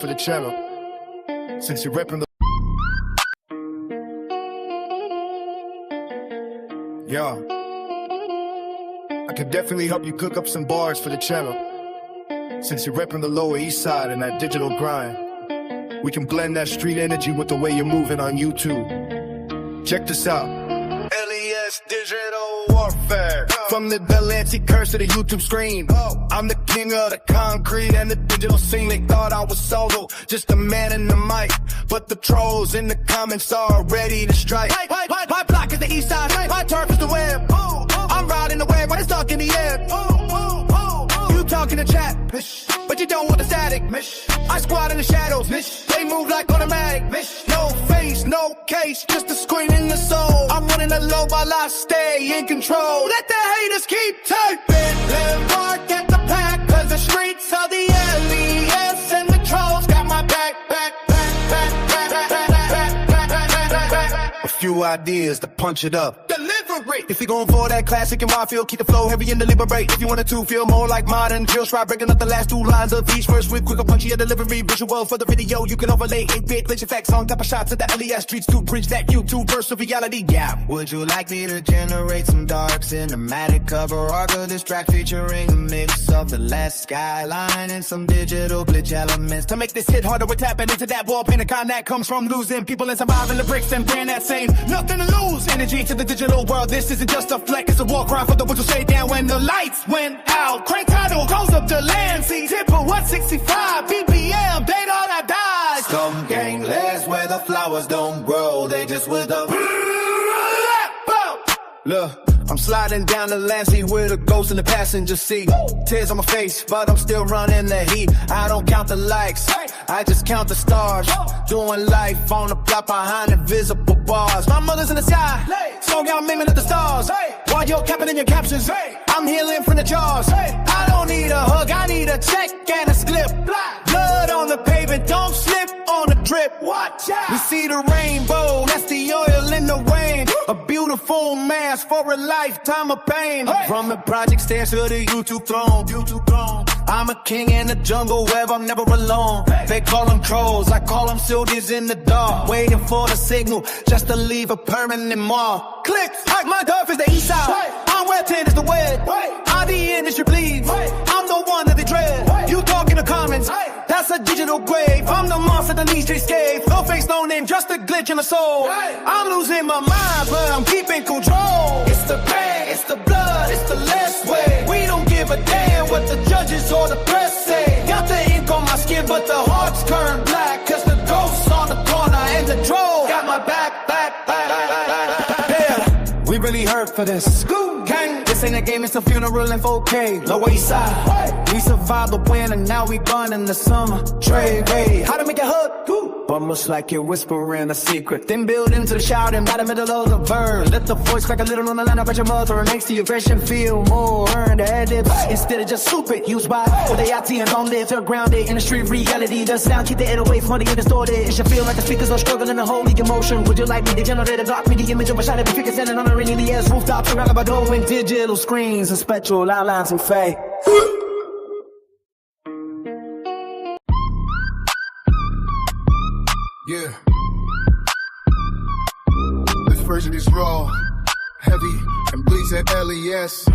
for the channel. Since you're repping the yeah, I can definitely help you cook up some bars for the channel. Since you're repping the Lower East Side and that digital grind, we can blend that street energy with the way you're moving on YouTube. Check this out. LES Digital Warfare. From the Delancey curse to the YouTube screen. I'm the king of the concrete and the digital scene. They thought I was solo, just a man in the mic. But the trolls in the comments are ready to strike. My block is the east side, my turf is the web. I'm riding the wave when it's stuck in the air. You talking to chat, but you don't want the static. I squat in the shadows, they move like automatic. No face, no case, just a screen in the soul. I'm running the low while I stay in control. Let the haters keep typing. Let mark at the pack, cause the streets are the LES and the trolls got my back. A few ideas to punch it up. Delivery. If you're going for that classic and raw feel, keep the flow heavy and deliberate. If you wanted to feel more like modern drill, try breaking up the last two lines of each verse with quicker punchy delivery. Visual for the video, you can overlay 8-bit glitch effects on top of shots of the LES streets to bridge that YouTube verse of reality. Yeah. Would you like me to generate some dark cinematic cover art of this track featuring a mix of the last skyline and some digital glitch elements to make this hit harder? We're tapping into that wall paint. A con that comes from losing people and surviving the bricks and brand that same nothing to lose energy to the digital world. This isn't just a fleck, it's a war cry for the ones who stay down when the lights went out. Crank title goes up to Lancey, tipper 165 BPM, date all that dies. Some gang lasts where the flowers don't grow, they just wither. Look, I'm sliding down the Lancey with a ghost in the passenger seat. Tears on my face, but I'm still running the heat. I don't count the likes, I just count the stars. Doing life on the block behind invisible bars. My mother's in the sky, song out aiming at the stars. While you're capping in your captions, I'm healing from the jaws. I don't need a hug, I need a check and a slip. Blood on the pavement, don't slip on the drip. Watch out. We see the rainbow, that's the oil in the rain. A beautiful mask for a lifetime of pain. From the project stairs to the YouTube throne. I'm a king in the jungle where I'm never alone. They call them trolls, I call them soldiers in the dark, waiting for the signal just to leave a permanent mark. Clicks, like my turf is the east side. I'm where 10 is the web. How the industry bleeds. I'm the one that they dread. You talk in the comments, that's a digital grave. I'm the monster that needs streets cave. No face, no name, just a glitch in the soul. I'm losing my mind, but I'm keeping control. It's the pain, it's the blood, it's the less way. We don't give a damn what the judges or the press say. Got the ink on my skin, but the heart's turned black. Cause the ghosts on the corner and the drone got my back. Yeah, we really hurt for this. Gang. This ain't a game, it's a funeral in 4K. Lower East Side. We survived the winter, now we burn in the summer. Trade, how to make it hurt? But much like you're whispering a secret, then build into the shouting by the middle of the verse. Let the voice crack a little on the line of your mother. It makes the aggression feel more earned. Instead of just stupid, used by all the IT and don't live. They're grounded in the street reality. The sound keep the air away from the distorted. It should feel like the speakers are struggling to hold the emotion. Would you like me to generate a block me the image of a shot every figure standing on a rainy ass rooftop around by door and digital screens and spectral outlines and fade. Yeah. This version is raw, heavy, and bleeds at LES.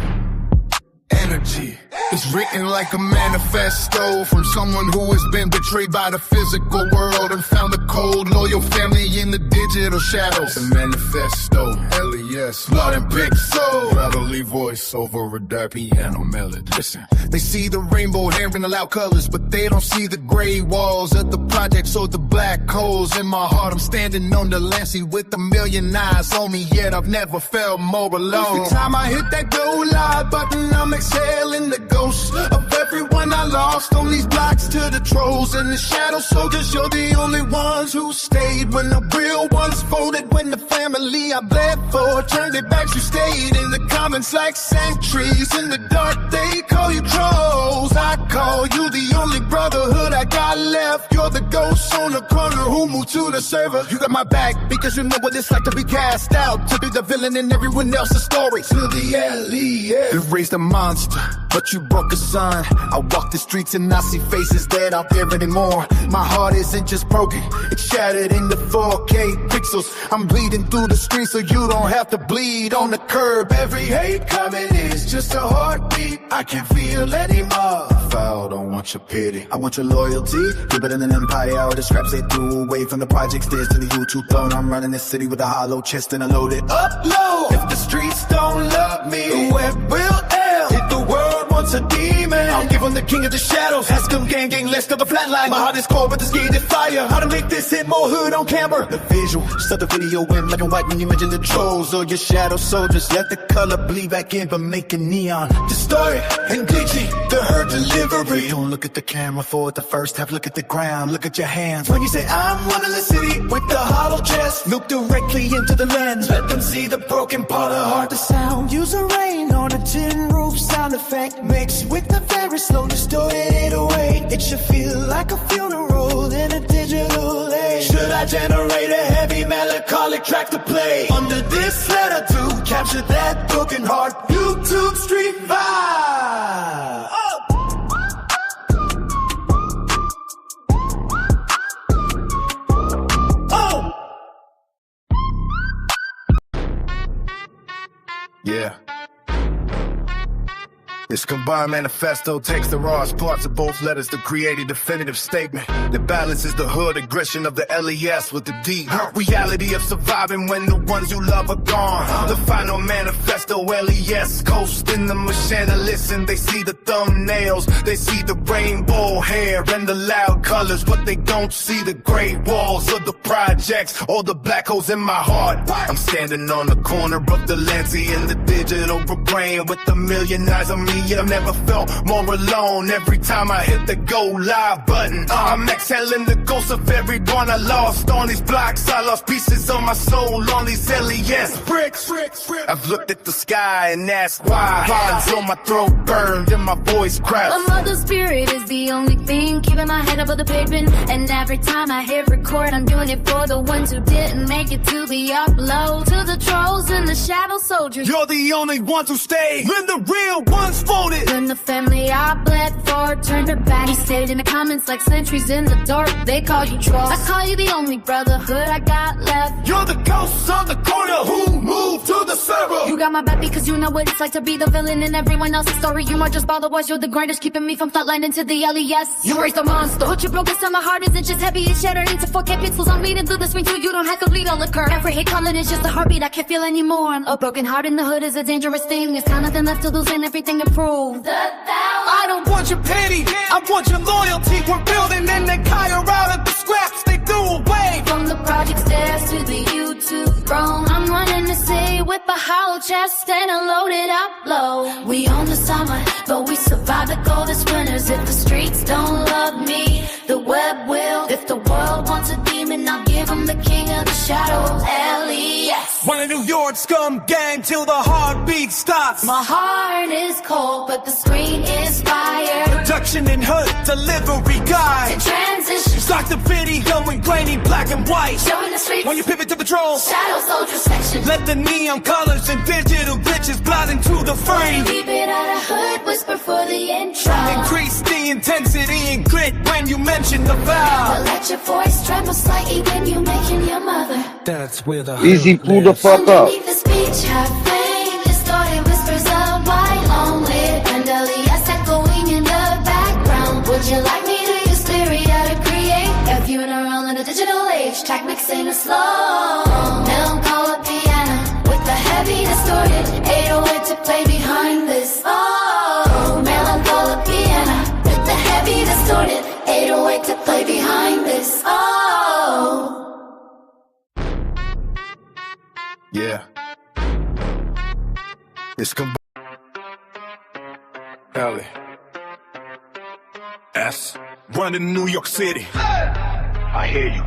Energy. It's written like a manifesto from someone who has been betrayed by the physical world and found a cold, loyal family in the digital shadows. The manifesto, LES, blood and pixel, brotherly voice over a dark piano melody. Listen, they see the rainbow hair in the loud colors, but they don't see the gray walls of the projects or the black holes in my heart. I'm standing on the Lancey with a million eyes on me, yet I've never felt more alone. Every time I hit that go live button, I'm exhaling the ghosts of everyone I lost on these blocks to the trolls and the shadow soldiers. You're the only ones who stayed when the real ones folded. When the family I bled for turned their backs, you stayed in the comments like sentries. In the dark they call you trolls, I call you the only brotherhood I got left. You're the ghost on the corner who moved to the server. You got my back because you know what it's like to be cast out, to be the villain in everyone else's story. To the LES, erase the monster monster, but you broke a son. I walk the streets and I see faces that aren't there anymore. My heart isn't just broken, it's shattered into 4K pixels. I'm bleeding through the streets so you don't have to bleed on the curb. Every hate comment is just a heartbeat I can't feel anymore. I don't want your pity, I want your loyalty. You're better than an empire, all the scraps they threw away from the project stairs to the YouTube throne. I'm running this city with a hollow chest and a loaded upload. If the streets don't love me, the web will end. If the world wants a demon, I'll give him the king of the shadows. Ask him gang, let's go the flatline. My heart is cold but the skin is fire. How to make this hit more hood on camera. The visual, set the video in black and white when you mention the trolls or your shadow soldiers. Let the color bleed back in but make it neon. Distorted and glitchy, the hurt delivery. Don't look at the camera for the first half, look at the ground, look at your hands. When you say I'm running the city with the hollow chest, look directly into the lens. Let them see the broken part of heart. The sound, use a rain on a tin roof sound effect, mixed with the very slow distorted 808. It should feel like a funeral in a digital age. Should I generate a heavy melancholic track to play under this letter to capture that broken heart? YouTube street vibe. Yeah. This combined manifesto takes the rawest parts of both letters to create a definitive statement that balances the hood aggression of the LES with the deep reality of surviving when the ones you love are gone. The final manifesto, LES coasting the machine to listen. They see the thumbnails, they see the rainbow hair and the loud colors, but they don't see the gray walls of the projects or the black holes in my heart. I'm standing on the corner of the Lancey in the digital brain with a million eyes on me. I've never felt more alone every time I hit the go live button. I'm exhaling the ghosts of everyone I lost on these blocks. I lost pieces of my soul on these LES bricks. I've looked at the sky and asked why. Vines on my throat burned and my voice cracked. A mother spirit is the only thing keeping my head above the pavement. And every time I hit record, I'm doing it for the ones who didn't make it to the upload. To the trolls and the shadow soldiers, you're the only ones who stayed when the real ones folded. When the family I bled for turned her back, he stayed in the comments like sentries in the dark. They call you trolls, I call you the only brotherhood I got left. You're the ghosts on the corner who moved to the server. You got my back because you know what it's like to be the villain in everyone else's story. You are just followers, you're the grinders keeping me from flatlining to the LES. You raised a monster, what you broke us on the heart isn't just heavy, it's shattered into 4K pixels. I'm bleeding through the screen too, you don't have to bleed all occur. Every hate comment is just a heartbeat I can't feel anymore. A broken heart in the hood is a dangerous thing. There's kind of nothing left to lose and everything to prove. I don't want your pity, I want your loyalty. We're building an empire out of the scraps they threw away. From the project stairs to the YouTube throne, I'm running the city with a hollow chest and a loaded upload. We own the summer, but we survive the coldest winters. If the streets don't love me, the web will. If the world wants a demon, I'll give him the king of the shadows, LES. One of New York scum gang till the heartbeat stops. My heart is cold, but the screen is fire. Production and hood delivery guide. To transition, start the video in grainy black and white. showing the streets When you pivot to patrol, shadow soldier section. let the neon colors and digital glitches blot into the frame. Keep it out of hood, whisper for the intro. Increase the intensity and grit when you mention the vow. Let your voice tremble slightly when you mention your mother. That's where the Easy, pull the fuck up. Underneath the speech, have flame, distorted whispers of white, long-lit and LES echoing in the background. Would you like me to use Lyria to create a funeral in a digital age? Track mixing a slow melancholic piano with the heavy distorted 808 to play behind this. Oh, melancholic piano with the heavy distorted 808 to play behind this. Oh. Yeah. It's LES. Running New York City. I hear you.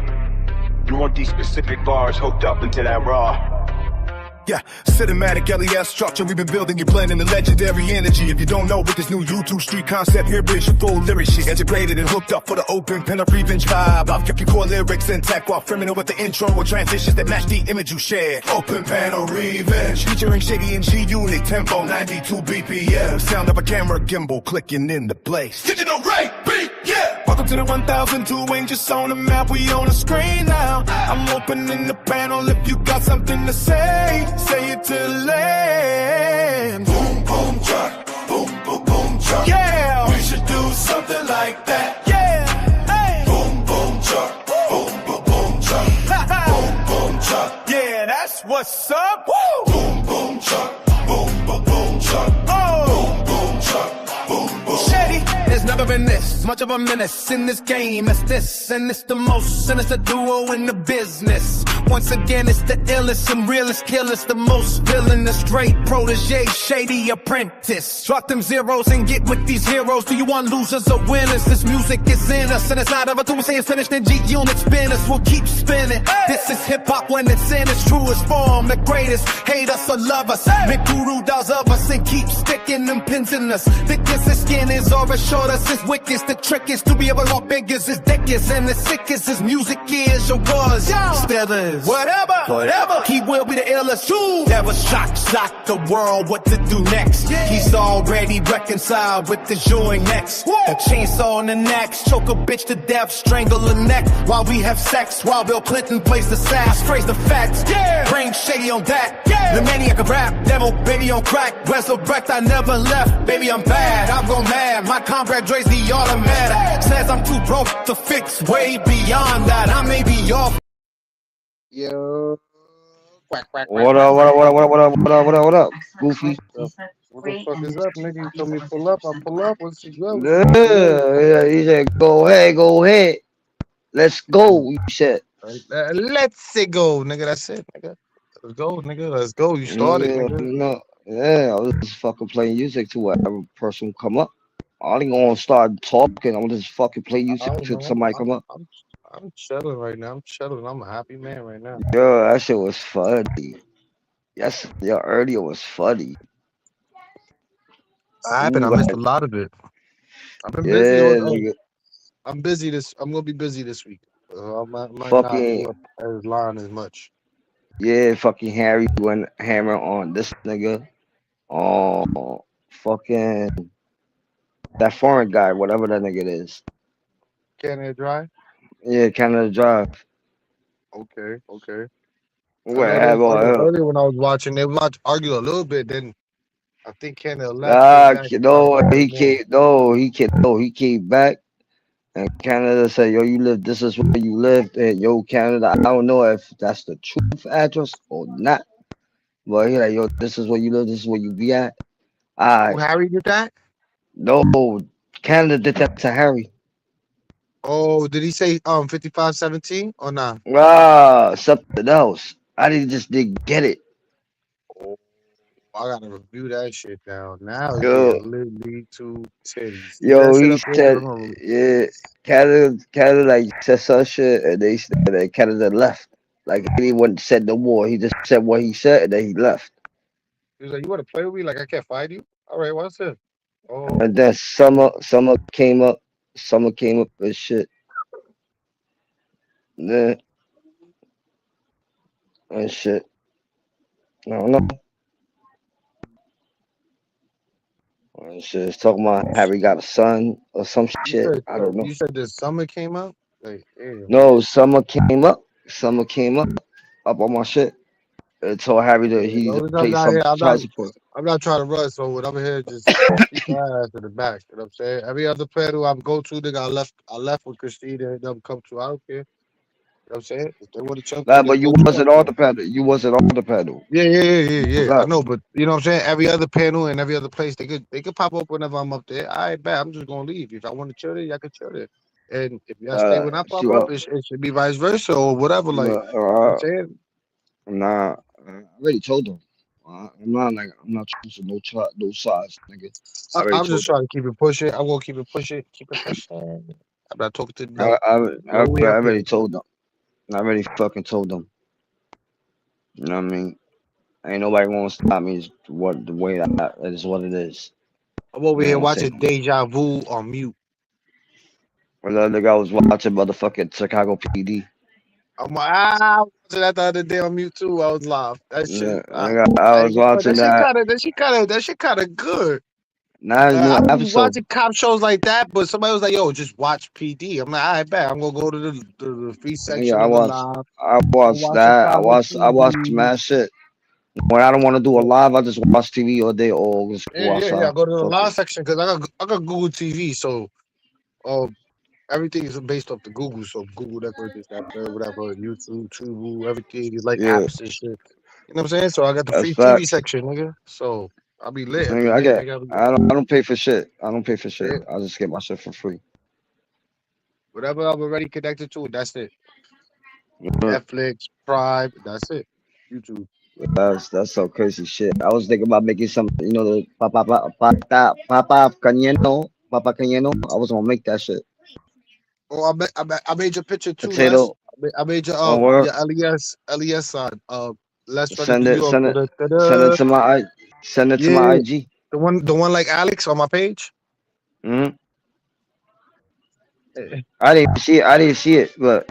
You want these specific bars hooked up into that raw. Yeah, cinematic LES structure we've been building, you blending the legendary energy. If you don't know, with this new YouTube street concept, here is your full lyric shit. Integrated and hooked up for the open pen up revenge vibe. I've kept your core lyrics intact while filming with the intro with transitions that match the image you shared. Open panel revenge, featuring Shady and G-Unit, tempo 92 BPM. Sound of a camera gimbal clicking in the place. Digital Ray beat, yeah! Welcome to the 1002, ain't just on the map, we on the screen now. I'm opening the panel if you got something to say. Say it to the land. Boom, boom, truck. Boom, boom, boom, truck. Yeah. We should do something like that. Yeah. Hey. Boom, boom, truck. Boom, boom, boom, truck. Boom, boom, truck. Yeah, that's what's up. Woo. Boom, boom, truck. Boom, boom, boom, truck. Oh. Boom, boom, truck. Boom, boom. Shady. There's never been this much of a menace in this game as this, and it's the most sinister duo in the business. Once again, it's the illest and realest killers, the most villainous, straight protege, Shady apprentice. Drop them zeros and get with these heroes. Do you want losers or winners? This music is in us, and it's not ever to say it's finished. Then G-Unit spinners will keep spinning. This is hip-hop when it's in its truest form. The greatest, hate us or love us. Make guru does of us and keep sticking them pins in us. Thickest the skin is or as short as his wick is. The trick is to be able to walk big as his dick is, and the sickest his music is or was. Still is. Whatever. He will be the illest too. Never shock the world what to do next. He's already reconciled with the joy next. A chainsaw on the neck, choke a bitch to death, strangle her neck while we have sex. While Bill Clinton plays the sass, phrase the facts. Bring Shady on that. The maniac of rap, devil baby on crack. Resurrect, I never left. Baby, I'm bad, I'm gone mad. My comrade Dre's the automatic. Says I'm too broke to fix. Way beyond that, I may be off. Yo, quack, quack, quack. What up, Goofy? What the fuck is up, nigga? You told me pull up, I pull up. What's the go? Yeah, he said, go ahead. Let's go, you said. Let's go, nigga. That's it, nigga. Let's go, nigga. Let's go. You started, nigga. I was just fucking playing music to whatever person come up. I ain't gonna start talking. I'm just fucking play music till somebody come up. I'm chilling right now. I'm a happy man right now. Yo, that shit was funny. Yes, your earlier was funny. I missed a lot of it. I've been busy. I'm busy I'm gonna be busy this week. I might not be up as line as much. Yeah, fucking Harry went hammer on this nigga. Oh, fucking that foreign guy, whatever that nigga is. Canada Dry? Yeah, Canada Drive. Okay. Earlier when I was watching, they argue a little bit. Then I think Canada left. He came back, and Canada said, "Yo, you live. This is where you lived." And yo, Canada, I don't know if that's the truth address or not, but he like, "Yo, this is where you live. This is where you be at." Harry did that? No, Canada did that to Harry. Oh, did he say 5517 or not? Something else. I didn't get it. Oh, I gotta review that shit down now. Literally 2 titties. Yo, he said, yeah, Canada like said some shit, and they said that Canada left. Like he didn't said no more. He just said what he said, and then he left. He was like, "You want to play with me? Like I can't fight you? All right, what's it?" Oh. And then Summer came up. Summer came up with shit. Yeah. And shit. I don't know. And shit. It's talking about Harry got a son or some shit. I don't know. You said this Summer came up? Like, no, Summer came up. Summer came up on my shit. It told Harry that he paid some child support. I'm not trying to rush, so whatever here, just keep my ass to the back. You know what I'm saying? Every other player who I'm go to, nigga, I left with Christina and them come to. I don't care. You know what I'm saying? If they want to jump, but you wasn't on the panel. You wasn't on the panel. Yeah. I know, but you know what I'm saying? Every other panel and every other place, they could pop up whenever I'm up there. All right, bet I'm just gonna leave. If I want to chill there, I can chill there. And if y'all stay when I pop up, it should be vice versa or whatever. Like, you know what I'm saying? Nah, I already told them. I'm not choosing no sides, nigga. I'm just trying to keep it pushing. I'm gonna keep it pushing. I'm not talking to them. I already told them. I already fucking told them. You know what I mean? Ain't nobody gonna stop me. Is what the way that is what it is. I'm over You know here what I'm saying? watching Deja Vu on mute. Well, the other guy was watching motherfucking Chicago PD. I'm like, I was watching that the other day on mute too. I was live. That Yeah, shit, I I was ain't gonna front. watching that. That shit kind of good. Now there's I new don't be episode. watching cop shows like that, but somebody was like, "Yo, just watch PD." I'm like, "I bet I'm gonna go to the free Yeah, section of the live. I I'm watched watch that. Chicago I watched PD." mad shit. When I don't want to do a live, I just watch TV all day or just go Yeah. I outside. go to the Fuck live it. section because I got Google TV, so uh, everything is based off the Google. So Google that, this, that, whatever, YouTube, Tubu, everything is like Yeah, apps and shit. You know what I'm saying? So I got the that's free TV facts. section, nigga. So I'll be lit. Nigga, Nigga. I don't pay for shit. I don't pay for shit. Yeah, I just get my shit for free. whatever I'm already connected to, that's it. But Netflix, Prime, that's it. YouTube. that's so crazy shit. I was thinking about making some, you know, the papa canyeno. I was gonna make that shit. Oh, I made your picture too, Les. Potato I made or work. your LES side. Les from Send New it, York. send it, send it Da-da-da. to send it to Yeah, my IG. the one like Alex on my page. Hmm. Eh, I didn't see it. I didn't see it, but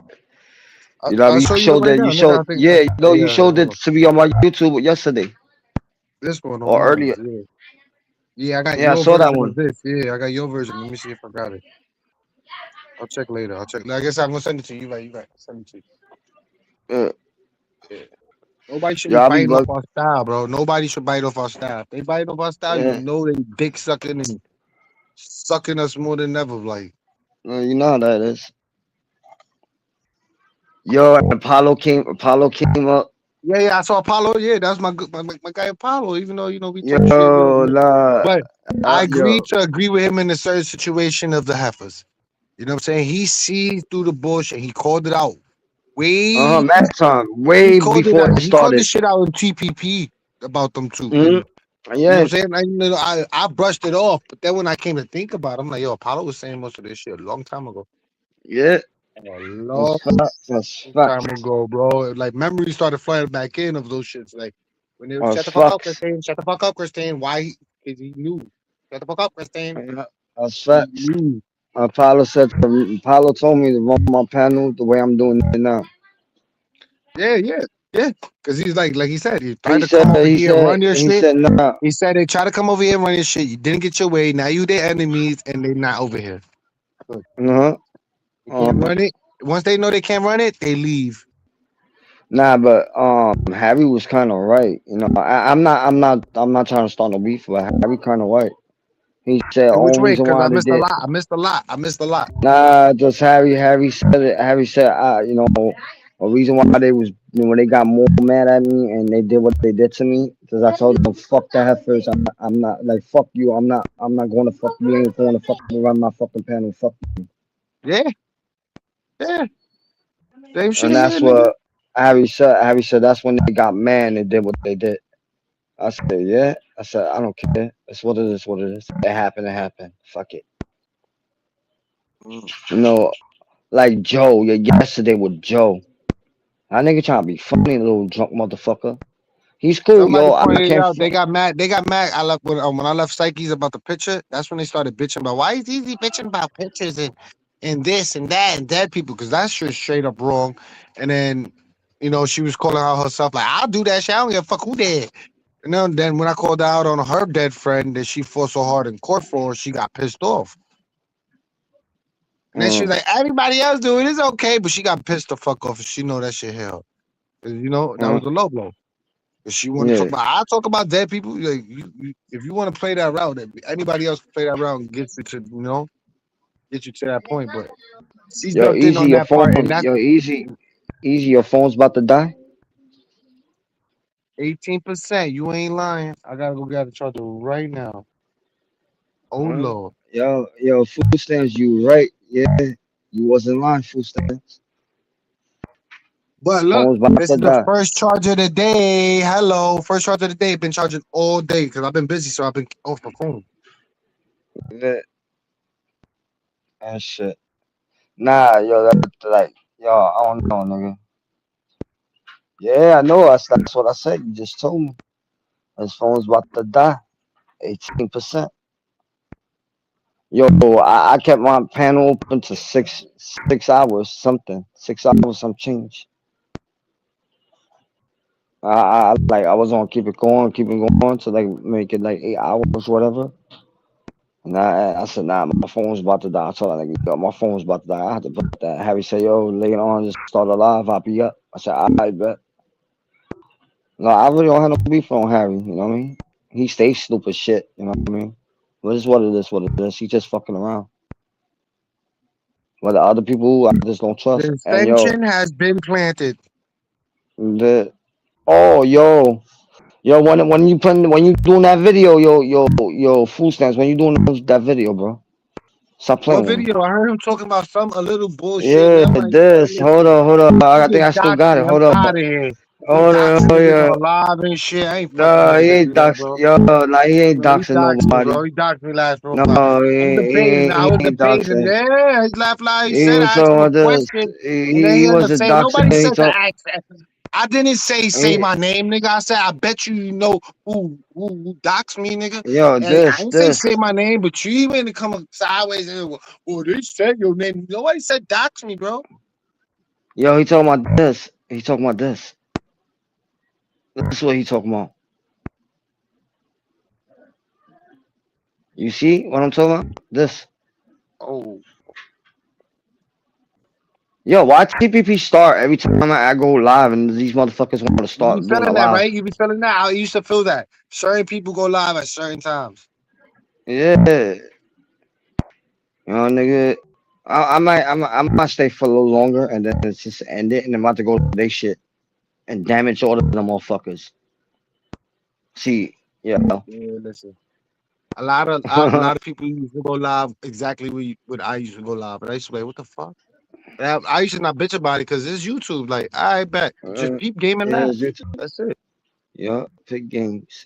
you know, I'll you show you it showed right that. now, You nigga. showed, I think, yeah, you know, you yeah, showed hold it on. to me on my YouTube yesterday This one on or mine. earlier. Yeah, I got Yeah, I your saw that version of one. this. Yeah, I got your version. Let me see if I got it. I'll check later. I guess I'm gonna send it to you. You right. Send it to you. Yeah, Yeah. Nobody should be yeah, I'll be biting off look. our style, bro. Nobody should bite off our style. If they bite off our style, you Yeah, know they dick sucking and sucking us more than ever. Like, you know how that is. Yo, and Apollo came up. yeah. I saw Apollo. Yeah, that's my guy Apollo. Even though we Yo, talk shit, nah, but I yo, agree with him in a certain situation of the heifers. You know what I'm saying? He sees through the bullshit. He called it out. Way mad time, he way called it before out. it He called started. this shit out in TPP about them two. Hmm. And you know Yeah, what I'm saying? I brushed it off, but then when I came to think about it, I'm like, yo, Apollo was saying most of this shit a long time ago. yeah, A long that's time facts. ago, bro. Like memories started flying back in of those shits. Like when they would That's shut the fuck up, facts. Christine. Shut the fuck up, Christine. Why? Because he knew. Shut the fuck up, Christine. Yeah, that's He facts. knew. Apollo told me to run my panel the way I'm doing it now. Yeah. Because he's like he said, he tried to come over He here and said, run your he shit. said, nah. He said they try to come over here and run your shit. You didn't get your way. Now you their enemies and they not over here. Good. Uh-huh. They can't Uh-huh. run it. Once they know they can't run it, they leave. Nah, but Harry was kind of right. You know, I'm not trying to start no beef, but Harry kind of right. He said In which only way? reason Because why I they missed a did. lot. I missed a lot. Nah, just Harry. Harry said it. Harry said, you know, a reason why they was when they got more mad at me and they did what they did to me because I told them fuck the heifers. I'm not like fuck you. I'm not going to fuck you. Ain't going to fucking run my fucking panel. Fuck. Yeah, yeah. Same shit And here, that's nigga. what Harry said. Harry said that's when they got mad and they did what they did. I said, yeah. I said, I don't care. It's what it is, what it is. It happened, it happened. Fuck it. Mm. You know, like Joe, yeah, yesterday with Joe. That nigga trying to be funny, little drunk motherfucker. He's cool, Somebody yo. I pointed it can't. out. They got mad. They got mad. I left when I left Psyche's about the picture. That's when they started bitching about why is Easy bitching about pictures and this and that and dead people because that shit's straight up wrong. And then she was calling out herself like I'll do that shit. I don't give a fuck who dead. And then when I called her out on her dead friend that she fought so hard in court for, she got pissed off. And then she was Mm, like, everybody else do it. It's okay. But she got pissed the fuck off and she know that shit hell. That was mm, a low blow. If she want to talk yeah, about, I talk about dead people. Like, if you want to play that route, if anybody else can play that route and get you to that point. But she yo, jumped in easy. on Your that part, and phone's that's yo, easy. Your phone's about to die. 18%. You ain't lying. I gotta go get a charger right now. Oh Lord. Yo, food stamps. You right? Yeah, you wasn't lying. Food stamps. But look, Phone's about this to is the die. first charge of the day. Hello, first charge of the day. Been charging all day because I've been busy, so I've been off the phone. Yeah, and shit. Nah, yo, that's like, yo, I don't know, nigga. Yeah, I know. That's what I said. You just told me. His phone's about to die. 18%. Yo, I kept my panel open to 6 hours something. 6 hours some change. I was on keep it going to like make it like 8 hours, whatever. And I said, nah, my phone's about to die. I told her, like, yo, my phone's about to die. I had to put that. Harry said, yo, later on, just start a live. I'll be up. I said, I bet. No, I really don't have no beef on Harry. You know what I mean? He stays stupid shit. You know what I mean? But it's what it is, what it is. He just fucking around. But the other people, I just don't trust. The And yo, ascension has been planted. the yo, when you doing that video, yo, food stamps, when you doing that video, bro, stop What playing with me. video? I heard him talking about a little bullshit, and Yeah, I'm like, man, this. listen, Hold up. he I think I just still doxed got me. it. I'm Hold up. out of here. He Hold doxing on. Oh niggas yeah. on live and shit. I ain't fucking No, with he him to ain't do that, dox. bro. Yo, like he ain't Man, he doxing doxed me, nobody. bro. He doxed me last No, profile. I'm debating. I he was ain't debating. doxing. Yeah, he laughed like he He said. was I asked talking him a about this. question, and then He he ended up wasn't saying, doxing. nobody He said to talk. ask. I didn't say He, my name, nigga. I said, I bet you know who doxed me, nigga. yo, And I didn't this. say my name, but you even to come up sideways and well, they said your name. Nobody said dox me, bro. Yo, he talking about this. He talking about this. This is what he talking about. You see what I'm talking about? This. Oh, Yo, why TPP start every time I go live and these motherfuckers want to you be start doing a feeling that, live? right? You be feeling that. I used to feel that. Certain people go live at certain times. Yeah, you know, nigga. I might stay for a little longer and then it's just end it and I'm about to go to they shit and damage all of them motherfuckers. See, yeah. Yeah, listen. A lot of people used to go live exactly what I used to go live, but I used to be like, what the fuck? And I used to not bitch about it because it's YouTube. Like, I bet. Just peep game and laugh. Is it? That's it. Yeah, pick games.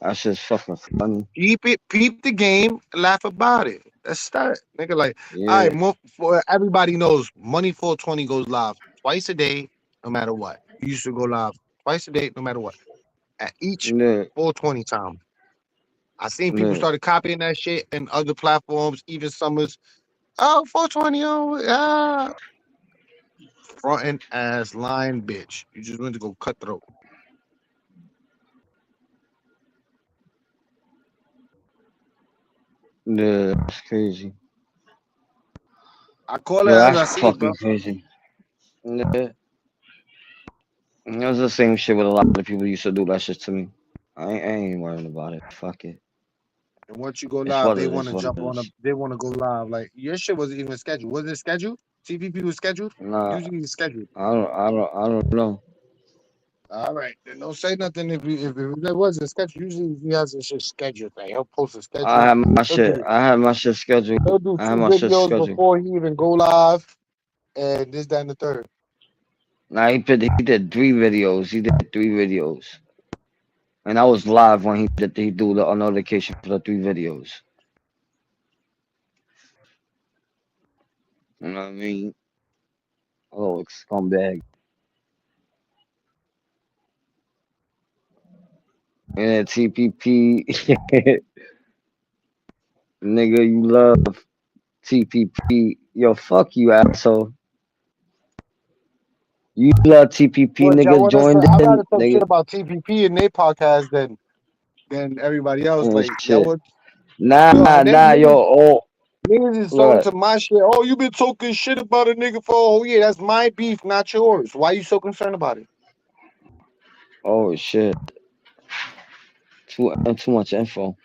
That's just fucking funny. Peep the game, laugh about it. That's that. Nigga, like, all right, Yeah, for everybody knows, Money 420 goes live twice a day, no matter what. You used to go live twice a day, no matter what. At each yeah, 420 time. I seen people yeah. started copying that shit and other platforms, even Summers. Oh, 420, fronting ass lying bitch. You just went to go cutthroat. Yeah, that's crazy. I call it Yo, as that's I see it, bro. fucking crazy. Yeah. It was the same shit with a lot of people used to do that shit to me. I ain't worrying about it. Fuck it. And once you go It's live, what they it want is. to What it jump on a. is. They want to go live. Like your shit wasn't even scheduled. Was it scheduled? TPP was scheduled. Nah, Usually it's scheduled. I don't know. All right, then don't say nothing if it wasn't scheduled. Usually he has a shit scheduled. Like he'll post a I schedule. have my He'll shit. do I have my shit scheduled. he'll do I have two my shit videos scheduled. before he even go live, and this, that, and the third. Nah, he did 3 videos. He did 3 videos, and I was live when he do the notification for the 3 videos. You know what I mean? Oh, scumbag. Yeah, TPP. Nigga, you love TPP. Yo, fuck you, asshole. You love TPP, But y'all nigga. want to say Joined I'd in, rather talk shit nigga. about TPP in their podcast than everybody else. And Like y'all shit. would, Nah, yo, and then yo. Oh, niggas is talking look. to my shit. Oh, you been talking shit about a nigga for oh yeah, that's my beef, not yours. Why you so concerned about it? Oh shit. Too much info.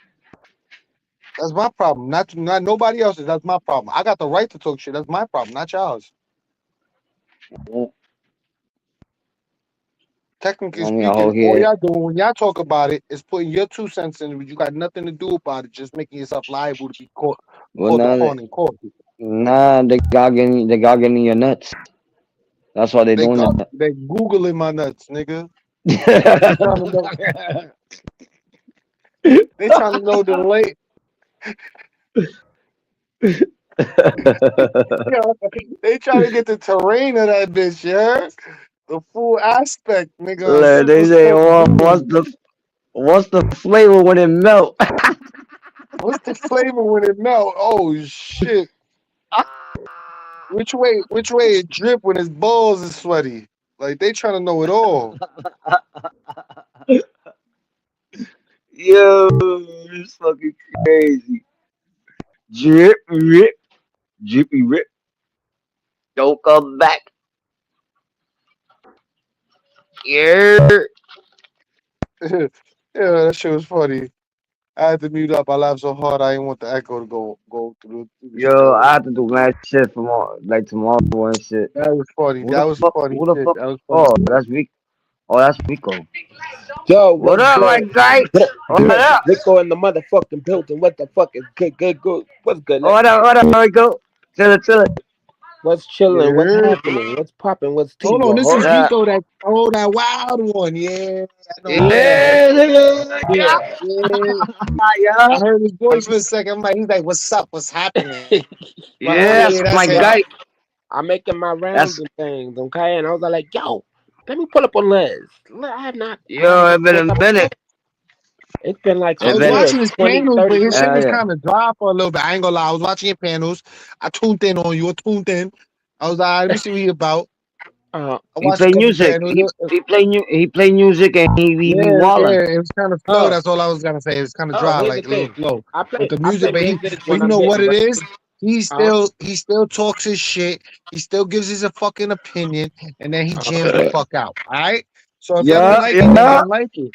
That's my problem. Not nobody else's. That's my problem. I got the right to talk shit. That's my problem, not yours. I Technically mean, a speaking, whole all here. y'all doing when y'all talk about it is putting your 2 cents in it. You got nothing to do about it. Just making yourself liable to be Well, called now, upon in court. they got getting your nuts. That's why they doing that. They googling my nuts, nigga. They trying to know. They trying to know the late. Yeah, they trying to get the terrain of that bitch. Yeah. The full aspect, nigga. On They Silver say, Spoke oh, Grill. what's the flavor when it melt? What's the flavor when it melt? Oh shit. Which way it drip when his balls is sweaty? Like they trying to know it all. Yo, it's fucking crazy. Drip, rip, drippy rip. Don't come back. Yeah. Yeah, that shit was funny. I had to mute up. I laughed so hard I didn't want the echo to go through the Yo, I story. have to do mad shit from like tomorrow and shit. That was funny. Who That the was fuck? funny Who the shit. fuck? That was funny Oh, shit. that's Rico. Oh, that's Rico. Yo, What what's up, my good? guy? What up? Rico in the motherfucking building. What the fuck is good? What's good? What up, Rico? Chill it. What's chilling? What's Yeah. happening? What's popping? What's tea? Hold You on, this is heard? Yeah. Rico, that wild one. Yeah, I know him. Yeah, nigga. Yeah. Yeah. Yeah. I heard his voice for a second. I'm like, he's like, "What's up? What's happening?" Like, Yeah, oh that's yeah, my that's him. guy. I'm making my rounds That's and things, okay? And I was like, yo, let me pull up on Les. I have not. yo. It's been a minute. It's been like I It's some was been. years, watching his 20, panels, 30 but his years. shit was Yeah. kind of dry for a little bit. I ain't gonna lie. I was watching your panels. I tuned in on you. I tuned in. I was like, let me see what he about. Uh, I He watched a play couple music. panels. He play music and he be wildin'. Yeah. It was kind of slow. oh, That's all I was gonna say. It was kind of dry, here's the like a little thing. slow I with play the I music. play But music when you I'm know what getting it ready. is? He still talks his shit. He still gives his a fucking opinion, and then he jams the fuck out. All right. So if y'all don't Yeah, like it, then yeah. don't like it.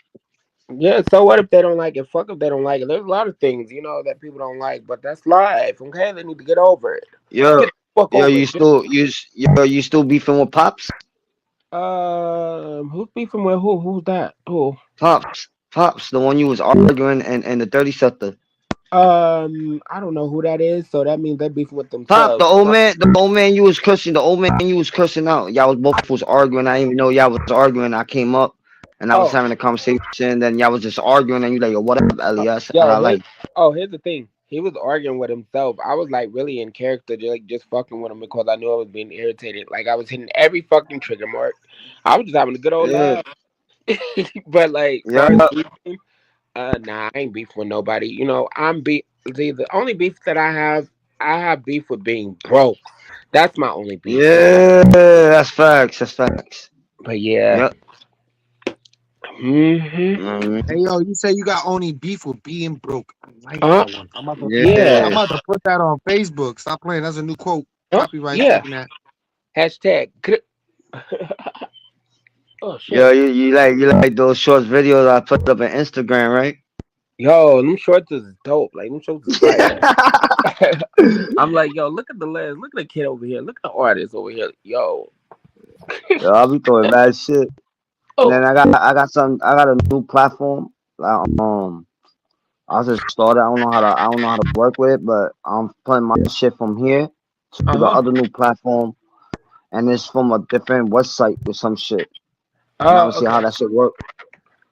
Yeah, so what if they don't like it? Fuck if they don't like it. There's a lot of things, that people don't like, but that's life. Okay, they need to get over it. Yo, Get the fuck yo, over it. you still beefing with Pops? Who's beefing with who? Who's that? Who? Pops, the one you was arguing and the 30 sector. I don't know who that is. So that means they're beefing with Pop, themselves. the old man you was cursing, the old man you was cursing out. Y'all was arguing. I didn't even know y'all was arguing. I came up and I was Oh, having a conversation. Then y'all was just arguing and you like, yo, what up, Elias? And yo, I like, here's the thing. He was arguing with himself. I was like really in character, just fucking with him because I knew I was being irritated. Like I was hitting every fucking trigger mark. I was just having a good old yeah, laugh. But like, yeah, far as beefing, nah, I ain't beef with nobody. I'm beef. The only beef that I have beef with being broke. That's my only beef. yeah. That's facts. But yeah. Yep. Hey yo, you say you got only beef with being broke. I like Uh, that one. yeah. I'm about to put that on Facebook. Stop playing. That's a new quote. Copyright Yeah. taking that. Hashtag. Oh shit. Yo, you like those short videos I put up on Instagram, right? Yo, them shorts is dope. Like them shorts is fire. I'm like, yo, look at the lens. Look at the kid over here. Look at the artist over here. Yo. Yo, I'll be throwing bad shit. And Oh. then I got a new platform. I just started. I don't know how to work with it, but I'm putting my shit from here to the other new platform, and it's from a different website with some shit. And I will see how that shit work.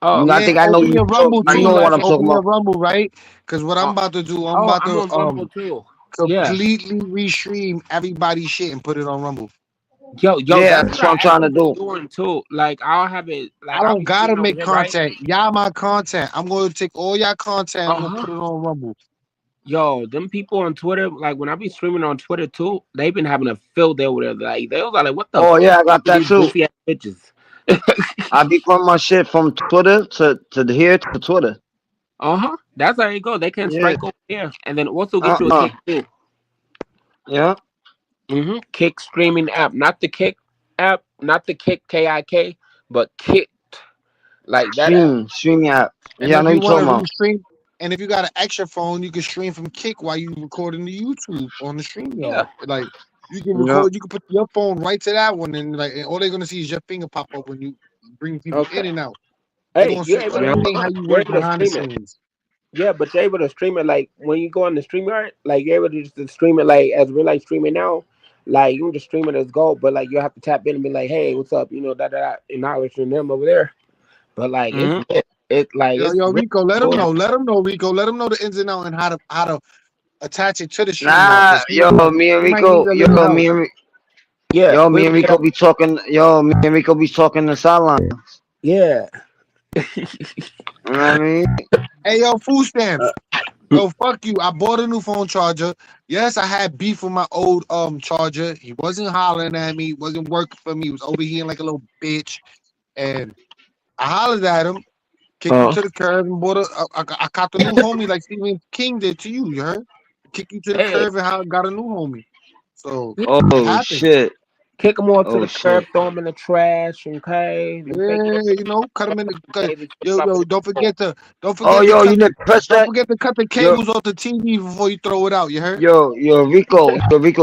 Oh. Yeah, I think I know open you. your Rumble I too. know what Let's I'm talking open your about. Rumble, right? Because what I'm about to do, I'm about I'm to on Rumble too. Yeah. completely restream everybody's shit and put it on Rumble. Yo, Yeah, that's that's what I'm trying to do. doing too. Like I'll have it. Like I I'll don't be gotta streaming over make here, right? content. Y'all my content. I'm going to take all y'all content. I'm gonna put it on Rumble. Yo, them people on Twitter, like when I be streaming on Twitter too, they've been having a field day over there. Like they was like, "What the?" Oh yeah, I got that these too. goofy ass bitches. I be putting my shit from Twitter to here to Twitter. That's how you go. They can Yeah. strike over here, and then also get you a kick too. Yeah. Kick streaming app, not the Kick app, not the Kick KIK, but Kick. Like that app. Stream app. And Yeah, I if know you you want talking to about. restream, and if you got an extra phone, you can stream from Kick while you recording the YouTube on the stream yard. Like you can record, you can put your phone right to that one, and like and all they're gonna see is your finger pop up when you bring people in and out. They're Hey, gonna you're see able everything how you work behind the scenes. Yeah, but you're able to stream it like when you go on the StreamYard, like you're able to just stream it like as real life streaming now. Like you can just stream it as gold, but like you have to tap in and be like, "Hey, what's up?" And now it's from them over there. But like it's like it's Yo, really Rico, let them cool. know. Let them know, Rico. Let them know the ins and outs and how to attach it to the stream. Nah, yo, me and Rico, Yeah, Yo, me and Rico be talking. Yo, me and Rico be talking the sideline. Yeah. You know what I mean? Hey, yo, food stamps. Yo, fuck you. I bought a new phone charger. Yes, I had beef with my old charger. He wasn't hollering at me. Wasn't working for me. He was overheating like a little bitch. And I hollered at him, kicked him to the curb, and bought I caught the new homie like Stephen King did to you. You heard? Kick you to the curb and got a new homie. So it Oh happens. shit. Kick them all to Oh the shit. curb, throw them in the trash, okay? Yeah, you know, cut them in the yo. Don't forget to Oh yo, you didn't press don't that. forget to cut the Yo, cables off the TV before you throw it out. You heard? yo, Rico,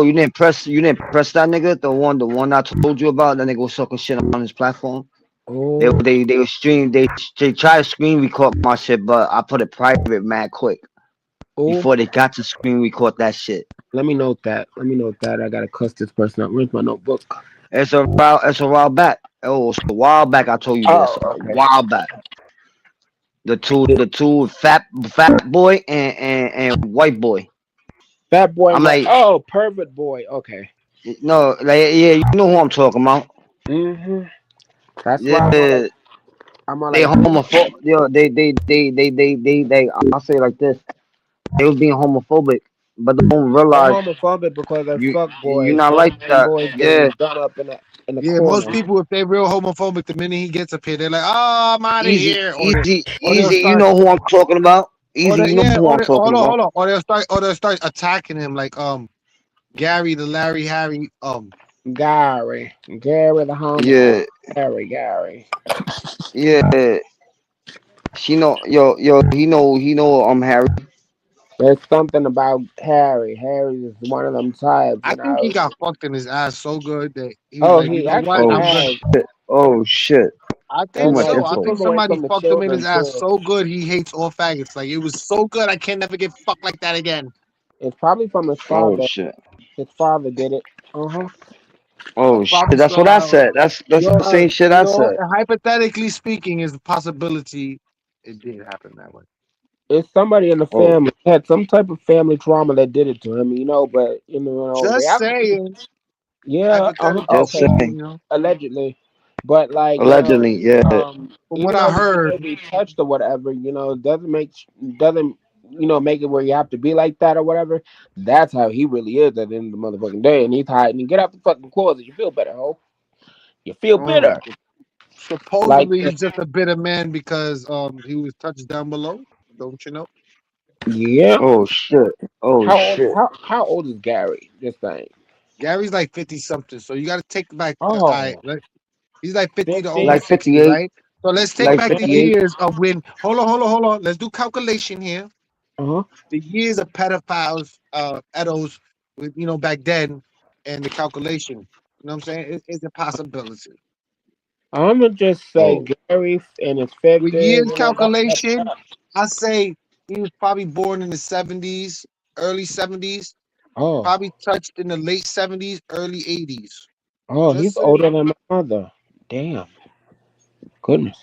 you didn't press that nigga. The one I told you about. That nigga was talking shit on his platform. Oh, They were stream. They tried to screen record my shit, but I put it private mad quick before they got to screen record that shit. Let me note that. I gotta cuss this person out. Where's my notebook? It's a while back. Oh, it's a while back. I told you this. Okay. A while back. The two fat boy and white boy. Fat boy. I'm like, oh, pervert boy. Okay. No, like, yeah, you know who I'm talking about. That's Yeah. I'm They homophobic. Yo, they. I'll say it like this. They was being homophobic, but they don't realize they're homophobic because they're fuck boys. you're not like that. Yeah. Done up in the Yeah, corner. most people, if they're real homophobic, the minute he gets up here, they're like, "Oh, I'm out of here." Easy. You know who I'm talking about. Easy. You know who I'm talking about. Hold on. Or they'll start attacking him like Gary the Larry Harry Gary the homo. Yeah. Gary. Yeah. She know. Yo. He know. I'm Harry. There's something about Harry. Harry is one of them types. I think he got fucked in his ass so good that he Oh, was like, he you know actually what? has. Oh shit. I Too think much so. I info. think somebody From the fucked him in his children, ass too. so good he hates all faggots. Like it was so good I can't never get fucked like that again. It's probably from his father. Oh shit. His father did it. Oh shit. That's what I said. That's the same shit I said. Hypothetically speaking, is a possibility it did happen that way. It's somebody in the family had some type of family trauma that did it to him, but just saying. Yeah, Just saying. You know? Allegedly, but like Allegedly, yeah. From what I heard, maybe touched or whatever, doesn't make it where you have to be like that or whatever. That's how he really is at the end of the motherfucking day, and he's hiding. And get out the fucking closet. You feel better, ho. You feel better. Supposedly he's just a bitter man because he was touched down below. Don't you know? Yeah. Oh shit. Shit. How old is Gary? Just saying. Gary's like 50 something, so you got to take back. Oh. He's like 50 to over like 60, 58. right? So let's take like back 58. the years of when. Hold on. Let's do calculation here. The years of pedophiles, edos, back then, and the calculation. You know what I'm saying? It's a possibility. I'm gonna just say Gary and his 50s. With years calculation, I say he was probably born in the 70s, early 70s. Oh. Probably touched in the late 70s, early 80s. Oh, he's older than my mother. Damn. Goodness.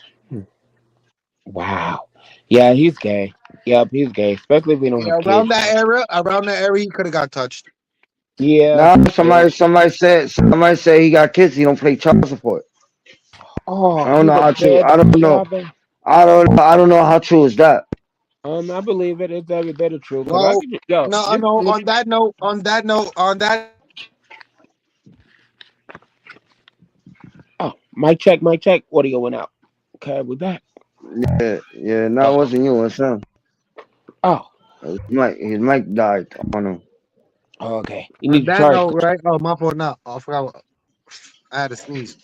Wow. Yeah, he's gay. Yep, he's gay. Especially if we don't have around kids. Around that era, he could have got touched. Yeah. No, somebody said he got kids. He don't pay child support. Oh, I don't know how true. I don't know how true is that. I believe it. It's every bit of true. Well, on that note. Oh, mic check. Audio went out. Okay, we back. Yeah. No, it wasn't you. It's him. Oh. His mic died on him. Oh, okay. You need that note, right? Oh, my fault. No, I forgot. I had to sneeze.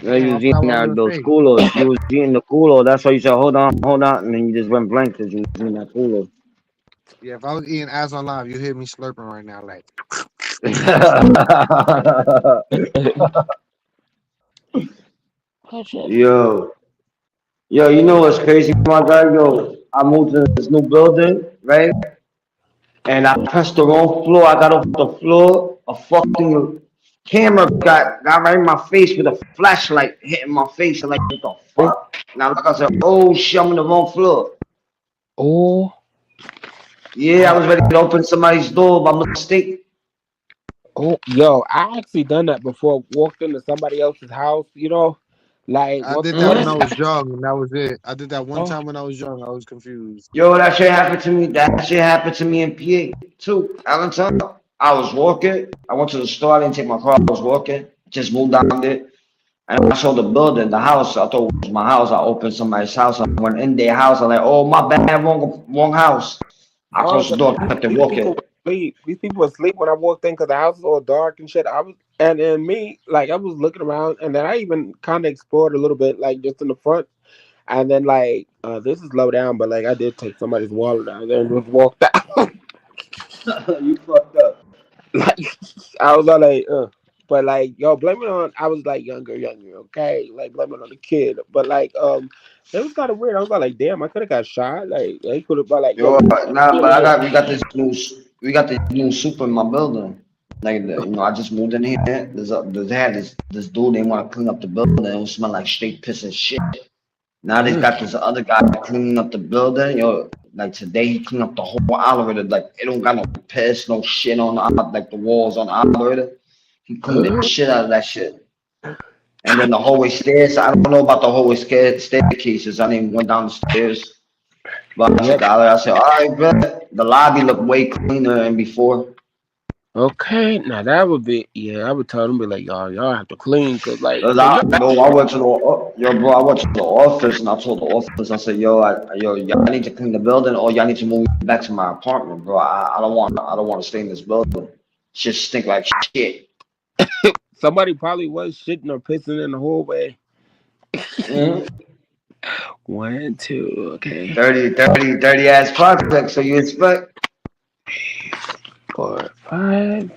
Yeah, you was eating those culos. You was eating the culo. That's why you said, hold on. And then you just went blank because you was eating that culo. Yeah, if I was eating ass on live, you hear me slurping right now. Like. Yo, you know what's crazy, my guy? Yo, I moved to this new building, right? And I pressed the wrong floor. I got off the floor. A fucking camera got right in my face with a flashlight hitting my face. I'm like, what the fuck? And I said, oh shit, I'm on the wrong floor. Oh. Yeah, I was ready to open somebody's door by mistake. Oh, yo, I actually done that before. Walked into somebody else's house, like I what? did that What when I is? was young, and that was it. I did that one Oh, time when I was young. I was confused. Yo, that shit happened to me. That shit happened to me in PA too. Allentown. I was walking. I went to the store. I didn't take my car. I was walking. Just moved down there. And I saw the building, the house. I thought it was my house. I opened somebody's house. I went in their house. I'm like, oh, my bad, wrong house. I oh, closed the 'cause door, kept it these people walking. were asleep. These people were asleep when I walked in because the house was all dark and shit. And then me, like, I was looking around, and then I even kind of explored a little bit, like, just in the front. And then, like, this is low down, but, like, I did take somebody's wallet out there and just walked out. You fucked up. Like, I was all like, but like, yo, blame it on. I was like younger, okay, like blame it on the kid. But like, it was kind of weird. I was like, damn, I could have got shot. Like, they could have been like, yo, Yo, nah, but like, we got this new super in my building. Like, I just moved in here. They had this dude. They want to clean up the building. It smell like straight piss and shit. Now they got this other guy cleaning up the building. Yo, like today he cleaned up the whole elevator. Like it don't got no piss, no shit on like the walls on the elevator. He cleaned the shit out of that shit. And then the hallway stairs. I don't know about the hallway staircases. I didn't went down the stairs. But I checked the elevator. I said, all right, bro. The lobby looked way cleaner than before. okay, now that would be, yeah, I would tell them, be like, y'all have to clean, cause like, Cause man, I went to I went to the office and I told the office, I said, y'all need to clean the building or y'all need to move back to my apartment, bro. I don't want to stay in this building. Shit stink like shit. somebody probably was shitting or pissing in the hallway. Mm-hmm. 1, 2, okay, Dirty ass project. So you expect? 4, 5.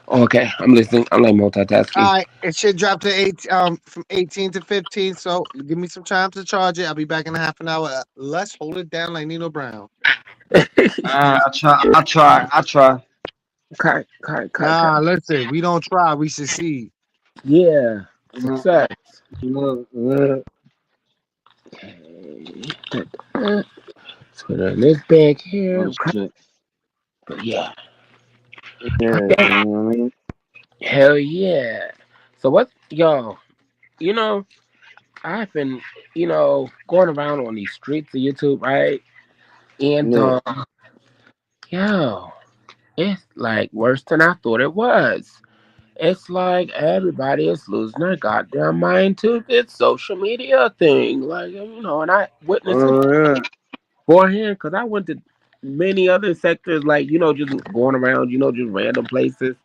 Okay, I'm listening. I'm like multitasking. All right, it should drop to 8 from 18 to 15. So give me some time to charge it. I'll be back in a half an hour. Let's hold it down like Nino Brown. I try. Okay. Nah, listen, we don't try, we succeed. Yeah, Mhm. success. Mhm. So then this back here. Oh, shit. But yeah. Yeah, you know what I mean? Hell yeah. So what, yo, I've been, going around on these streets of YouTube, right? And Yeah. yo, it's like worse than I thought it was. It's like everybody is losing their goddamn mind to this social media thing. Like, and I witnessed it Oh yeah. beforehand because I went to many other sectors, like, just going around, just random places.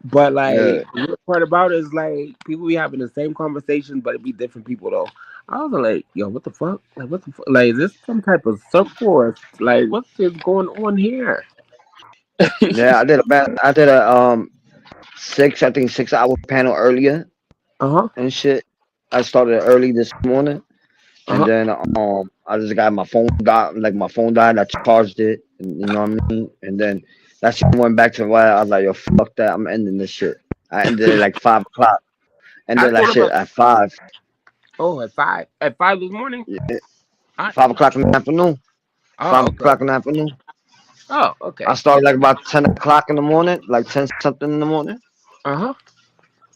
But like Yeah. the good part about it is like people be having the same conversation, but it be different people though. I was like, yo, what the fuck? Like, what the fuck? Like, is this some type of subforce? Like, what's this going on here? Yeah, I did a 6 hour panel earlier Uh-huh. and shit. I started early this morning, and Uh-huh. then I just got my phone died. I charged it, and, you know what I mean. And then that shit went back to why I was like, yo, fuck that, I'm ending this shit. I ended it like 5 o'clock. I Ended that thought shit about at 5. at 5. At 5 this morning? Yeah, I, 5 o'clock in the afternoon. oh, 5 o'clock in the afternoon. Oh, okay. I started like about 10 o'clock in the morning, like 10 something in the morning. Uh-huh.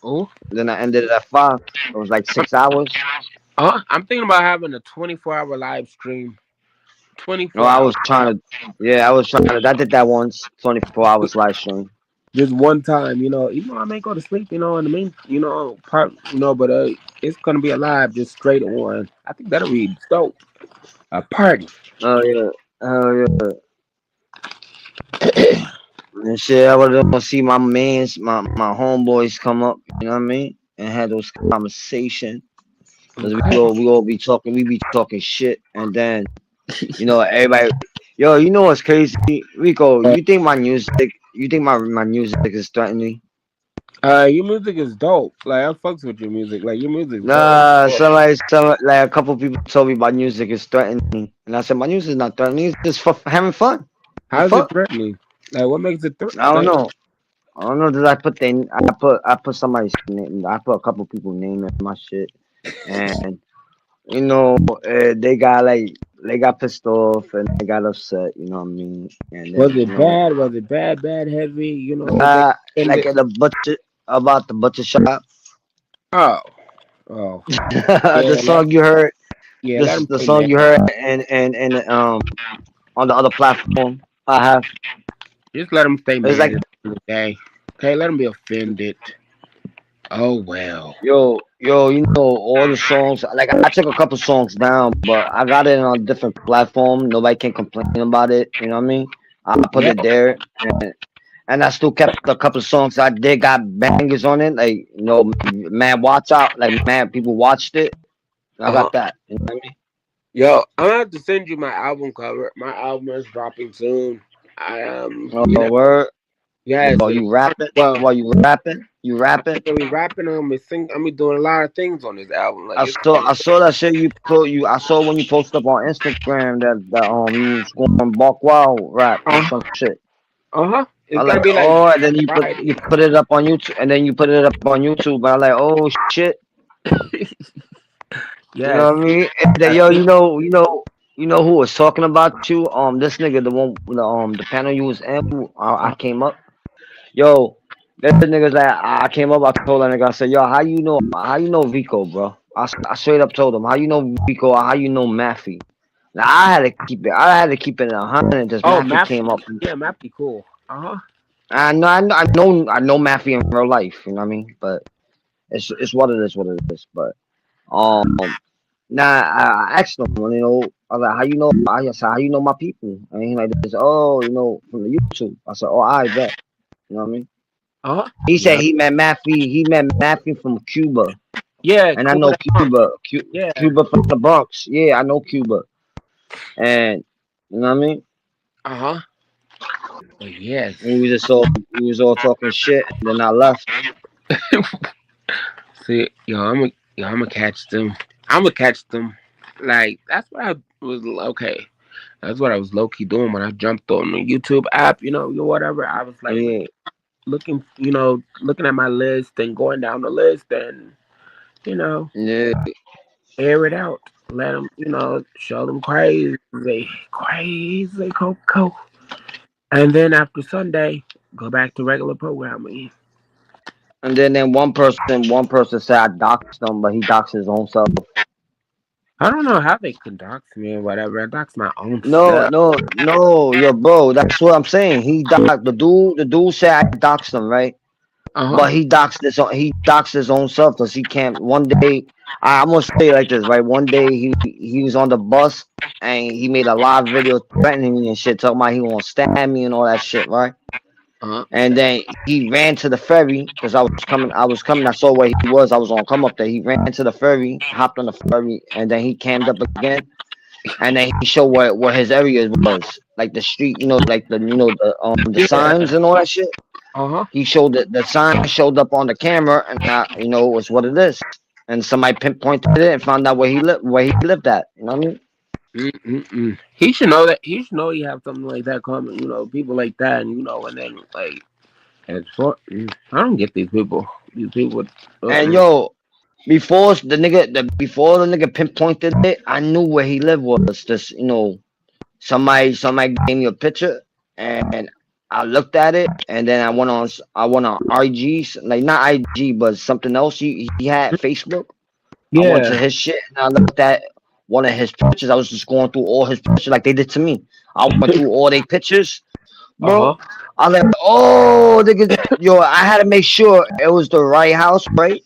Oh. Then I ended it at 5. It was like 6 hours. I'm thinking about having a 24-hour live stream. 24 No, I hours. was trying to. I did that once, 24 hours live stream. Just one time, even though I may go to sleep, in the main, part, but it's gonna be a live just straight on. I think that'll be dope. A party. Oh yeah, and shit. I was gonna see my my homeboys come up. You know what I mean, and have those conversations. Cause we all be talking. We be talking shit, and then everybody. Yo, you know what's crazy, Rico? You think my music? You think my music is threatening? Your music is dope. Like, I fucks with your music. Like, your music. Nah, like a couple people told me my music is threatening, and I said my music is not threatening. It's just for having fun. How's it threatening? Like, what makes it threatening? I don't know. I don't know. Did I put somebody's name? I put a couple people's name in my shit, and they got like they got pissed off and they got upset. You know what I mean? And then Was it bad? Was it bad? Bad, heavy? You know, they like ended. at the butcher about the butcher shop. Oh, oh, The yeah, song you heard. let This is them the say song that. you heard and on the other platform I have. Just let them stay It's mad like at the end of the day. Okay, let them be offended. Oh well. yo, you know all the songs. Like I took a couple songs down, but I got it on a different platform. Nobody can complain about it. You know what I mean? I put Yeah. it there, and I still kept a couple songs I did got bangers on it. Like man, watch out. Like man, people watched it. I Uh-huh. got that. You know what I mean? Yo, I'm gonna have to send you my album cover. My album is dropping soon. I Oh, word. yes. Yo, you rapping? Well, While you rapping? You I'm rapping? gonna be rapping on me, sing. I'm be doing a lot of things on this album. Like it's I saw that shit you put you. I saw when you posted up on Instagram that you was going Buck Wild rap or uh some shit. huh. I It's like gonna be like oh, and then you Friday. put it up on YouTube, and then you put it up on YouTube. But I like oh shit, you Yes. know what I mean? And then, yo, you know who was talking about you? This nigga, the one the panel you was in. I came up. Yo, that nigga's like I came up. I told that nigga I said yo, how you know Vico, bro? I straight up told him how you know Vico, how you know Maffy. Now I had to keep it. I had to keep it 100. Just Oh, Maffy Mappy. came up. Yeah, Mappy, cool. I know Maffy in real life. You know what I mean? But it's what it is. What it is. But um, now I asked him. You know, I was like, how you know? I said, how you know my people? And he like this. Oh, you know, from the YouTube. I said, oh, I bet. You know what I mean? Uh huh. He said Yeah. he met Maffy. He met Maffy from Cuba, Yeah. and I Cool. know Cuba. Yeah. Cuba from the Bronx. Yeah, I know Cuba. And you know what I mean? Uh huh. Yes. We was all talking shit, and then I left. See, I'm gonna catch them. I'm gonna catch them. Like that's what I was okay. That's what I was low key doing when I jumped on the YouTube app. Whatever. I was like Yeah, looking, looking at my list and going down the list and you know, yeah. air it out. Let them, show them crazy, crazy Coco. And then after Sunday, go back to regular programming. And then one person said I doxed him, but he doxed his own self. I don't know how they could dox me or whatever. I dox my own No, stuff. no, no, yo, bro. That's what I'm saying. He doxed the dude said I doxed him, right? But he doxed his own self because he can't. One day, I'm gonna say it like this, right? One day he was on the bus and he made a live video threatening me and shit, talking about he gonna stab me and all that shit, right? And then he ran to the ferry because I was coming. I saw where he was. I was gonna come up there. He ran to the ferry, hopped on the ferry, and then he cammed up again. And then he showed where his area was, like the street, like the signs and all that shit. He showed the sign showed up on the camera, and it was what it is. And somebody pinpointed it and found out where he lived at. You know what I mean? He should know that. He should know he have something like that coming. People like that, and then like, I don't get these people. These people. And yo, before the nigga pinpointed it, I knew where he lived was. This somebody gave me a picture, and I looked at it, and then I went on IG, like not IG, but something else. He had Facebook. I went to his shit, and I looked at one of his pictures. I was just going through all his pictures like they did to me. I went through all their pictures, bro. I was like, oh, yo, I had to make sure it was the right house, right?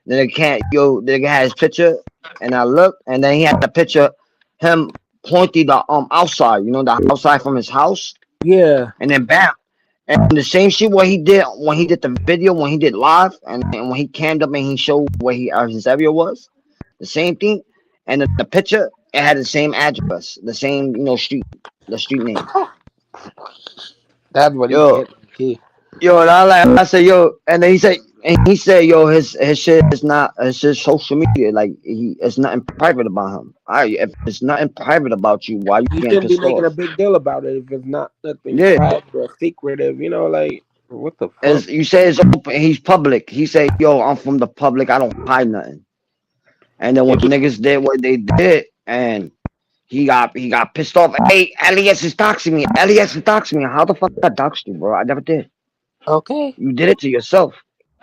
Then the nigga had his picture, and I looked, and then he had the picture, him pointing the outside, the outside from his house. Yeah. And then bam. And the same shit what he did when he did the video, when he did live, and when he cammed up and he showed where his area was, the same thing. And the picture, it had the same address, the same street, the street name. That's what he did. Yo, and I said, yo, and then he said, yo, his shit is not, it's just social media. Like it's nothing private about him. If it's nothing private about you, why you shouldn't be making a big deal about it if it's not nothing private or secretive. Like what the fuck? As you say, it's open. He's public. He said, yo, I'm from the public. I don't hide nothing. And then when niggas did what they did, and He got pissed off. Hey, Elias is doxing me. Elias is doxing me. How the fuck I doxed you, bro? I never did. Okay. You did it to yourself.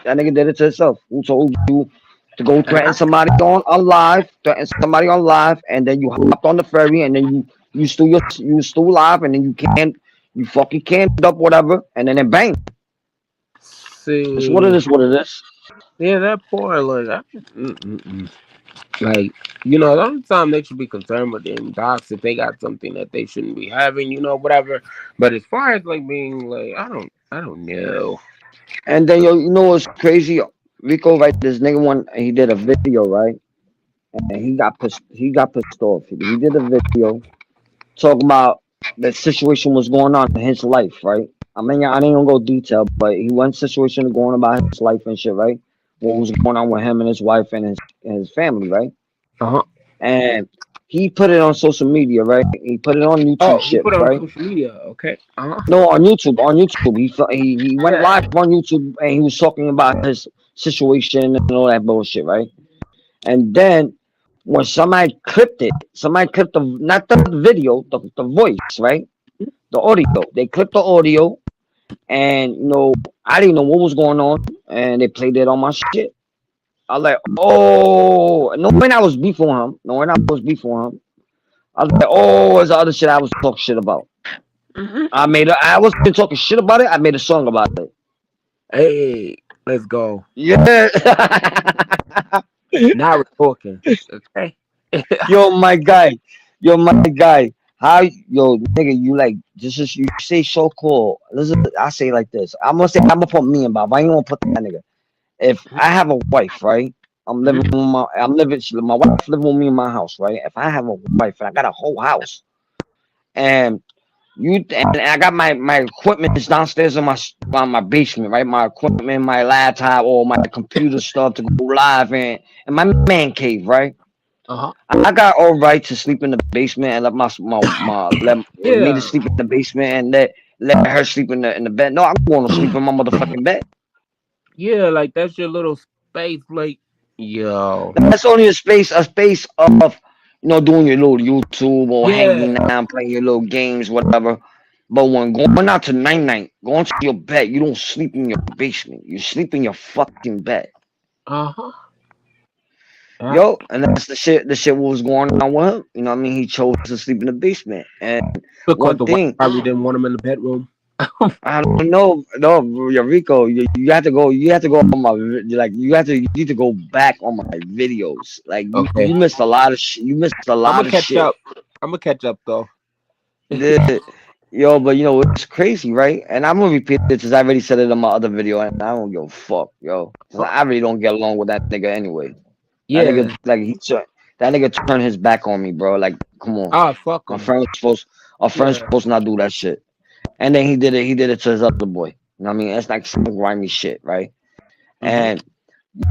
That nigga did it to himself. Who told you to go And threaten somebody on live, and then you hopped on the ferry, and then you still live, and then you fucking canned up whatever, and then bang. It's what it see, is. What it is. yeah, that poor like, like the only time they should be concerned with them docs if they got something that they shouldn't be having, whatever. But as far as like being like, I don't know. And then you know what's crazy? Rico, right? This nigga he did a video, right? And he got pissed. He got pissed off. He did a video talking about the situation was going on in his life, right? I mean, I ain't gonna go detail, but he went situation going about his life and shit, right? What was going on with him and his wife and his family, right? Uh-huh. And he put it on social media, right? He put it on YouTube, Oh, you shit, put it on right? social media, okay? Uh-huh. No, on YouTube, he went live on YouTube and he was talking about his situation and all that bullshit, right? And then when somebody clipped the not the video, the voice, right? The audio. They clipped the audio, and I didn't know what was going on, and they played it on my shit. I was like, oh, knowing I was beefing him, I was like, oh, it's the other shit I was talking shit about. I wasn't talking shit about it. I made a song about it. Hey, let's go. Yeah. Now we're talking. Okay. Yo, my guy. How nigga, you like you say so cool. Listen, I say like this. I'm gonna put me in Bob. I ain't gonna put that nigga. If I have a wife, right? My wife living with me in my house, right? If I have a wife and I got a whole house, and I got my equipment is downstairs in my basement, right? My equipment, my laptop, or my computer stuff to go live in my man cave, right? Uh-huh. I got all right to sleep in the basement and let me to sleep in the basement and let her sleep in the bed. No, I'm going to sleep in my motherfucking bed. Yeah, like that's your little space, like, yo. That's only a space of doing your little YouTube or hanging out, playing your little games, whatever. But when going out to night, going to your bed, you don't sleep in your basement. You sleep in your fucking bed. Uh-huh. Yo, and that's the shit what was going on with him. You know what I mean? He chose to sleep in the basement. And Because one the thing, wife probably didn't want him in the bedroom. I don't know. No, Rico, you have to go on my, like, you need to go back on my videos. Like, you missed a lot of shit. I'm gonna catch up. I'm gonna catch up though. Yo, but it's crazy, right? And I'm gonna repeat it because I already said it in my other video, and I don't give a fuck, yo. 'Cause I really don't get along with that nigga anyway. Yeah. That nigga turned his back on me, bro. Like, come on. Ah, fuck him. Our friends supposed to not do that shit. And then he did it to his other boy. You know what I mean? It's like some grimy shit, right? And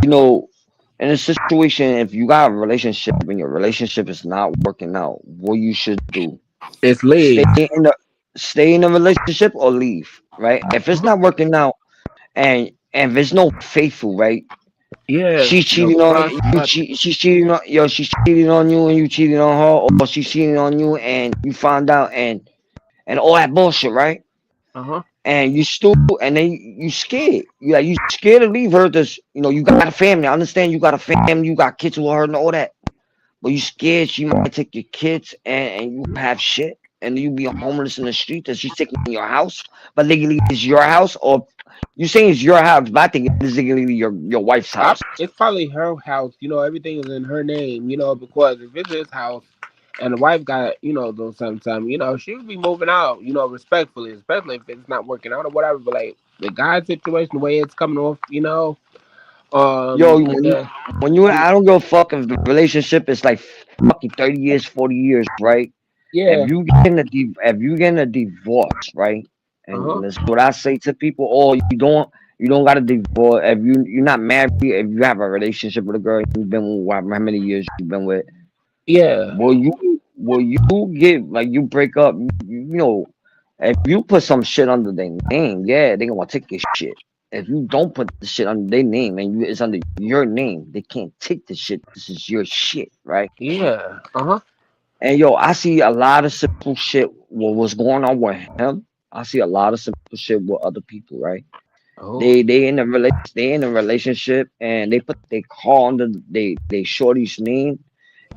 in a situation, if you got a relationship and your relationship is not working out, what you should do is leave. Stay in a relationship or leave, right? If it's not working out and if there's no faithful, right? Yeah, she's cheating on you. She's cheating on you, and you cheating on her, or she's cheating on you, and you found out, and all that bullshit, right? And you scared. You scared to leave her. You got a family. I understand you got a family. You got kids with her and all that, but you scared she might take your kids and you have shit, and you be homeless in the street. That she's taking your house, but legally it's your house, or you saying it's your house, but I think it's legally your wife's house. It's probably her house. Everything is in her name. Because if it's his house and the wife got those sometimes, she would be moving out. Respectfully, especially if it's not working out or whatever. But like the guy situation, the way it's coming off, Yo, when you I don't give a fuck if the relationship is like fucking 30 years, 40 years, right? Yeah. If you getting a divorce, right? And that's what I say to people. Oh, you don't got a divorce if you're not married. If you have a relationship with a girl you've been with, how many years you've been with? Yeah. Will you get, like, you break up? If you put some shit under their name, yeah, they gonna take your shit. If you don't put the shit under their name and it's under your name, they can't take the shit. This is your shit, right? Yeah. And yo, I see a lot of simple shit. What was going on with him? I see a lot of simple shit with other people, right? Oh, They in a relationship and they put they call under they shorty's name,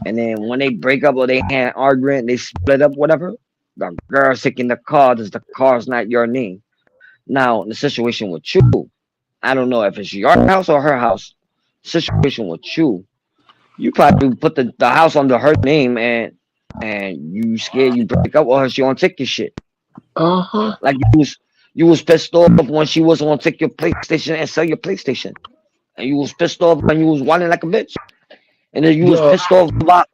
and then when they break up or they had arguing, they split up, whatever. The girl's taking the car, does the car's not your name. Now the situation with you, I don't know if it's your house or her house. Situation with you probably put the house under her name, and you scared you break up with her, she won't take your shit. uh-huh. Like you was pissed off when she was gonna take your PlayStation and sell your PlayStation. And you was pissed off when you was whining like a bitch. And then you was Yo, pissed off about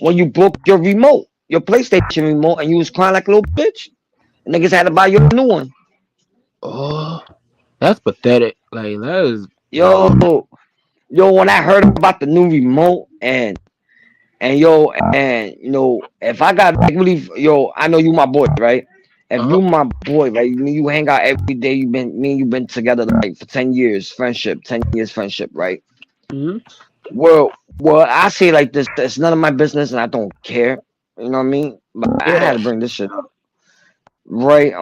when you broke your remote, your PlayStation remote, and you was crying like a little bitch. And niggas had to buy you a new one. oh, that's pathetic. Like that is Yo, when I heard about the new remote and if I got like really, I know you my boy, right? If uh-huh. you my boy, right? Me, you hang out every day. You've been together like for 10 years, friendship, 10 years friendship, right? Hmm. Well, I say like this, it's none of my business, and I don't care. You know what I mean? But I had Yeah. to bring this shit up, right?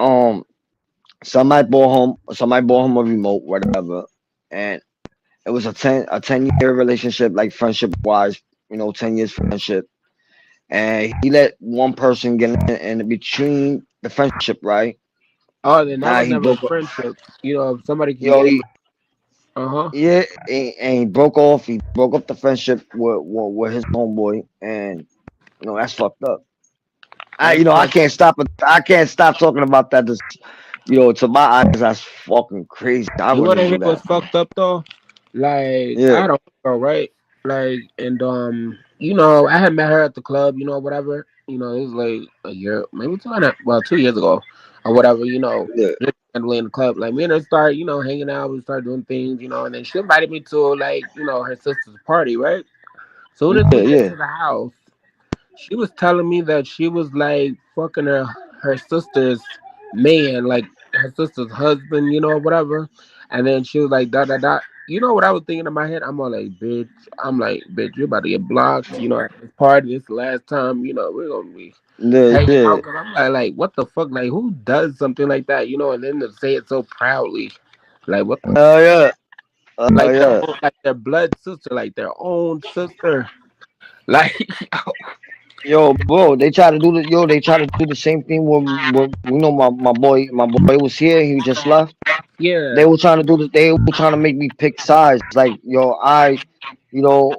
Somebody bought home a remote, whatever, and it was a 10 year relationship, like friendship wise, 10 years friendship, and he let one person get in between the friendship, right? Oh, then that Now was he never a broke up. friendship. If somebody can Yo, get in. he, Uh-huh. yeah, and he broke off. He broke up the friendship with his homeboy, and that's fucked up. That's I fucked. can't stop it. I can't stop talking about that. This, to my eyes, that's fucking crazy. I You wanna wouldn't hear do what's that. fucked up though? Like I Yeah, had a girl, right? Like and I had met her at the club, whatever. It was like a year, maybe 2 years ago, or whatever. yeah, Just randomly in the club. Like me and her started, hanging out. We started doing things, and then she invited me to like, her sister's party, right? Soon as yeah, we get yeah. to the house, she was telling me that she was like fucking her sister's man, like her sister's husband, whatever. And then she was like, da da da. You know what I was thinking in my head? I'm all like, bitch. I'm like, bitch, you're about to get blocked. At this party, this last time. We're gonna be Yeah, hanging yeah. out. Cause I'm like, what the fuck? Like, who does something like that? And then to say it so proudly, like, what the, Oh yeah. Oh like yeah. like their blood sister, like their own sister, like, Yo, bro, they try to do the same thing with my boy was here, he just left. They yeah. were trying to do this, they were trying to make me pick sides. Like, you know,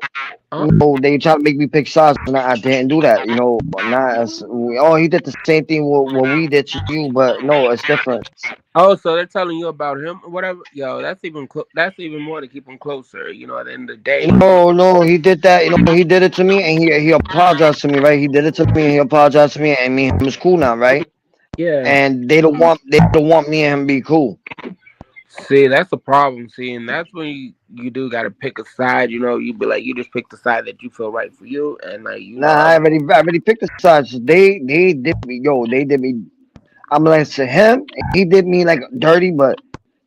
they try to make me pick sides, and I didn't do that. Not as he did the same thing what we did to you, but no, it's different. Oh, so they're telling you about him or whatever? Yo, that's even more to keep him closer. At the end of the day. No, he did that. He did it to me, and he apologized to me, right? He did it to me, and he apologized to me, and me and him is cool now, right? Yeah. And they don't want me and him be cool. See, that's the problem. See, and that's when you do got to pick a side. You be like, you just pick the side that you feel right for you, and like, Nah, I already picked the sides. They did me, they did me. I'm like to him, he did me like dirty, but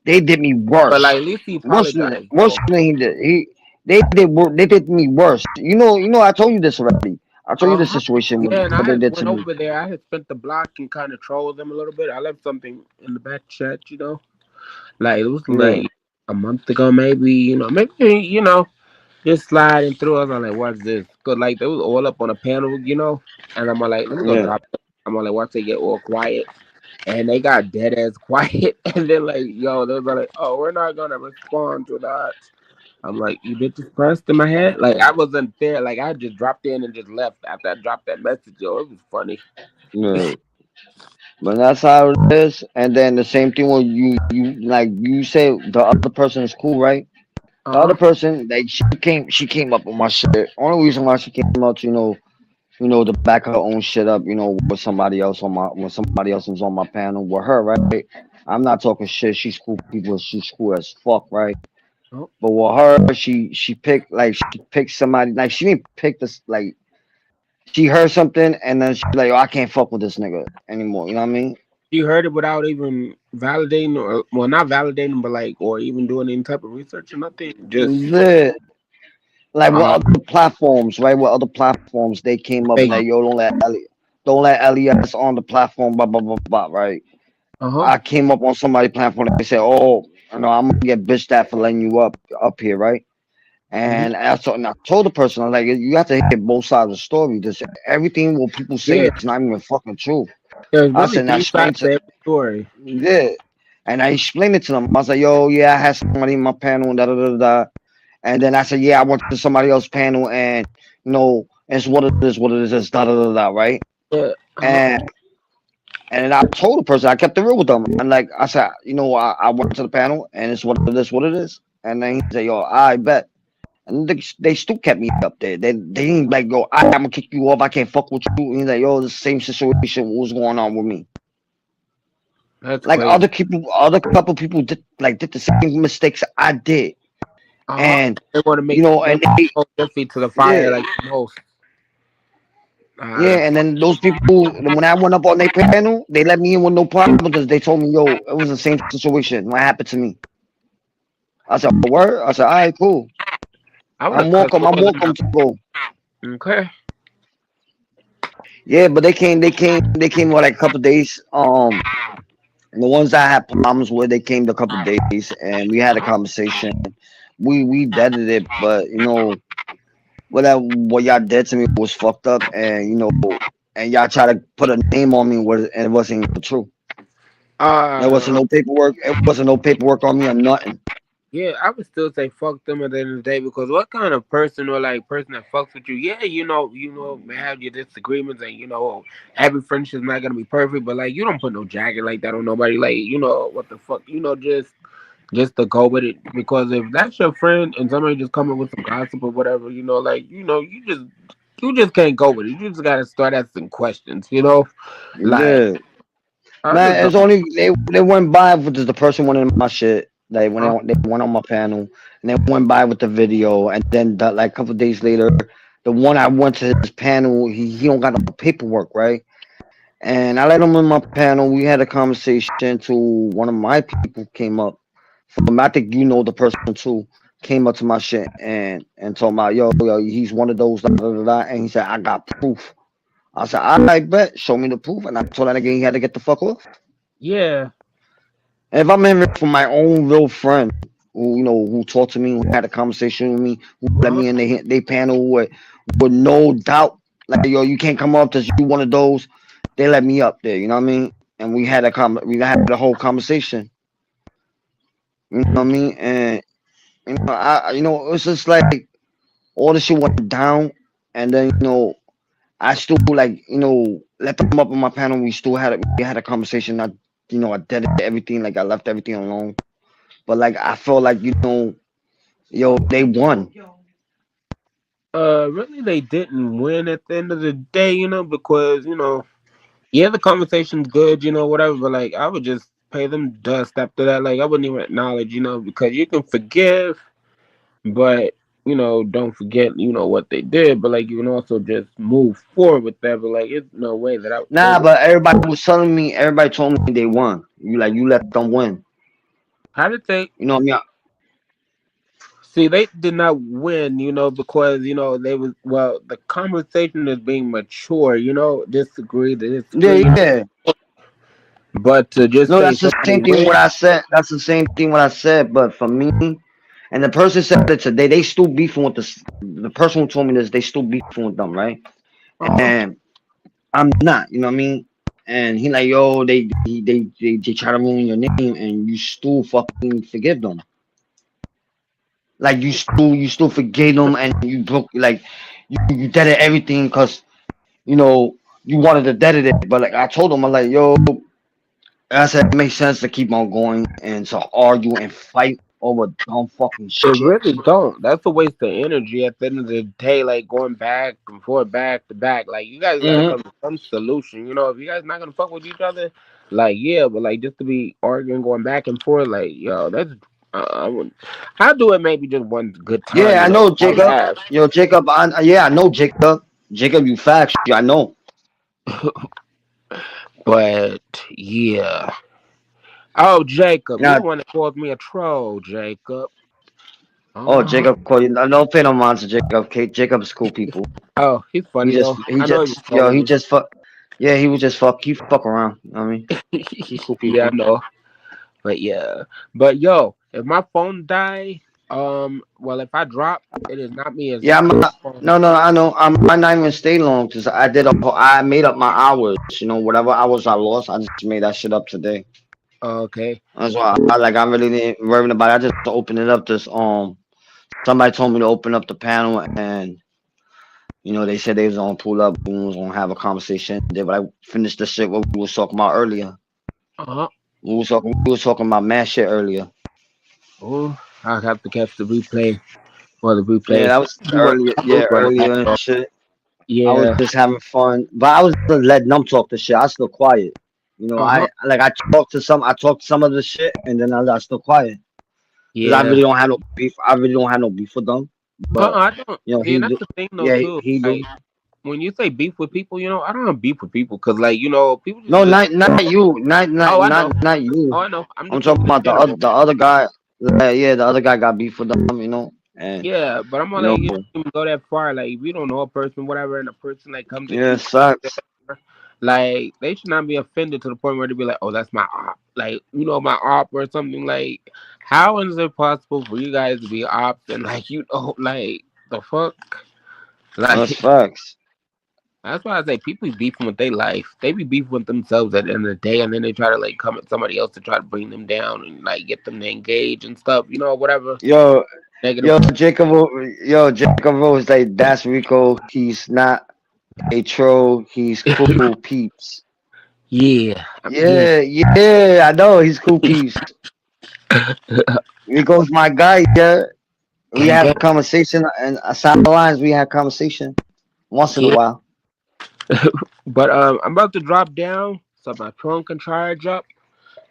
they did me But worse. like, at least he Worse than apologized worse though. than he did. They did me worse. I told you this already. I told you the Uh huh. situation Yeah, and what I they had did to went me. over there. I had spent the block and kind of trolled them a little bit. I left something in the back chat. Like it was Yeah, like a month ago, maybe. Maybe just sliding through. I was like, what's this? Cause like they was all up on a panel, and I'm like, let me go yeah. drop it. I'm like, watch they get all quiet. And they got dead as quiet. And then like, yo, they were like, oh, we're not gonna respond to that. I'm like, you bitches pressed in my head? Like I wasn't there. Like I just dropped in and just left after I dropped that message, yo. It was funny. Yeah. But that's how it is. And then the same thing when you like you say the other person is cool, right? The other Uh-huh. person, like she came up with my shit. Only reason why she came up, to back her own shit up, with somebody else when somebody else was on my panel with her, right? I'm not talking shit. She's cool people. She's cool as fuck, right? Oh, But with her, she picked somebody like she didn't pick this like she heard something and then she's like, oh, I can't fuck with this nigga anymore. You know what I mean? you heard it without even validating or well not validating but like or even doing any type of research or nothing. Just Yeah. Like what other platforms, right? What other platforms they came up like, yo, don't let Elias on the platform, blah blah blah blah, right? I came up on somebody's platform and they said, oh, you know, I'm gonna get bitched at for letting you up here, right? And I told the person, I'm like, you have to hit both sides of the story. Just everything what people say is not even fucking true. There's I really said, I three explained sides to to every story. yeah, and I explained it to them. I was like, yo, yeah, I had somebody in my panel, da da da da. And then I said, yeah, I went to somebody else's panel, and you know, it's what it is, da da da da, right? Yeah. And and then I told the person, I kept it real with them. And like I said, you know, I went to the panel, and it's what it is, what it is. And then he said, yo, I bet. And they still kept me up there. They didn't like go, I'm gonna kick you off. I can't fuck with you. And he's like, yo, the same situation. What was going on with me? That's Like crazy. other couple people did the same mistakes I did. And They want to you make know, they and want they to hold their feet to the fire yeah, like the most. yeah. And then those people, when I went up on their panel, they let me in with no problem because they told me, yo, it was the same situation. What happened to me? I said, word. I said, all right, cool. I would have cussed I'm all of them welcome out. to go. Okay. Yeah, but they came for like a couple of days. And the ones I had problems with, they came to a couple of days, and we had a conversation. We deaded it, but you know what y'all did to me was fucked up, and you know, and y'all try to put a name on me, and it wasn't even true. There wasn't Uh, no paperwork. It wasn't no paperwork on me or nothing. yeah, I would still say fuck them at the end of the day because what kind of person or like person that fucks with you? Yeah, may have your disagreements and every friendship's not gonna be perfect, but like you don't put no jacket like that on nobody. Like what the fuck, just to go with it because if that's your friend and somebody just coming with some gossip or whatever, you just can't go with it. You just gotta start asking questions, like Yeah, I just man. It's don't. only they went by with the person went in my shit. Like when they went on my panel and they went by with the video, and then like a couple of days later, the one I went to his panel, he don't got no paperwork, right? And I let him in my panel. We had a conversation. To one of my people came up from, I think you know the person too, came up to my shit and told me, yo, he's one of those, da, da, da, da. And he said, I got proof. I said, I bet, show me the proof. And I told that nigga he had to get the fuck off. Yeah. And if I'm hearing from my own real friend who, you know, who talked to me, who had a conversation with me, who let me in they panel with no doubt, like, yo, you can't come up because you one of those. They let me up there, you know what I mean? And we had a whole conversation, you know what I mean? And it's just like all the shit went down, and then I still like let them up on my panel. We had a conversation. I did everything, like I left everything alone. But like I felt like yo, they won. Really, they didn't win at the end of the day, because yeah, the conversation's good, whatever. But like, I would just pay them dust after that. Like, I wouldn't even acknowledge, because you can forgive, but don't forget, what they did. But like, you can also just move forward with that. But like, it's no way that they Nah, would. but everybody told me they won. You let them win. How did they? You know what I mean? See, they did not win, because they was the conversation is being mature, disagree to Yeah, disagree, yeah. but to just No, say that's the somebody same thing win, what I said. That's the same thing what I said. But for me, and the person said it today, they still beefing with the person who told me this. They still beefing with them, right? And I'm not. You know what I mean? And he like, yo, they try to ruin your name, and you still fucking forgive them. Like you still forgave them, and you broke like you did it everything because you know you wanted to dead it. But like I told him, I'm like, yo, I said it makes sense to keep on going and to argue and fight over dumb fucking it shit. really don't. That's a waste of energy at the end of the day. Like going back and forth, back to back. Like you guys got to Hmm. come to some solution. If you guys not gonna fuck with each other, like yeah, but like just to be arguing, going back and forth, like yo, that's. I wouldn't. I'll do it maybe just one good time. Yeah, I know I'll Jacob. laugh. Yo, Jacob. Yeah, I know Jacob. Jacob, you facts. I know. But yeah. Oh, Jacob, you're Now, the one that called me a troll, Jacob. Oh, Jacob Cole. No fan of mine to Jacob. Jacob's cool people. Oh, he's funny though. I know he was He trolling just fuck. Yeah, he was just fuck. He fuck around. I mean, me. he cool people. Yeah, I know. But yeah. But yo, if my phone die, well, if I drop, it is not me. It's Yeah, phone. no, I know. I might not even stay long because I made up my hours. You know, whatever hours I lost, I just made that shit up today. Okay. That's why I really didn't worry about it. I just opened it up. Somebody told me to open up the panel, and you know they said they was gonna pull up, we was gonna have a conversation. Then but I finished the shit what we was talking about earlier. We was talking about mad shit earlier. Oh, I'll have to catch the replay. Well, the replay. Yeah, that was earlier. Yeah, earlier and shit. Yeah. I was just having fun, but I was just letting them talk the shit. I still quiet. You know, I talked to some of the shit, and then I still quiet. Yeah. I really don't have no beef. I really don't have no beef with them. But I don't. You know, that's the thing though too. He like, when you say beef with people, you know, I don't have beef with people because, like, you know, people. No, not you, not you. Oh, I know. I'm talking about the other guy. Yeah, the other guy got beef with them, you know. And yeah, but I'm like, you don't even go that far. Like, if you don't know a person, whatever, and a person like comes. Yeah, sucks. Like, they should not be offended to the point where they be like, "Oh, that's my op," like, you know, my op or something. Like, how is it possible for you guys to be ops and like, you know, like the fuck? Like, that's facts. That's why I say people be beefing with their life. They be beefing with themselves at the end of the day, and then they try to like come at somebody else to try to bring them down and like get them to engage and stuff. You know, whatever. Jacob Rose, like, that's Rico. He's not a troll. He's cool peeps. Yeah. I know he's cool peeps. Rico's my guy. Yeah, we have a conversation, and aside the lines, we have conversation once in a while. But I'm about to drop down so my phone can charge up,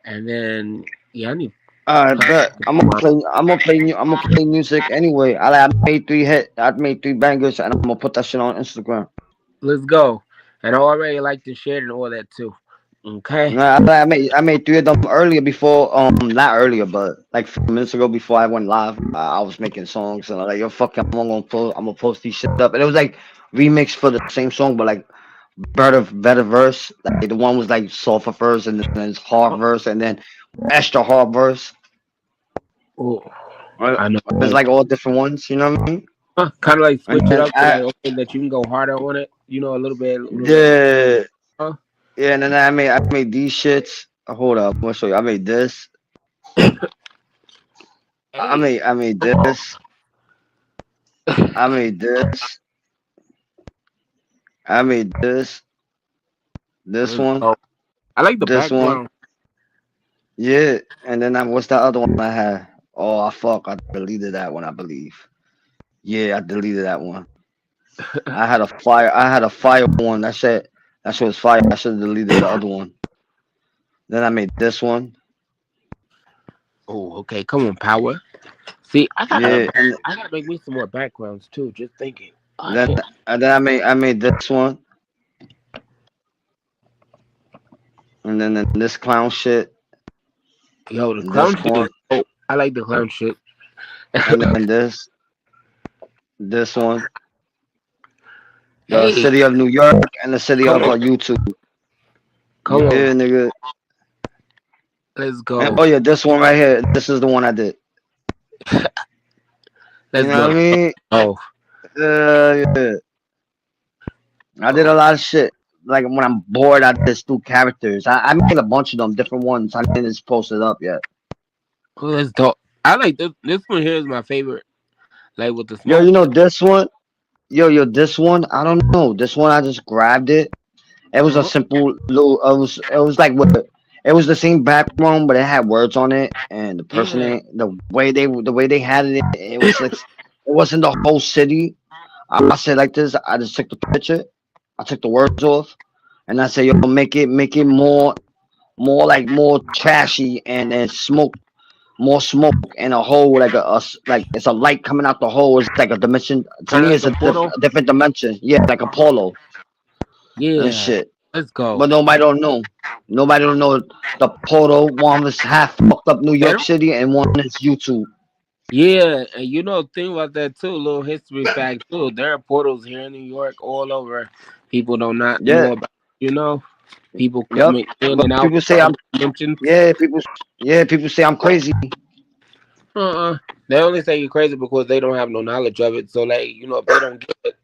and then I need. But I'm gonna play music anyway. I made 3 bangers, and I'm gonna put that shit on Instagram. Let's go. And I already like to share and all that too. Okay. I made 3 of them earlier before not earlier, but like 5 minutes ago before I went live. I was making songs and I'm like, yo, fuck it, I'm gonna post these shit up. And it was like remix for the same song, but like better verse. Like the one was like softer verse, and then it's hard verse, and then extra hard verse. Oh, I know. It's like all different ones, you know what I mean? Kind of like switch it up so that you can go harder on it, you know, a little bit. Yeah, and then I made these shits. Hold up, I'm gonna show you. I made this. I made this. I made this. I made this. This one. I like the this background. One. Yeah, and then what's that other one I had? Oh fuck! I deleted that one, I believe. Yeah, I deleted that one. I had a fire one. That shit was fire. I should have deleted the other one. Then I made this one. Oh, okay. Come on, Power. See, I gotta make me some more backgrounds too. Just thinking. And then I made this one. And then this clown shit. Yo, the clown shit. Oh, I like the clown shit. And then this one. The city of New York and the city of YouTube. Come on. Nigga. Let's go. And, this one right here. This is the one I did. Let's go. What I mean? Oh. Yeah. I did a lot of shit. Like when I'm bored, I just do characters. I made a bunch of them, different ones. I didn't just post it up yet. Oh, let's talk. I like this. This one here is my favorite. Like with the smoke. Yo, you know this one? Yo, this one, I don't know. This one, I just grabbed it. It was a simple little. It was like what? It was the same background, but it had words on it, and the person, the way they had it, it was like it wasn't the whole city. I said like this. I just took the picture, I took the words off, and I said, yo, make it more trashy, and then more smoke, and a hole like it's a light coming out the hole. It's like a dimension. To me, it's a different dimension. Yeah, like a polo. Yeah. And shit. Let's go. But nobody don't know. Nobody don't know the polo. One is half fucked up New York City, and one is YouTube. Yeah, and you know, think about that too. Little history fact too. There are portals here in New York, all over. People do not Yeah. know about. You know, people Yep. coming in But and out. people say I'm Mentioned. people say I'm crazy. They only say you're crazy because they don't have no knowledge of it. So, like, you know, if they don't get it,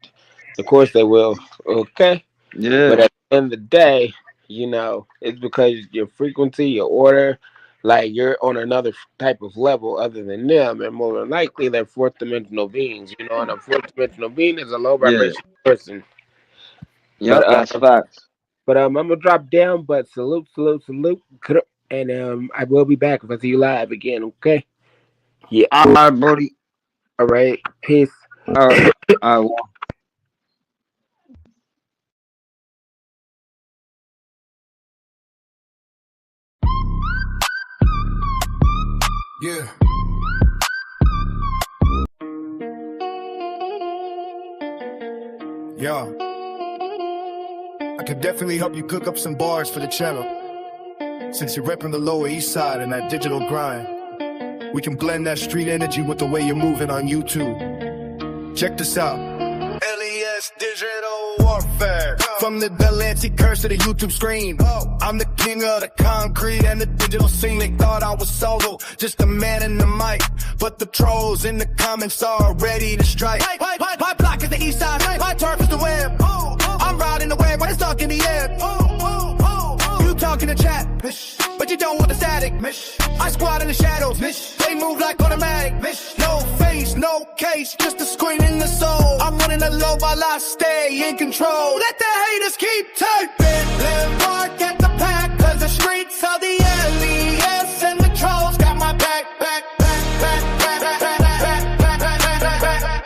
of course they will. Okay. Yeah. But at the end of the day, you know, it's because your frequency, your order, like you're on another type of level other than them, and more than likely they're fourth dimensional beings. You know, and a fourth dimensional being is a low Yeah. vibration person. Yep, that's facts. But I'm gonna drop down. But salute, and I will be back if I see you live again. Okay. Yeah. All right, Brody. All right. Peace. All right. All right. Yeah. Yo. I could definitely help you cook up some bars for the channel. Since you're repping the Lower East Side and that digital grind, we can blend that street energy with the way you're moving on YouTube. Check this out. LES Digital Warfare. From the Delancey curse to the YouTube screen. I'm the king of the concrete and the digital scene. They thought I was solo, just a man in the mic. But the trolls in the comments are ready to strike. My block is the east side, my turf is the web. I'm riding the wave when it's dark in the air. You talk in the chat, but you don't want the static. I squat in the shadows, they move like automatic. No face, no case, just a screen in the soul. I'm running the low while I stay in control. Let the haters keep typing. Live mark at the pack, cause the streets are the LES and the trolls got my back.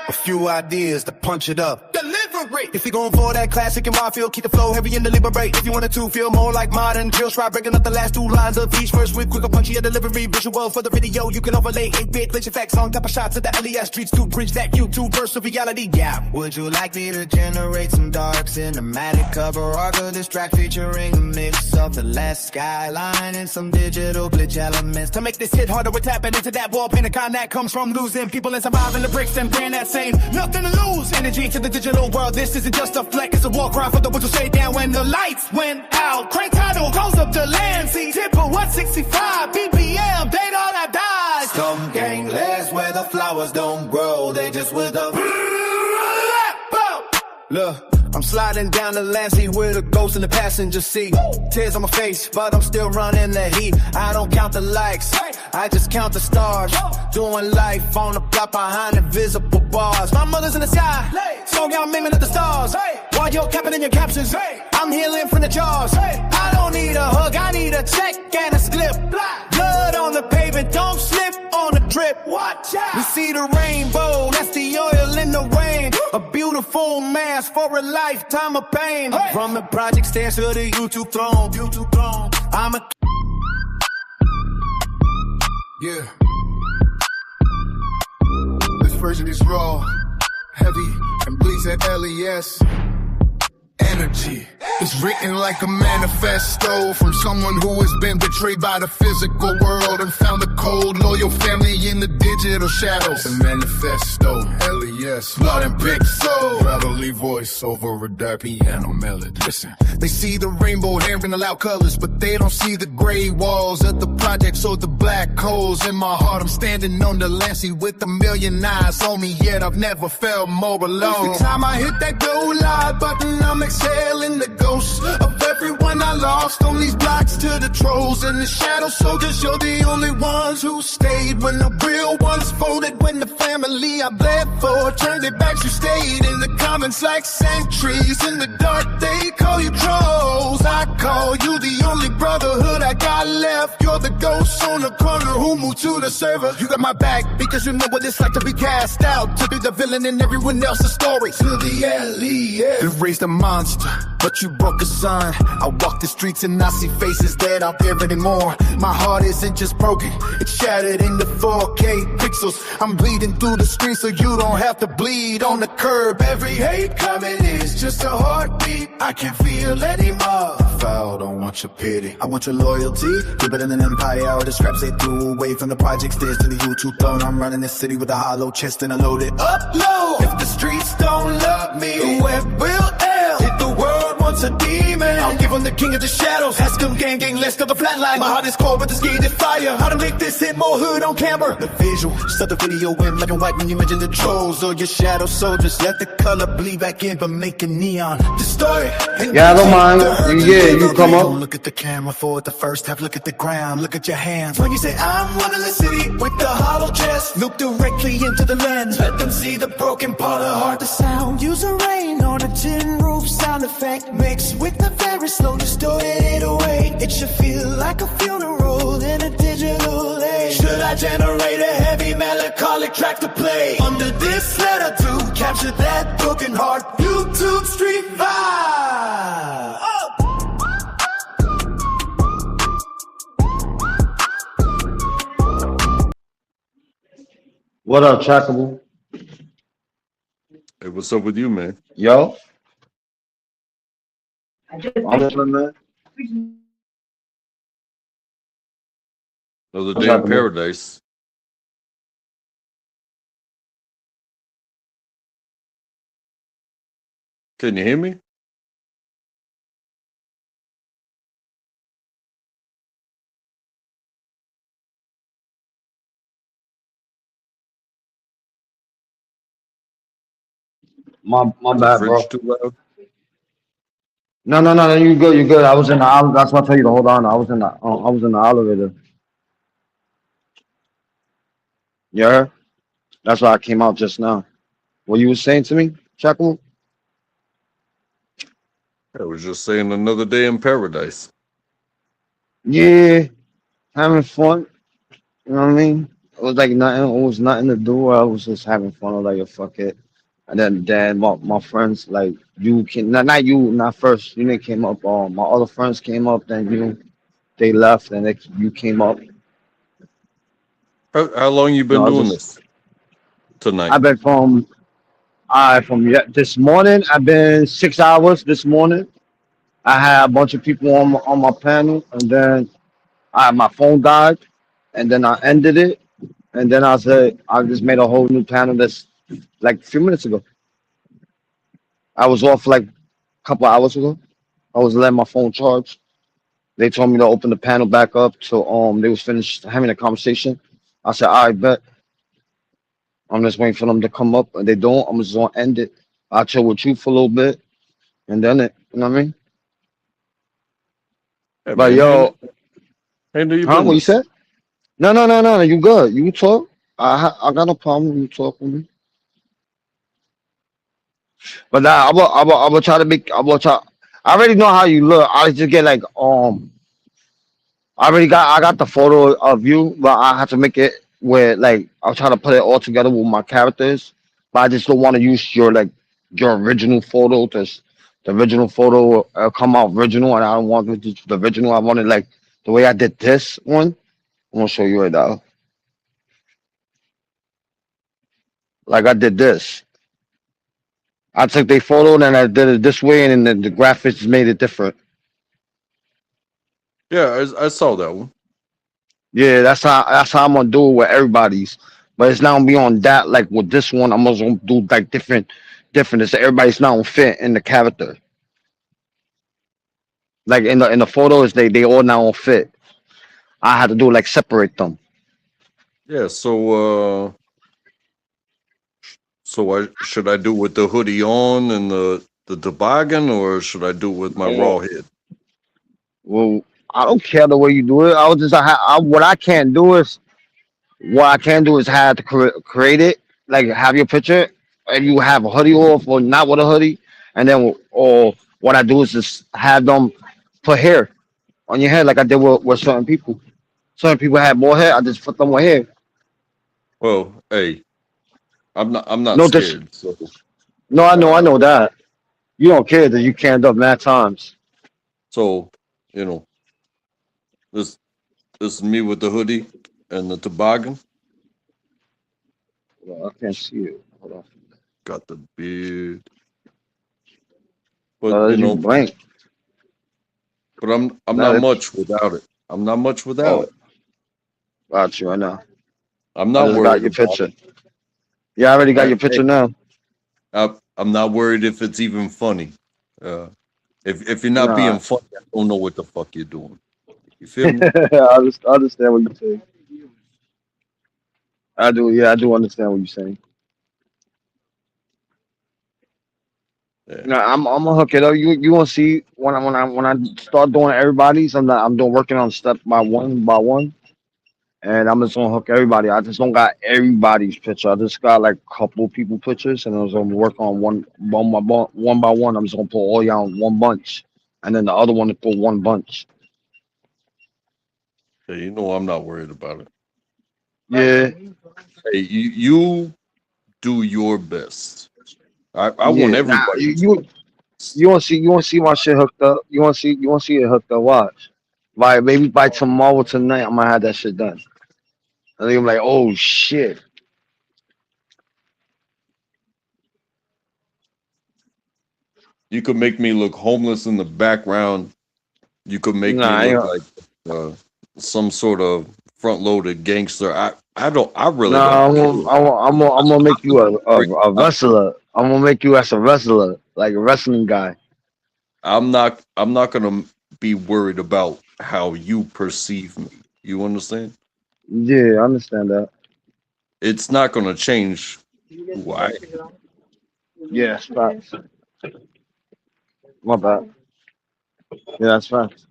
A few ideas to punch it up. Delivery. If you're going for that classic and raw feel, keep the flow heavy and deliberate. If you wanted to feel more like modern drills, try breaking up the last two lines of each verse with quicker, punchier delivery. Visual for the video, you can overlay 8-bit glitch effects on top of shots of the LES streets to bridge that YouTube verse of reality. Yeah. Would you like me to generate some dark cinematic cover art to distract, featuring a mix of the last skyline and some digital glitch elements to make this hit harder? We're tapping into that wall Pentagon that comes from losing people and surviving the bricks and brand that same nothing to lose. Energy to the digital world. This isn't just a fleck, it's a war cry for the ones who stay down when the lights went out. Crank title goes up to Lansing. Tipper 165 BPM, they all have died. Some gang less where the flowers don't grow, they just wither. Look, I'm sliding down the Lansing with a ghost in the passenger seat. Tears on my face, but I'm still running the heat. I don't count the likes, I just count the stars. Doing life on the block behind invisible bars. My mother's in the sky, so I'm aiming at the stars. While you're capping in your captions, I'm healing from the jaws. I don't need a hug, I need a check and a slip. Blood on the pavement, don't slip on the drip. Watch out. We see the rainbow, that's the oil in the rain. A beautiful mask for a lifetime of pain. From the project stairs to the YouTube throne. I'm a... Yeah. This version is raw, heavy, and bleeds at LES. Energy is written like a manifesto from someone who has been betrayed by the physical world and found a cold, loyal family in the digital shadows. The manifesto, LES, blood and pixel, gravelly voice over a dark piano melody. Listen, they see the rainbow hair in the loud colors, but they don't see the gray walls of the projects or the black holes in my heart. I'm standing on the Lansing with a million eyes on me, yet I've never felt more alone. Every time I hit that go live button, I'm exhaling the ghosts of everyone I lost on these blocks to the trolls and the shadow soldiers. You're the only ones who stayed when the real ones folded. When the family I bled for turned their backs, you stayed in the comments like sentries. In the dark they call you trolls, I call you the only brotherhood I got left. You're the ghost on the corner who moved to the server. You got my back because you know what it's like to be cast out, to be the villain in everyone else's story. To the LES, erase the monster, but you broke a son. I walk the streets and I see faces that aren't there anymore. My heart isn't just broken, it's shattered into 4K pixels. I'm bleeding through the screen so you don't have to bleed on the curb. Every hate comment is just a heartbeat. I can't feel anymore. I don't want your pity, I want your loyalty. Keep it in an empire, the scraps they threw away from the project stairs to the YouTube throne. I'm running this city with a hollow chest and I load it up low. If the streets don't love me, the web will L. If the world wants a demon, I'll give him the king of the shadows. Ask him gang gang, let's go the flatline. My heart is cold but the skin is fire. How to make this hit more hood on camera. The visual, set the video in black and white when you mention the trolls or your shadow soldiers. Let the color bleed back in but make it neon. Distort it. Yeah, I don't mind. Yeah, you come up. Don't look at the camera for the first half, look at the ground, look at your hands. When you say I'm running the city with the hollow chest, look directly into the lens. Let them see the broken part of the heart, the sound. Use a rain on a tin roof sound effect, mixed with the very slow distorted 808. It should feel like a funeral in a digital age. Should I generate a heavy melancholic track to play under this letter to capture that broken heart? YouTube Street Vibe. Oh. What up, Trackable? Hey, what's up with you, man? Yo. I'm chilling, man. Another What's day in happening? paradise. Can you hear me? My Is the bad, bro. fridge too loud? No, you good, you good. I was in the elevator. That's why I tell you to hold on. I was in the elevator. You heard? That's why I came out just now. What you was saying to me, Trackable? I was just saying another day in paradise. Yeah, having fun. You know what I mean? It was like nothing. It was nothing to do. I was just having fun. I was like, "Yeah, fuck it." And then my friends, like you can not you, not first. You didn't came up. My other friends came up. Then they left, and you came up. How long you been No, I doing just this tonight? I've been this morning. I've been 6 hours this morning. I had a bunch of people on my panel, and then my phone died, and then I ended it, and then I said I just made a whole new panel that's like a few minutes ago. I was off like a couple hours ago. I was letting my phone charge. They told me to open the panel back up till they was finished having a conversation. I said, all right, bet. I'm just waiting for them to come up, and they don't. I'm just gonna end it. I'll chill with you for a little bit, and then you know what I mean? Hey, But man, yo, handle your what you business. said? No. You good? You talk. I got no problem. You talk with me. But nah, I will try to make. I will try. I already know how you look. I just get like I got the photo of you, but I have to make it where like I'll try to put it all together with my characters. But I just don't want to use your original photo. Cause the original photo come out original, and I don't want the original. I wanted like the way I did this one. I'm gonna show you it now. Like I did this. I took the photo and then I did it this way, and then the graphics made it different. Yeah, I saw that one. Yeah, that's how I'm gonna do it with everybody's. But it's not gonna be on that like with this one. I'm just gonna do like different. So everybody's not gonna fit in the character. Like in the photos, they all now gonna fit. I had to do like separate them. Yeah, so should I do with the hoodie on and the toboggan, or should I do with my raw head? Well, I don't care the way you do it. What I can't do is have to create it, like have your picture, and you have a hoodie off or not with a hoodie, and then or what I do is just have them put hair on your head, like I did with certain people. Certain people had more hair. I just put them with hair. Well, hey, I'm not No, scared. So no, I know that. You don't care that you canned up mad times. So, you know, this this is me with the hoodie and the toboggan. Well, I can't see it. Hold on. Got the beard. But you You know, blank. but I'm No, not it's much without it. I'm not much without it. got you. I know. I'm I not just got worried your about picture. Yeah, I already got your it. picture now. I'm not worried if it's even funny. If you're not Nah, being funny, I don't know what the fuck you're doing. You feel me? I understand what you're saying. I do. Yeah, I do understand what you're saying. Yeah. No, I'm gonna hook it up. You gonna see when I start doing everybody's. I'm doing working on step by one, and I'm just gonna hook everybody. I just don't got everybody's picture. I just got like a couple people pictures, and I was gonna work on one by one. I'm just gonna put all y'all in one bunch, and then the other one to put one bunch. Hey, you know I'm not worried about it. Yeah, Hey, you do your best. I want yeah. Nah, everybody to. you want to see my shit hooked up. You want to see it hooked up. Watch. Maybe by tomorrow tonight, I'm gonna have that shit done. And then I'm like, oh shit. You could make me look homeless in the background. You could make me Nah, look like uh, some sort of front-loaded gangster. I really nah. don't care. I'm gonna make you Worried a about- wrestler. I'm gonna make you as a wrestler, like a wrestling guy. I'm not gonna be worried about how you perceive me. You understand? Yeah, I understand that. It's not gonna change who I am. Yeah, that's facts. My bad. Yeah, that's facts.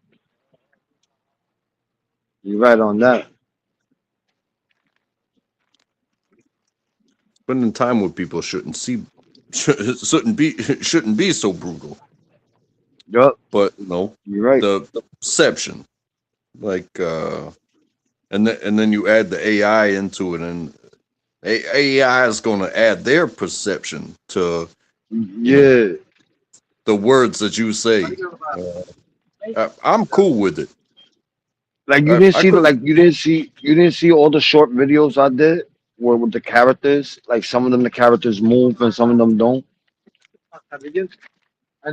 You're right on that. Spending time with people shouldn't be so brutal. Yup, But you know, you're right. the perception, like and then you add the AI into it, and AI is going to add their perception to Yeah, the words that you say. I'm cool with it. like I could. you didn't see all the short videos I did where with the characters. Like some of them the characters move and some of them don't.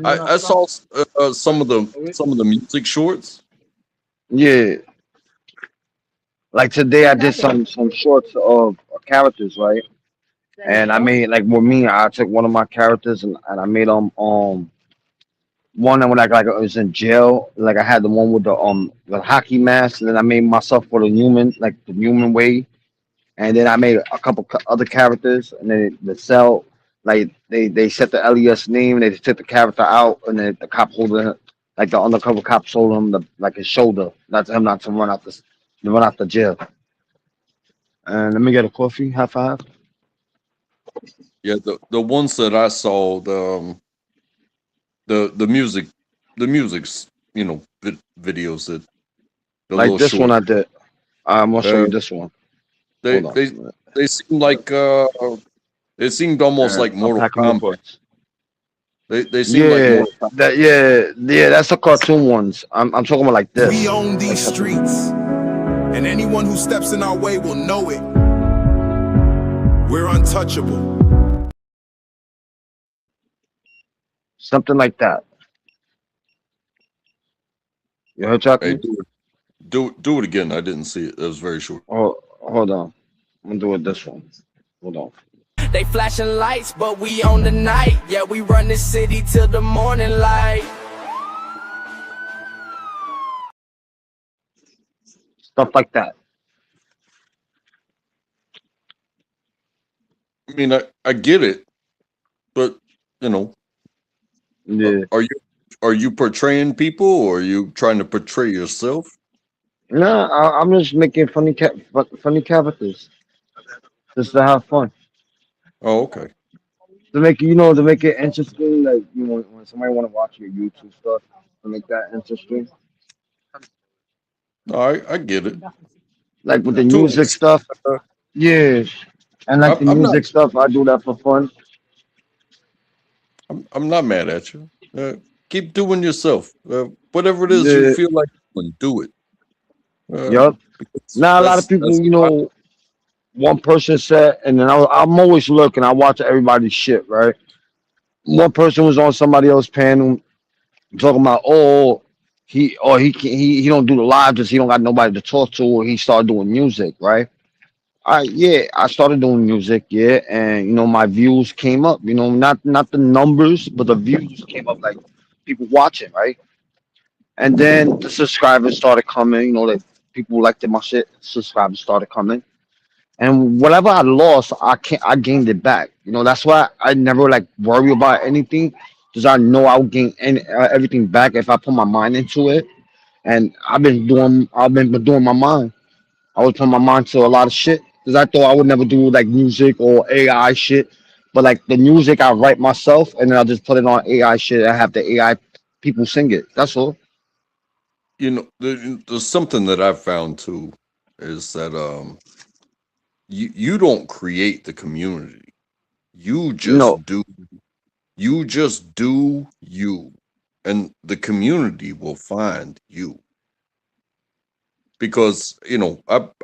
I saw some of the music shorts. Yeah, like today I did some shorts of characters, right? And I made like with me, I took one of my characters and I made one that when I was in jail, like I had the one with the hockey mask, and then I made myself for the human way, and then I made a couple other characters, and then the cell, like they set the LES name, they took the character out, and then the cop holding, like the undercover cop sold him like his shoulder, not to him not to run out the jail. And let me get a coffee, high five. Yeah, the ones that I saw, the music, the music's videos that the Like little this one short. I did. I'm gonna show Uh, you this one. they Hold on. they they seem like it seemed almost like I'm Mortal packing the Kombat. books. They seem like Yeah, Mortal Kombat. that's the cartoon ones. I'm talking about like this. We own Like these something, streets, and anyone who steps in our way will know it. We're untouchable. something like that. You heard Hey, talking? do it again. I didn't see it. It was very short. Oh, hold on. I'm gonna do it this one. Hold on. They flashing lights, but we on the night. Yeah, we run this city till the morning light. Stuff like that. I mean, I get it, but you know, Yeah. are you portraying people, or are you trying to portray yourself? No, I'm just making funny characters just to have fun. Oh, okay. To make it interesting. Like when somebody want to watch your YouTube stuff, to make that interesting. No, I get it. Like with the To an music extent, stuff. Yeah. And like the I'm not. music stuff, I do that for fun. I'm not mad at you. Keep doing yourself. Whatever it is you Yeah. feel like doing, do it. Yup. Because Now a lot of people, that's one person said, and then I'm always looking. I watch everybody's shit, right? One person was on somebody else's panel talking about, oh, he don't do the live because he don't got nobody to talk to, or he started doing music, right? I started doing music, yeah, and my views came up, not the numbers, but the views came up, like people watching, right? And then the subscribers started coming, like people liked my shit, subscribers started coming. And whatever I lost, I gained it back. That's why I never like worry about anything, because I know I'll gain everything back if I put my mind into it. And I've been doing my mind. I was putting my mind to a lot of shit because I thought I would never do like music or AI shit. But like the music, I write myself and then I just put it on AI shit. I have the AI people sing it. That's all. there's something that I've found too is that you don't create the community. You No, just do you, and the community will find you. Because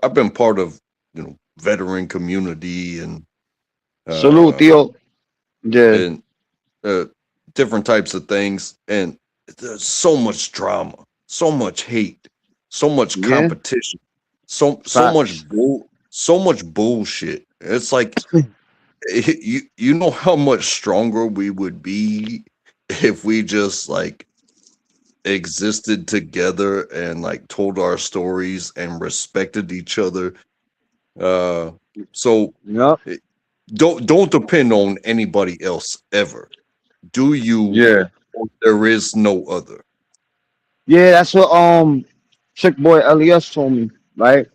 I've been part of veteran community and salute, uh Theo. Yeah, and different types of things, and there's so much drama, so much hate, so much yeah, competition, facts. so much bullshit. It's like you know how much stronger we would be if we just like existed together and like told our stories and respected each other. So Yep. eh, don't depend on anybody else ever. Do you? Yeah. Or there is no other. Yeah, that's what Chick Boy Elias told me, right?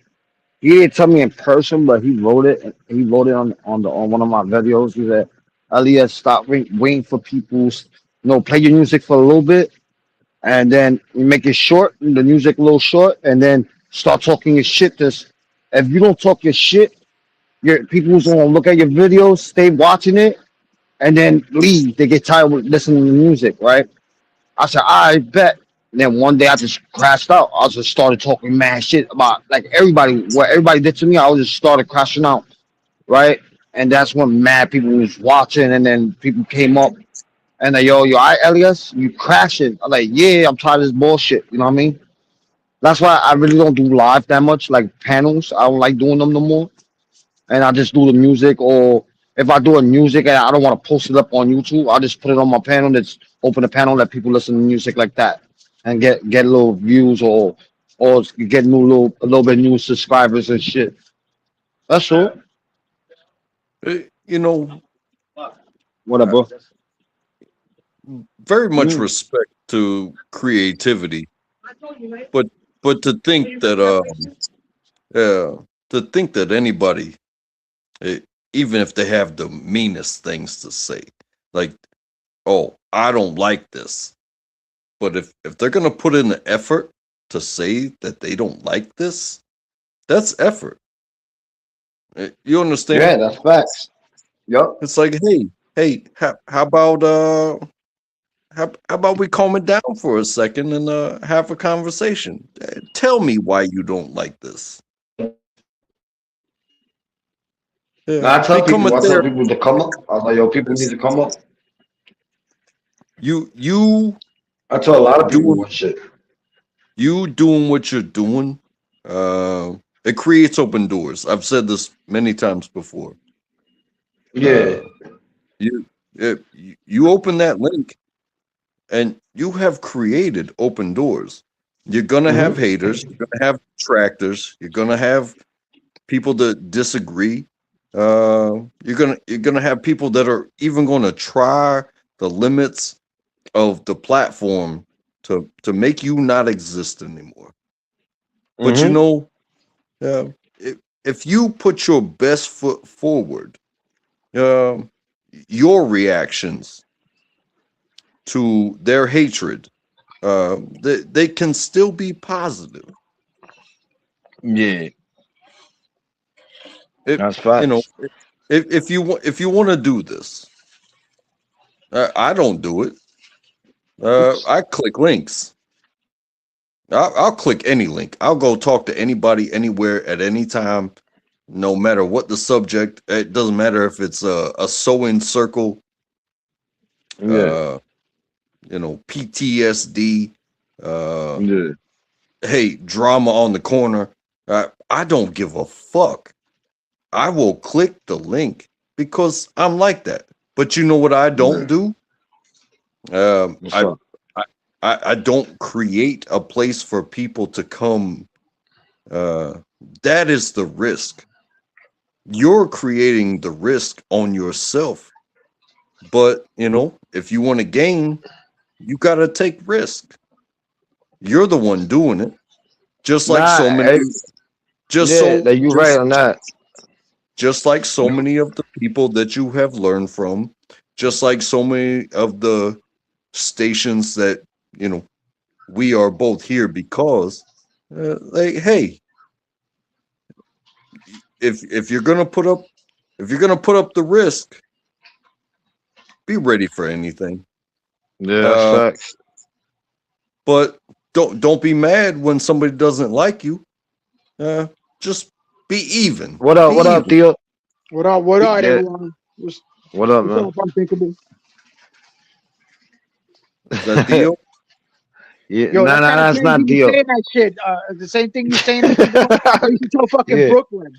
He didn't tell me in person, but he wrote it. He wrote it on one of my videos. He said, "Elias, stop waiting for people's, play your music for a little bit, and then you make it short, the music a little short, and then start talking your shit. Just if you don't talk your shit, your people's gonna look at your videos, stay watching it, and then leave. They get tired of listening to music, right?" I said, I bet. And then one day I just crashed out. I just started talking mad shit about like everybody, what everybody did to me. I just started crashing out, right? And that's when mad people was watching, and then people came up and they, yo, all right, Elias, you crashing? I'm like, yeah, I'm tired of this bullshit. You know what I mean? That's why I really don't do live that much, like panels. I don't like doing them no more, and I just do the music. Or if I do a music and I don't want to post it up on YouTube, I just put it on my panel. That's open a panel, let people listen to music like that, and get little views, or get a little bit new subscribers and shit. That's all. You know, uh, Whatever. very much Mm. respect to creativity, but to think that anybody, eh, even if they have the meanest things to say, like, oh, I don't like this, but if they're gonna put in the effort to say that they don't like this, that's effort. You Yeah, understand? that's facts. Yup. It's like, hey, how about how about we calm it down for a second and have a conversation? Tell me why you don't like this. Yeah, Now become a I tell therapist. people to come up. I was like, yo, people need to come up. You I tell a lot of people doing what shit. what you're doing. It creates open doors. I've said this many times before. Yeah. You you open that link, and you have created open doors. You're gonna have Hmm. haters. You're gonna have detractors. You're gonna have people that disagree. You're gonna have people that are even gonna try the limits of the platform to make you not exist anymore. But Hmm. uh, if you put your best foot forward, uh, your reactions to their hatred, they can still be positive. Yeah, It that's you know facts. if you want to do this, I don't do it. I click links. I'll click any link. I'll go talk to anybody, anywhere, at any time, no matter what the subject. It doesn't matter if it's a sewing circle, PTSD, hey, drama on the corner. I don't give a fuck. I will click the link because I'm like that. But you know what I don't do? I don't create a place for people to come. That is the risk. You're creating the risk on yourself. But, if you want to gain, you got to take risk. You're the one doing it. Just like so many. You're right on that. Just like so many of the people that you have learned from, just like so many of the stations that, we are both here because, hey, if you're gonna put up the risk, be ready for anything. Yeah, but don't be mad when somebody doesn't like you. Just be even. What up? What up, Theo? What up? What up, everyone? What up, man? Unthinkable. Is that Theo? Yeah, Yo, that's not Theo. Saying that shit. The same thing you saying. I used to tell fucking Brooklyn.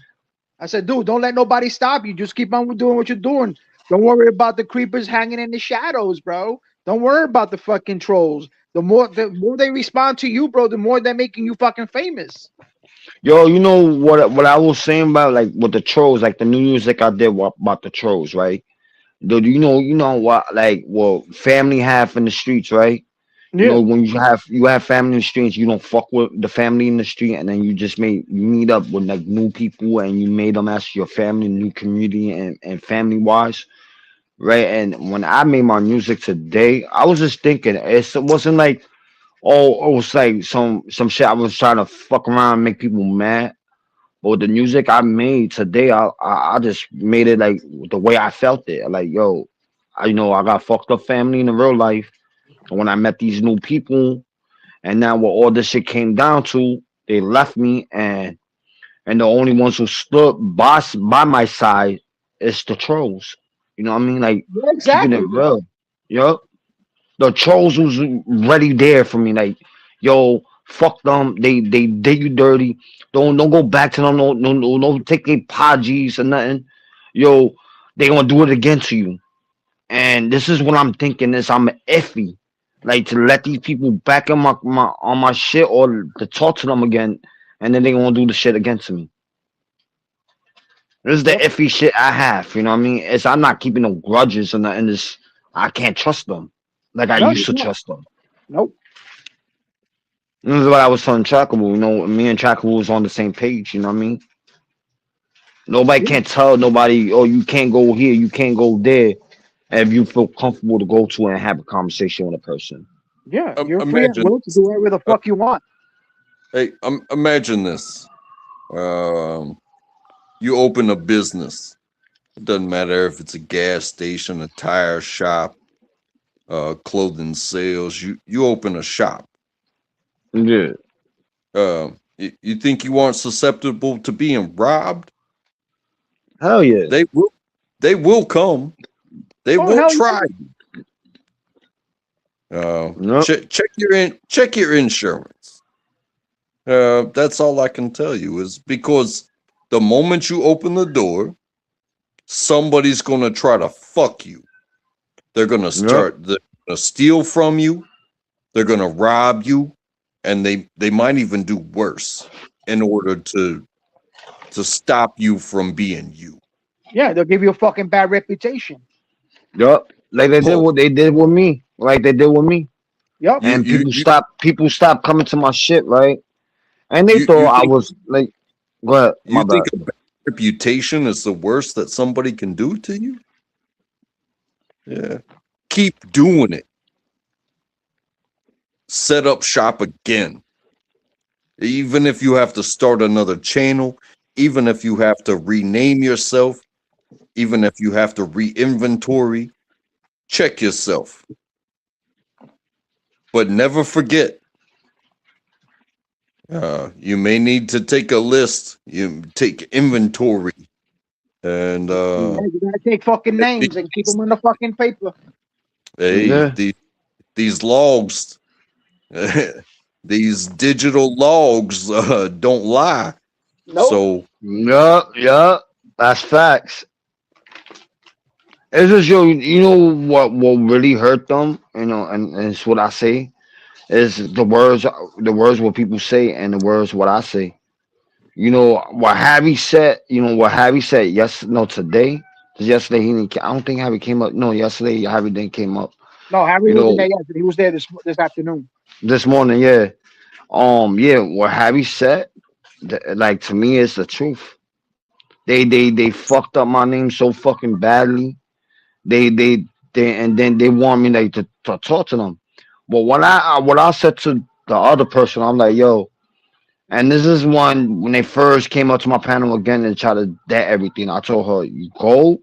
I said, dude, don't let nobody stop you. Just keep on doing what you're doing. Don't worry about the creepers hanging in the shadows, bro. Don't worry about the fucking trolls. The more they respond to you, bro, the more they're making you fucking famous. Yo, you know what I was saying about like with the trolls, like the new music I did about the trolls, right? Dude, you know what, like, well, family have in the streets, right? Yeah. When you have family in the streets, you don't fuck with the family in the street, and then you meet up with like new people, and you made them as your family, new community, and family wise, right? And when I made my music today, I was just thinking it wasn't like, oh, it was like some shit I was trying to fuck around and make people mad. But the music I made today, I just made it like the way I felt it. Like, yo, I got fucked up family in the real life. And when I met these new people, and now what all this shit came down to, they left me, and the only ones who stood by my side is the trolls. You know what I mean? Like, exactly. Keeping it real. Yup. The trolls was ready there for me. Like, yo, fuck them. They did you dirty. Don't go back to them. No, take their podgies or nothing. Yo, they gonna do it again to you. And this is what I'm thinking is I'm iffy. Like, to let these people back in my shit, or to talk to them again, and then they gonna do the shit again to me. This is the iffy shit I have. You know what I mean? I'm not keeping no grudges or nothing. I can't trust them like I used to trust them. Nope. This is what I was telling Trackable. Me and Trackable was on the same page. You know what I mean? Nobody can't tell nobody, oh, you can't go here, you can't go there, and if you feel comfortable to go to and have a conversation with a person. Yeah, you're free and willing to do whatever the fuck you want. Hey, imagine this. You open a business. It doesn't matter if it's a gas station, a tire shop, clothing sales. You open a shop. Yeah. You think you aren't susceptible to being robbed? Hell yeah. They will come. They will try. Check your insurance. That's all I can tell you, is because the moment you open the door, somebody's gonna try to fuck you. They're gonna start. They're gonna steal from you. They're gonna rob you, and they might even do worse in order to stop you from being you. Yeah, they'll give you a fucking bad reputation. Yup. Like they did what they did with me. Like they did with me. Yep. And people stopped coming to my shit, right? And they thought I was like, go ahead. You think a bad reputation is the worst that somebody can do to you? Yeah. Keep doing it. Set up shop again. Even if you have to start another channel, even if you have to rename yourself, even if you have to re-inventory, check yourself. But never forget, you may need to take a list, you take inventory, and You gotta take fucking names and keep them in the fucking paper. hey, Yeah. these logs, these digital logs don't lie. Nope. So Yup. That's facts. It's just you know what really hurt them, you know, and it's what I say is the words what people say and the words what I say. You know what Harry said. You know what Harry said. Yes, no, today. 'Cause yesterday he didn't. I don't think Harry came up. No, yesterday Harry didn't came up. No, Harry You wasn't know, there yesterday. He was there this afternoon. this morning, yeah. Yeah. What Harry said, like to me, is the truth. They fucked up my name so fucking badly. They and then they want me like to talk to them. But what I said to the other person, I'm like, yo, and this is one when they first came up to my panel again and tried to debt everything. I told her, you go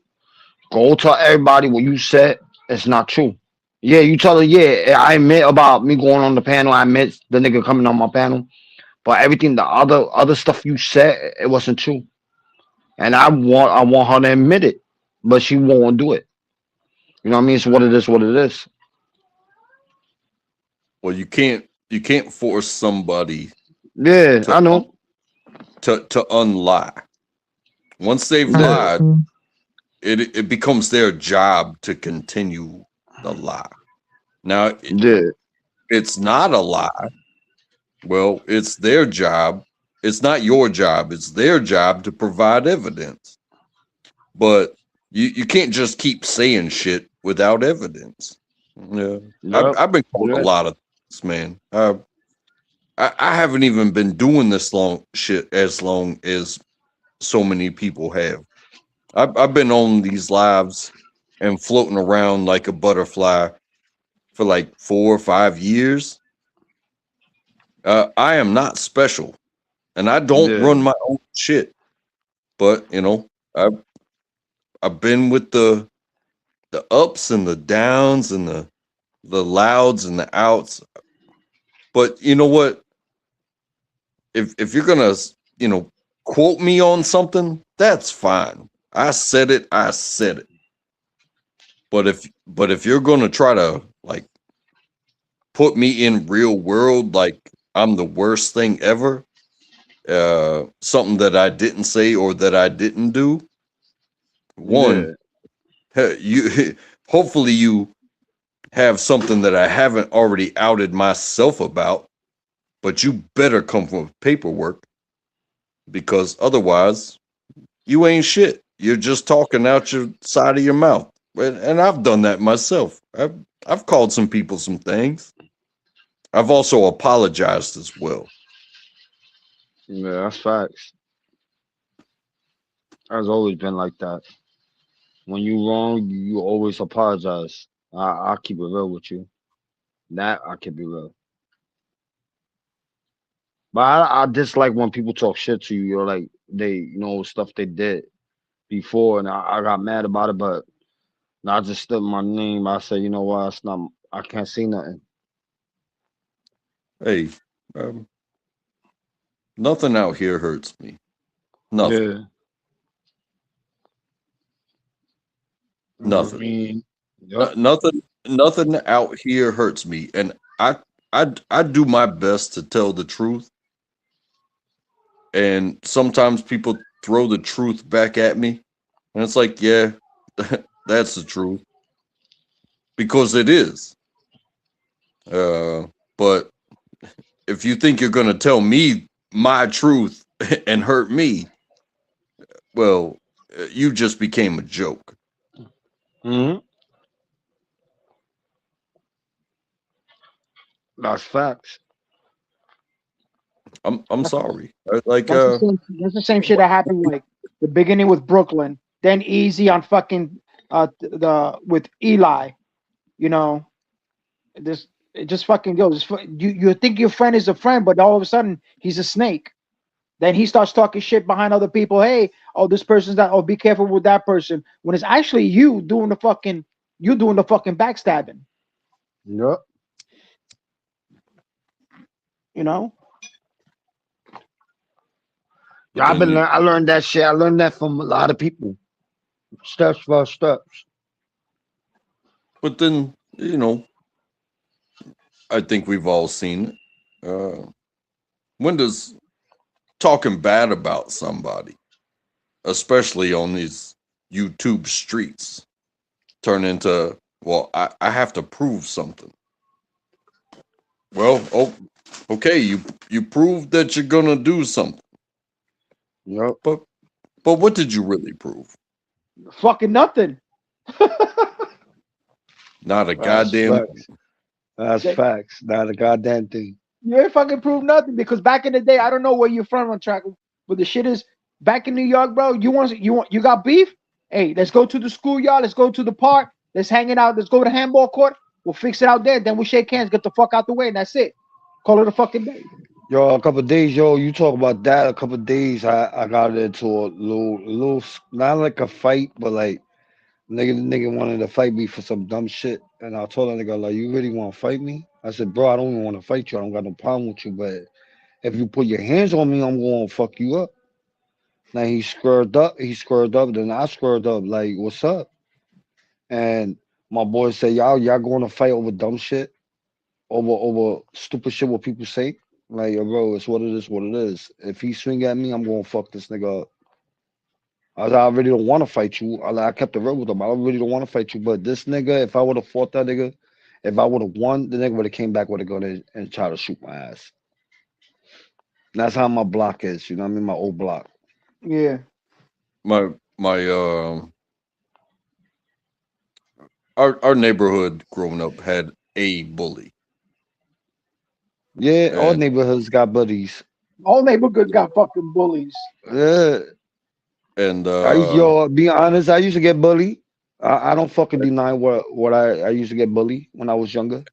tell everybody what you said. It's not true. Yeah, you tell her, yeah, I admit about me going on the panel. I admit the nigga coming on my panel. But everything, the other stuff you said, it wasn't true. And I want her to admit it. But she won't do it. You know what I mean? It's what it is, what it is. well, you can't force somebody Yeah, I know. to unlie. Once they've lied, it becomes their job to continue the lie. Now, Yeah. it's not a lie. Well, it's their job. It's not your job. It's their job to provide evidence. But you can't just keep saying shit without evidence. Yeah, Yep. I've been called a lot of things, man. I haven't even been doing this as long as so many people have. I've been on these lives and floating around like a butterfly for like 4 or 5 years. I am not special, and I don't run my own shit. But you know, I've been with the ups and the downs and the louds and the outs. But you know what? If you're gonna, you know, quote me on something, that's fine. I said it. But if you're gonna try to like put me in real world like I'm the worst thing ever, something that I didn't say or that I didn't do, you hopefully you have something that I haven't already outed myself about, but you better come with paperwork, because otherwise you ain't shit. You're just talking out your side of your mouth. And I've done that myself. I've called some people some things. I've also apologized as well. Yeah, that's facts. Has always been like that. When you wrong, you always apologize. I'll keep it real with you. That I can be real. But I dislike when people talk shit to you. You're like stuff they did before, and I got mad about it. But I just stood my name. I said, you know what? It's not. I can't say nothing. Hey, nothing out here hurts me. Nothing. Yeah. Nothing. I mean, yep. Nothing out here hurts me, and I do my best to tell the truth. And sometimes people throw the truth back at me, and it's like, yeah, that's the truth, because it is. But if you think you're going to tell me my truth and hurt me, well, you just became a joke. Mm-hmm. That's facts. I'm sorry. Like that's the same shit that happened like the beginning with Brooklyn, then Easy on fucking with Eli. You know, it just fucking goes. You think your friend is a friend, but all of a sudden he's a snake. Then he starts talking shit behind other people. Hey, oh, this person's that. Oh, be careful with that person. When it's actually you doing the fucking You doing the fucking backstabbing. Yep. You know. Yeah, I learned that shit. I learned that from a lot of people. Steps by steps. But then, I think we've all seen it. When does talking bad about somebody, especially on these YouTube streets, turn into, well, I have to prove something? Well, okay, you proved that you're gonna do something. Yep. But what did you really prove? Fucking nothing. Not a goddamn facts. That's facts. Not a goddamn thing. You ain't fucking prove nothing because back in the day, I don't know where you're from on track, but the shit is back in New York, bro. You got beef? Hey, let's go to the schoolyard. Let's go to the park. Let's hang it out. Let's go to the handball court. We'll fix it out there. Then we shake hands, get the fuck out the way, and that's it. Call it a fucking day. Yo, a couple of days, you talk about that. A couple of days, I got into a little, not like a fight, but like nigga wanted to fight me for some dumb shit, and I told that nigga like, you really want to fight me? I said, bro, I don't even want to fight you. I don't got no problem with you, but if you put your hands on me, I'm gonna fuck you up. Now he squared up. Then I squared up. Like, what's up? And my boy said, y'all going to fight over dumb shit, over stupid shit what people say. Like, yo, bro, it's what it is, what it is. If he swing at me, I'm gonna fuck this nigga up. I really don't want to fight you. I kept it real with him. I really don't want to fight you. But this nigga, if I would have fought that nigga, if I would have won, the nigga would have came back with a gun and tried to shoot my ass. And that's how my block is. You know what I mean? My old block. Yeah. My our neighborhood growing up had a bully. Yeah, all neighborhoods got buddies. All neighborhoods got fucking bullies. Yeah. And be honest, I used to get bullied. I don't fucking deny what I used to get bullied when I was younger.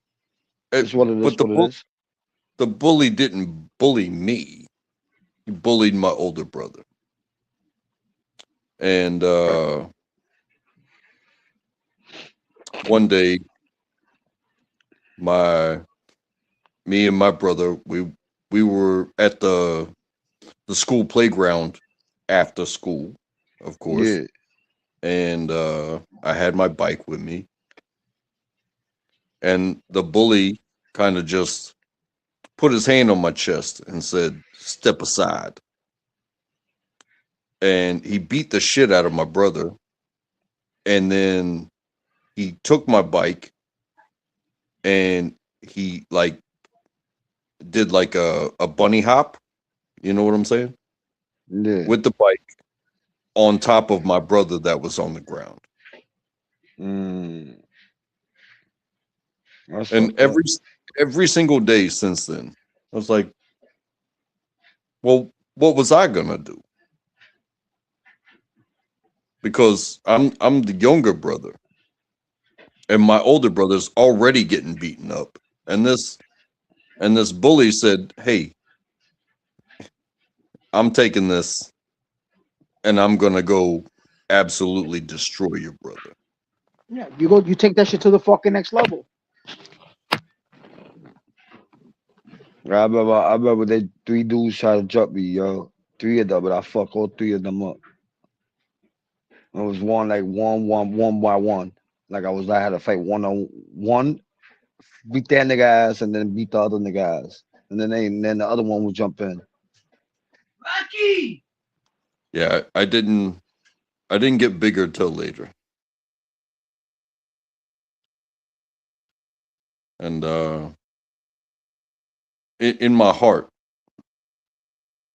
It's what it is. But the bully didn't bully me. He bullied my older brother. And one day, me and my brother, we were at the school playground after school, of course. Yeah. And I had my bike with me. And the bully kind of just put his hand on my chest and said, "Step aside." And he beat the shit out of my brother. And then he took my bike and he like did like a bunny hop. You know what I'm saying? Yeah. With the bike on top of my brother that was on the ground. And every single day since then, I was like, well, what was I gonna do? Because I'm the younger brother, and my older brother's already getting beaten up, and this bully said, "Hey, I'm taking this, and I'm gonna go absolutely destroy your brother." Yeah, you take that shit to the fucking next level. I remember they 3 dudes tried to jump me, yo. 3 of them, but I fuck all 3 of them up. It was one by one. Like I had to fight 1-on-1, beat that nigga ass, and then beat the other nigga ass, and then the other one would jump in. Lucky. Yeah, I didn't get bigger till later. And in my heart,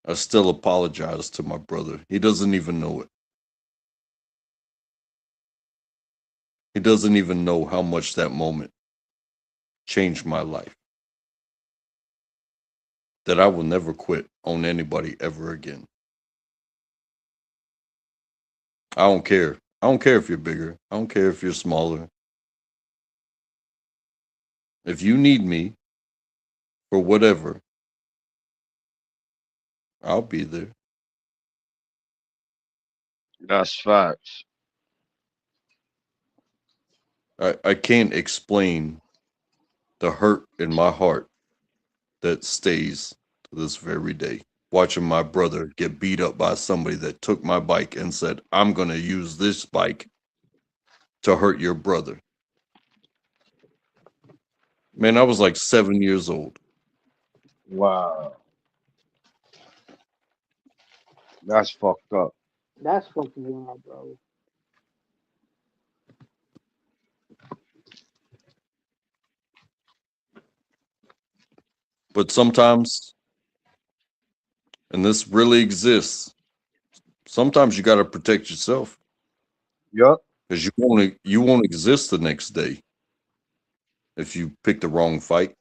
I still apologize to my brother. He doesn't even know it. He doesn't even know how much that moment changed my life. That I will never quit on anybody ever again. I don't care. I don't care if you're bigger. I don't care if you're smaller. If you need me for whatever, I'll be there. That's facts. I can't explain the hurt in my heart that stays to this very day. Watching my brother get beat up by somebody that took my bike and said, I'm going to use this bike to hurt your brother. Man, I was like 7 years old. Wow. That's fucked up. That's fucking wild, bro. But sometimes, and this really exists, sometimes you got to protect yourself. Yup. Because you won't exist the next day if you pick the wrong fight.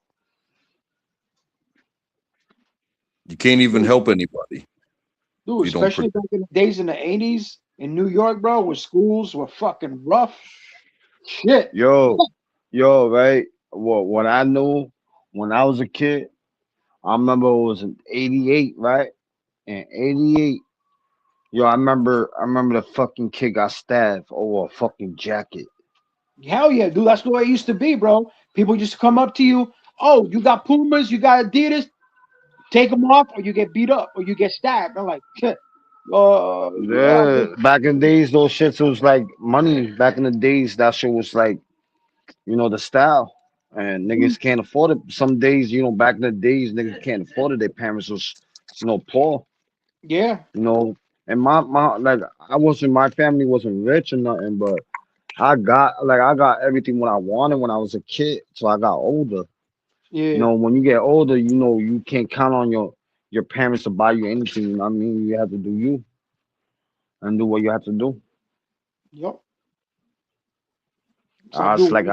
You can't even help anybody. Dude, especially back in the days in the 80s in New York, bro, where schools were fucking rough. Shit. Yo, right? Well, what I knew when I was a kid, I remember it was in '88, right? In '88, yo, I remember the fucking kid got stabbed over a fucking jacket. Hell yeah, dude. That's the way it used to be, bro. People used to come up to you. Oh, you got Pumas, you got Adidas. Take them off, or you get beat up, or you get stabbed. I'm like, shit. Yeah, back in the days, those shits was like money. Back in the days, that shit was like, the style. And niggas can't afford it. Some days, back in the days, niggas can't afford it. Their parents was, poor. Yeah. And my like my family wasn't rich or nothing, but I got everything what I wanted when I was a kid. So I got older. Yeah. When you get older, you can't count on your parents to buy you anything. You know what I mean? You have to do you and do what you have to do. Yep. So, dude, in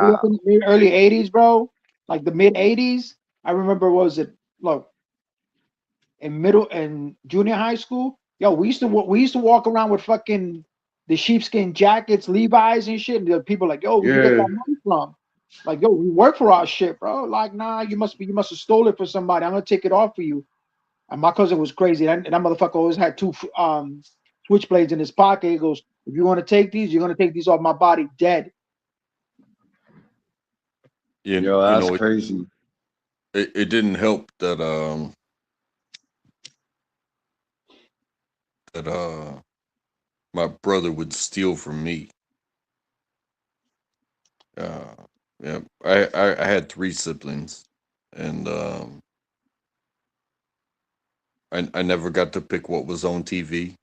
the early 80s, bro, like the mid 80s. I remember, look, in middle and junior high school, yo, we used to walk around with fucking the sheepskin jackets, Levi's and shit. And the people like, yo, where you get that money from? Like, yo, we work for our shit, bro. Like, nah, you must have stole it for somebody. I'm gonna take it off for you. And my cousin was crazy. And that motherfucker always had two switchblades in his pocket. He goes, if you want to take these, you're gonna take these off my body dead. Yo, that's crazy. It didn't help that my brother would steal from me. Yeah, I had 3 siblings, and I never got to pick what was on TV.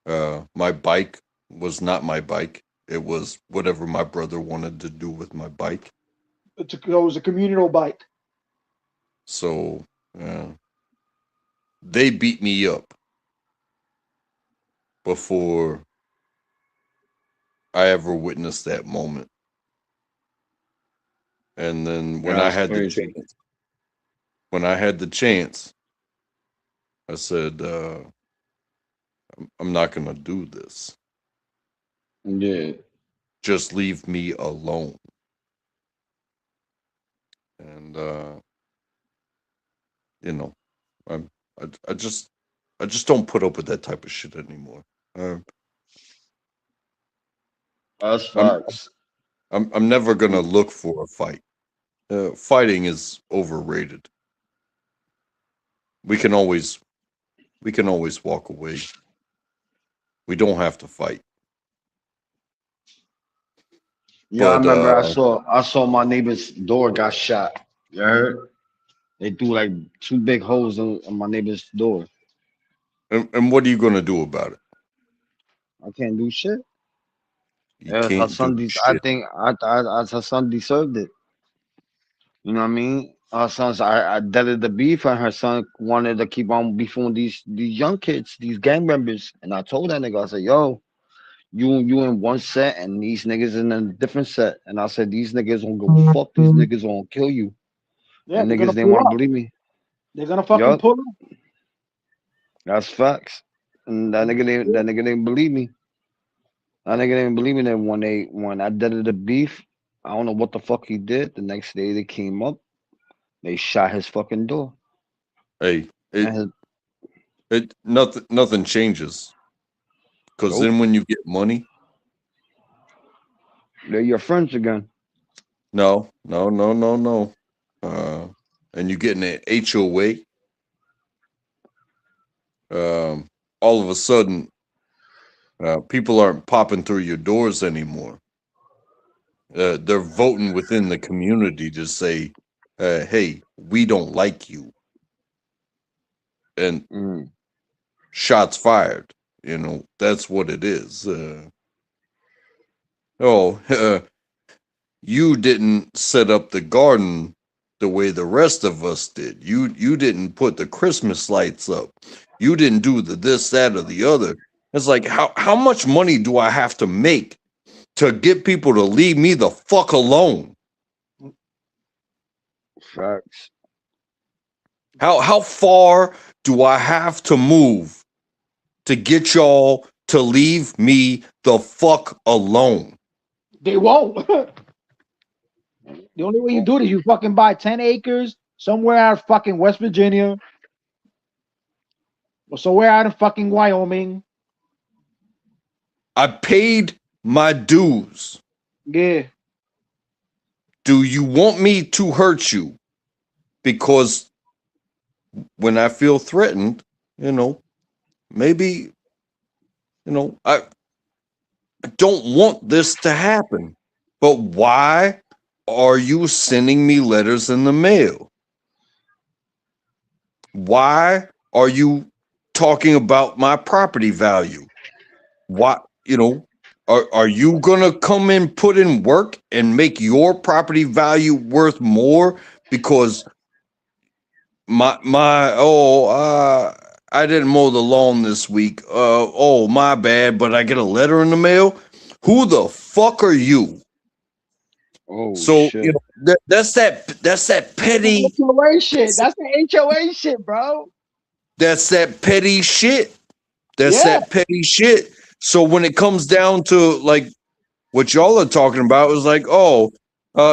My bike was not my bike. It was whatever my brother wanted to do with my bike. It was a communal bike. So they beat me up before I ever witnessed that moment. And then when I had the chance, I said, I'm not gonna do this. Yeah. Just leave me alone. And I just don't put up with that type of shit anymore. That's facts. I'm never gonna look for a fight. Fighting is overrated. We can always walk away. We don't have to fight. Yeah, I remember I saw my neighbor's door got shot. You heard? They threw like 2 big holes on my neighbor's door. And what are you gonna do about it? I can't do shit. Her son, I think her son deserved it. You know what I mean? Her son's I deaded the beef, and her son wanted to keep on beefing with these young kids, these gang members. And I told that nigga, I said, yo, you in one set and these niggas in a different set. And I said, these niggas won't go fuck, these niggas won't kill you. Yeah, and niggas didn't want to believe me. They're gonna fucking pull up. That's facts. And that nigga didn't believe me. That nigga didn't believe me that when I did the beef, I don't know what the fuck he did. The next day they came up, they shot his fucking door. Hey, nothing changes. Because then when you get money, They're your friends again. No. And you getting an HOA. All of a sudden, people aren't popping through your doors anymore. They're voting within the community to say, hey, we don't like you. And shots fired. That's what it is. You didn't set up the garden the way the rest of us did. You didn't put the Christmas lights up. You didn't do the this, that, or the other. It's like, how much money do I have to make to get people to leave me the fuck alone? Facts. How far do I have to move to get y'all to leave me the fuck alone? They won't. The only way you do it is you fucking buy 10 acres somewhere out of fucking West Virginia or somewhere out of fucking Wyoming. I paid my dues. Yeah. Do you want me to hurt you? Because when I feel threatened, maybe, I don't want this to happen. But why are you sending me letters in the mail? Why are you talking about my property value? Why, are you gonna come and put in work and make your property value worth more because I didn't mow the lawn this week. My bad, but I get a letter in the mail. Who the fuck are you? Oh, so shit. That's that petty HOA shit. That's the HOA shit, bro. That's that petty shit. That's Yeah. that petty shit. So when it comes down to like what y'all are talking about, is like,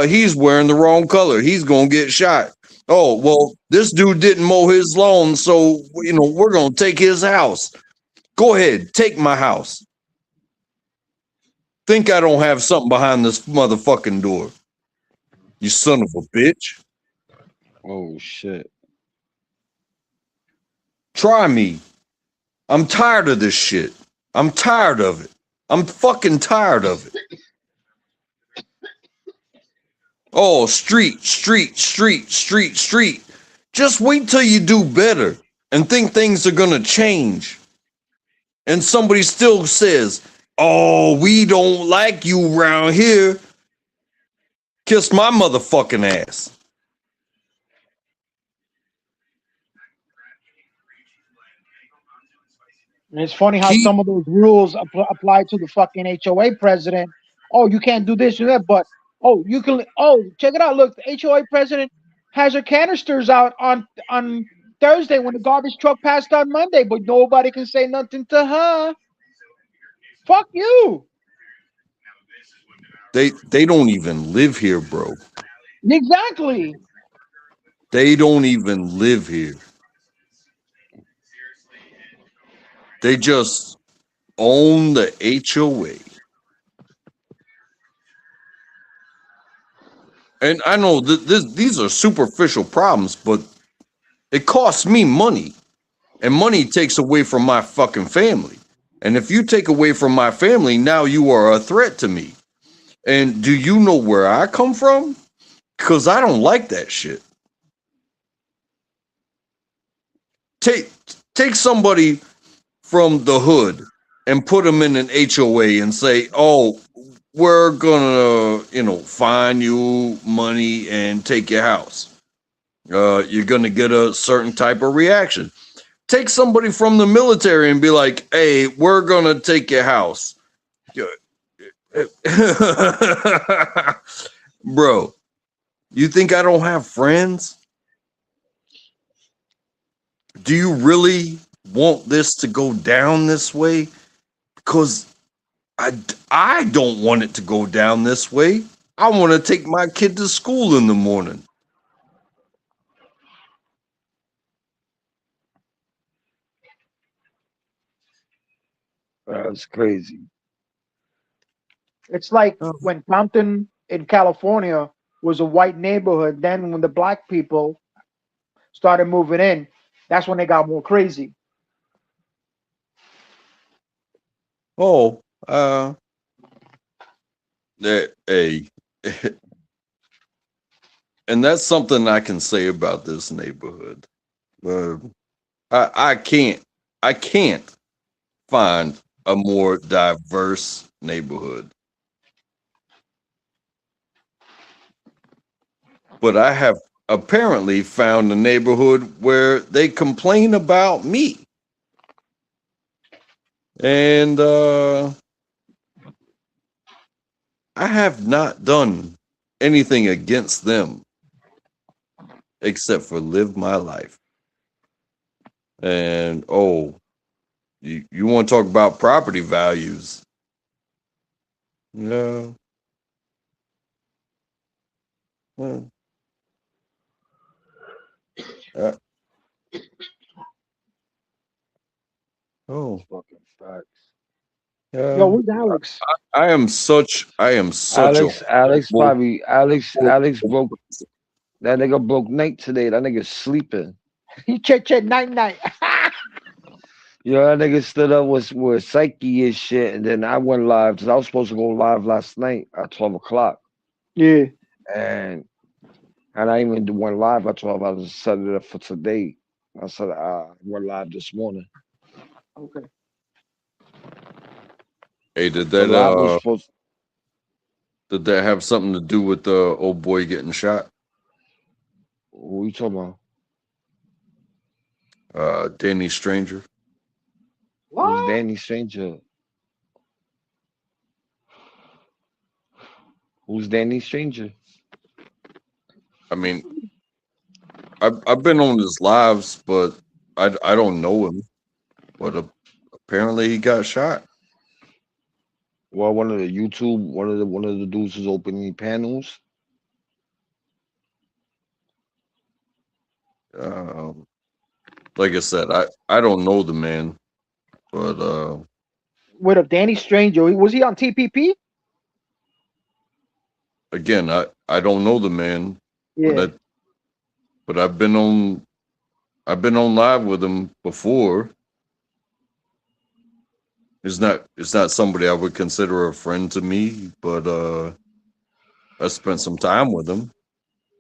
he's wearing the wrong color. He's gonna get shot. Oh, well, this dude didn't mow his lawn, so we're gonna take his house. Go ahead, take my house. Think I don't have something behind this motherfucking door. You son of a bitch. Oh shit. Try me. I'm tired of this shit. I'm tired of it. I'm fucking tired of it. Oh, street. Just wait till you do better and think things are gonna change. And somebody still says, oh, we don't like you around here. Kiss my motherfucking ass. And it's funny how some of those rules apply to the fucking HOA president. Oh, you can't do this or that, but you can. Oh, check it out. Look, the HOA president has her canisters out on Thursday when the garbage truck passed on Monday, but nobody can say nothing to her. Fuck you. They don't even live here, bro. Exactly. They don't even live here. They just own the HOA. And I know these are superficial problems, but it costs me money. And money takes away from my fucking family. And if you take away from my family, now you are a threat to me. And do you know where I come from? Because I don't like that shit. Take somebody from the hood and put them in an HOA and say, oh, we're gonna, fine you money and take your house. You're gonna get a certain type of reaction. Take somebody from the military and be like, hey, we're gonna take your house. Bro, you think I don't have friends? Do you really want this to go down this way? Because I don't want it to go down this way. I want to take my kid to school in the morning. That's crazy. It's like Oh. when Compton in California was a white neighborhood. Then when the black people started moving in, that's when they got more crazy. Oh, hey, and that's something I can say about this neighborhood. I can't find a more diverse neighborhood. But I have apparently found a neighborhood where they complain about me. And I have not done anything against them except for live my life. And you want to talk about property values? No. Well, oh, Fucking facts. Yo, where's Alex? I am such Alex horrible- broke that nigga broke night today. That nigga sleeping. He chat night. Yo, that nigga stood up with Psyche and shit, and then I went live because I was supposed to go live last night at 12 o'clock. Yeah. And I even went live at 12. I was set it up for today. I said I went live this morning. Okay. Hey, did So live was that supposed did that have something to do with the old boy getting shot? what you talking about? Danny Stranger. Who's Danny Stranger? Who's Danny Stranger? I mean, I've been on his lives, but I don't know him. But apparently he got shot. Well, one of the dudes is opening panels. Like I said, I don't know the man, but With a Danny Stranger, was he on TPP? again, I don't know the man. Yeah. But I've been on live with him before. It's not somebody I would consider a friend to me, but I spent some time with him.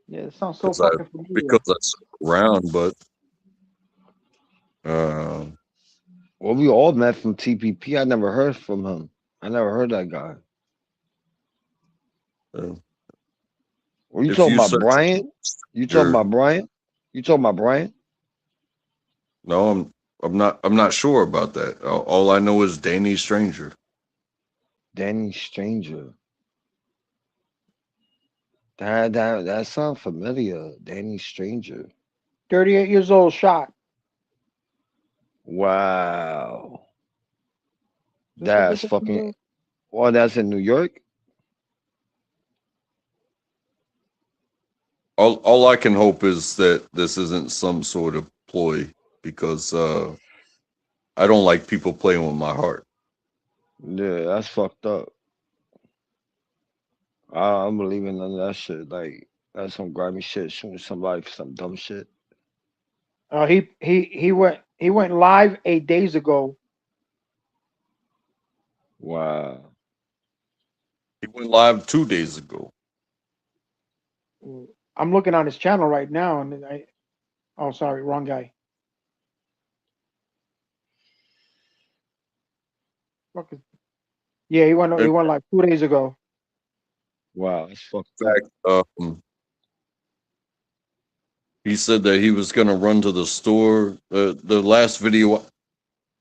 Yeah, it sounds so fucking familiar. Because I stuck around, but well, we all met from TPP. I never heard from him. I never heard that guy. Were you talking about Brian? You talking about Brian? You talking about Brian? No, I'm not sure about that. All I know is Danny Stranger. Danny Stranger. That sounds familiar. Danny Stranger. 38 years old, shot. Wow. That's fucking. Well, that's in New York. All I can hope is that this isn't some sort of ploy, because I don't like people playing with my heart. Yeah, that's fucked up. I don't believe in none of that shit. Like that's some grimy shit, shooting somebody for some dumb shit. He went live 8 days ago. Wow. He went live 2 days ago. I'm looking on his channel right now, and oh, sorry, wrong guy. Yeah, he went like 2 days ago. Wow, that's fucked up. He said that he was going to run to the store. The last video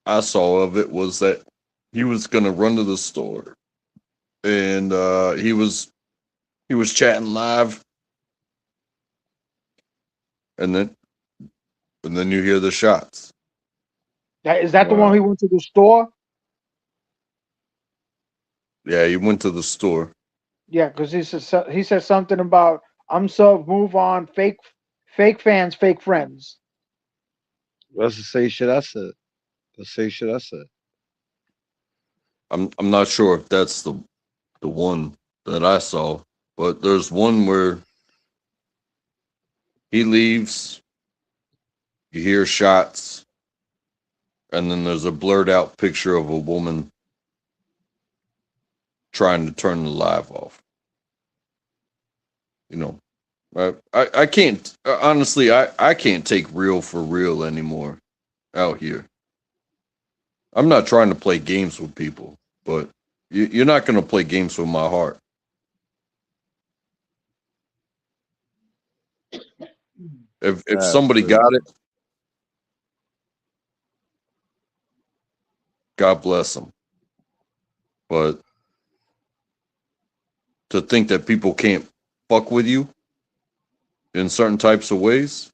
I saw of it was that he was going to run to the store, and he was chatting live, and then you hear the shots. Is that the one he went to the store? Yeah, he went to the store. Yeah, because he said something about I'm sub, move on, fake fans, fake friends. That's the same shit I said. The same shit I said. I'm not sure if that's the one that I saw, but there's one where he leaves, you hear shots, and then there's a blurred out picture of a woman trying to turn the live off. You know, I can't, honestly, I can't take real for real anymore out here. I'm not trying to play games with people, but you're not going to play games with my heart. If somebody got it, God bless them. But to think that people can't fuck with you in certain types of ways,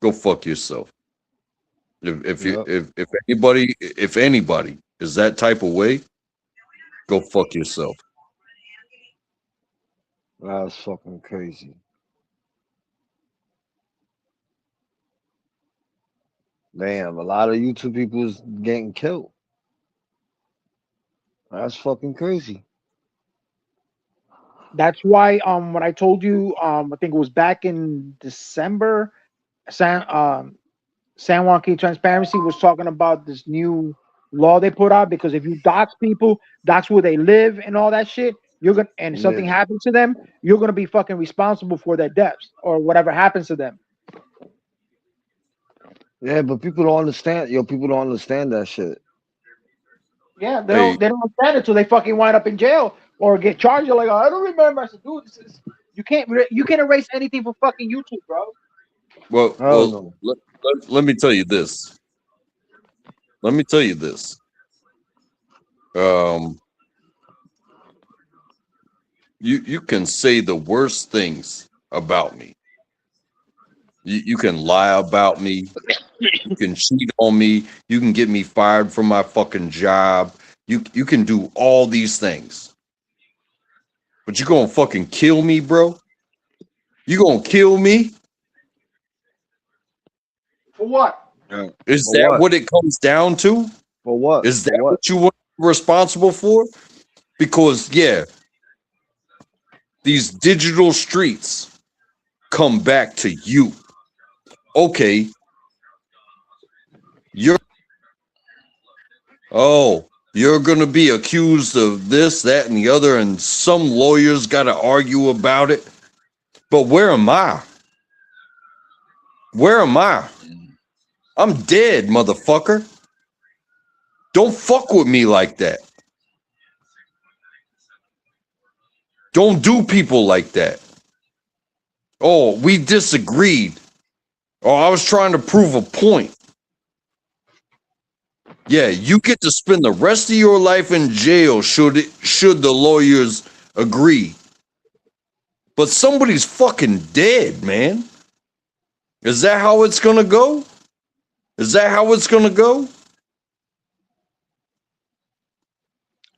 go fuck yourself. If anybody is that type of way, go fuck yourself. That's fucking crazy. Damn, a lot of YouTube people is getting killed. That's fucking crazy. That's why when I told you I think it was back in December, San Juan Key Transparency was talking about this new law they put out, because if you dox people, dox where they live and all that shit, you're gonna, and something happens to them, you're gonna be fucking responsible for their deaths or whatever happens to them. Yeah, but people don't understand. People don't understand that shit. Yeah, they don't understand it until they fucking wind up in jail or get charged. You're like, oh, I don't remember. I said, dude, you can't erase anything from fucking YouTube, bro. Well, let me tell you this. You can say the worst things about me. You can lie about me. You can cheat on me. You can get me fired from my fucking job. You can do all these things. But you gonna fucking kill me, bro? You gonna kill me? For what? Is that what it comes down to? For what? Is that what you want responsible for? Because these digital streets come back to you. Okay. You're gonna be accused of this, that, and the other, and some lawyers gotta argue about it. But where am I? Where am I? I'm dead, motherfucker. Don't fuck with me like that. Don't do people like that. Oh, we disagreed. Oh, I was trying to prove a point. Yeah, you get to spend the rest of your life in jail should the lawyers agree. But somebody's fucking dead, man. Is that how it's gonna go? Is that how it's gonna go?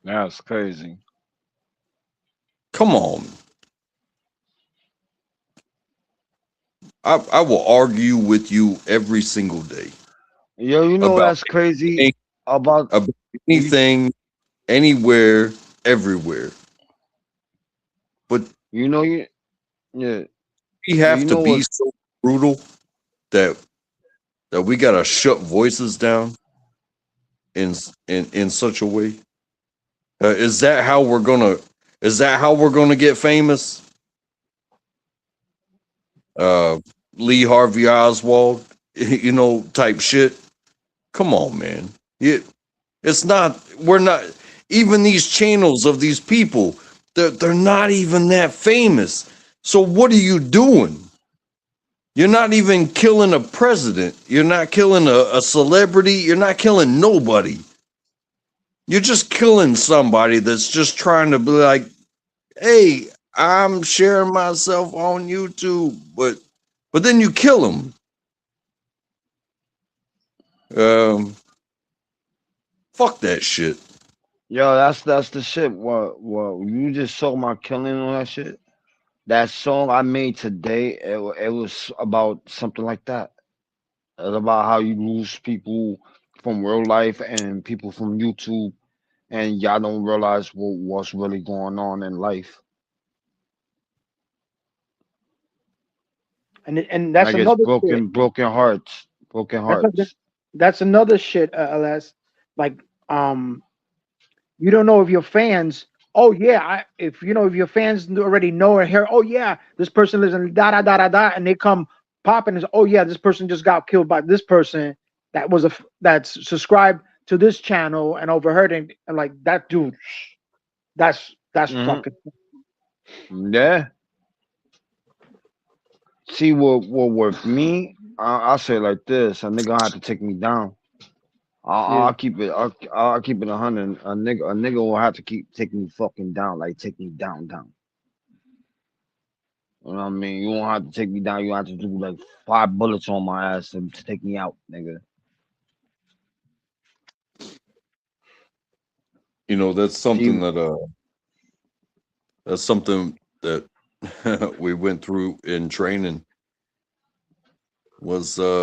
That's crazy. Come on. I will argue with you every single day. Yo, you know that's crazy about anything, anywhere, everywhere. But we have to be so brutal that we gotta shut voices down in such a way. Is that how we're gonna get famous? Lee Harvey Oswald, type shit. Come on, man. It's not. We're not. Even these channels of these people, they're not even that famous. So what are you doing? You're not even killing a president. You're not killing a celebrity. You're not killing nobody. You're just killing somebody that's just trying to be like, hey, I'm sharing myself on YouTube, but then you kill them. Fuck that shit. Yo, that's the shit. What you just saw my killing on that shit? That song I made today, it was about something like that. It's about how you lose people from real life and people from YouTube and y'all don't realize what's really going on in life. And that's Like it's another shit. broken hearts, broken That's a, hearts. that's another shit, LS. Like, um, you don't know if your fans. Oh yeah, if you know if your fans already know or hear. Oh yeah, this person lives in da da da da da, and they come popping and say, oh yeah, this person just got killed by this person that was that's subscribed to this channel and overheard it, and like that dude. That's Hmm. fucking. Yeah. See, what with me, I'll say it like this: a nigga gonna have to take me down. Yeah. I'll keep it. I'll keep it 100. A nigga will have to keep taking me fucking down, like take me down, down. You know what I mean? You won't have to take me down. You have to do like 5 bullets on my ass to take me out, nigga. You know, See, that's something that we went through in training was you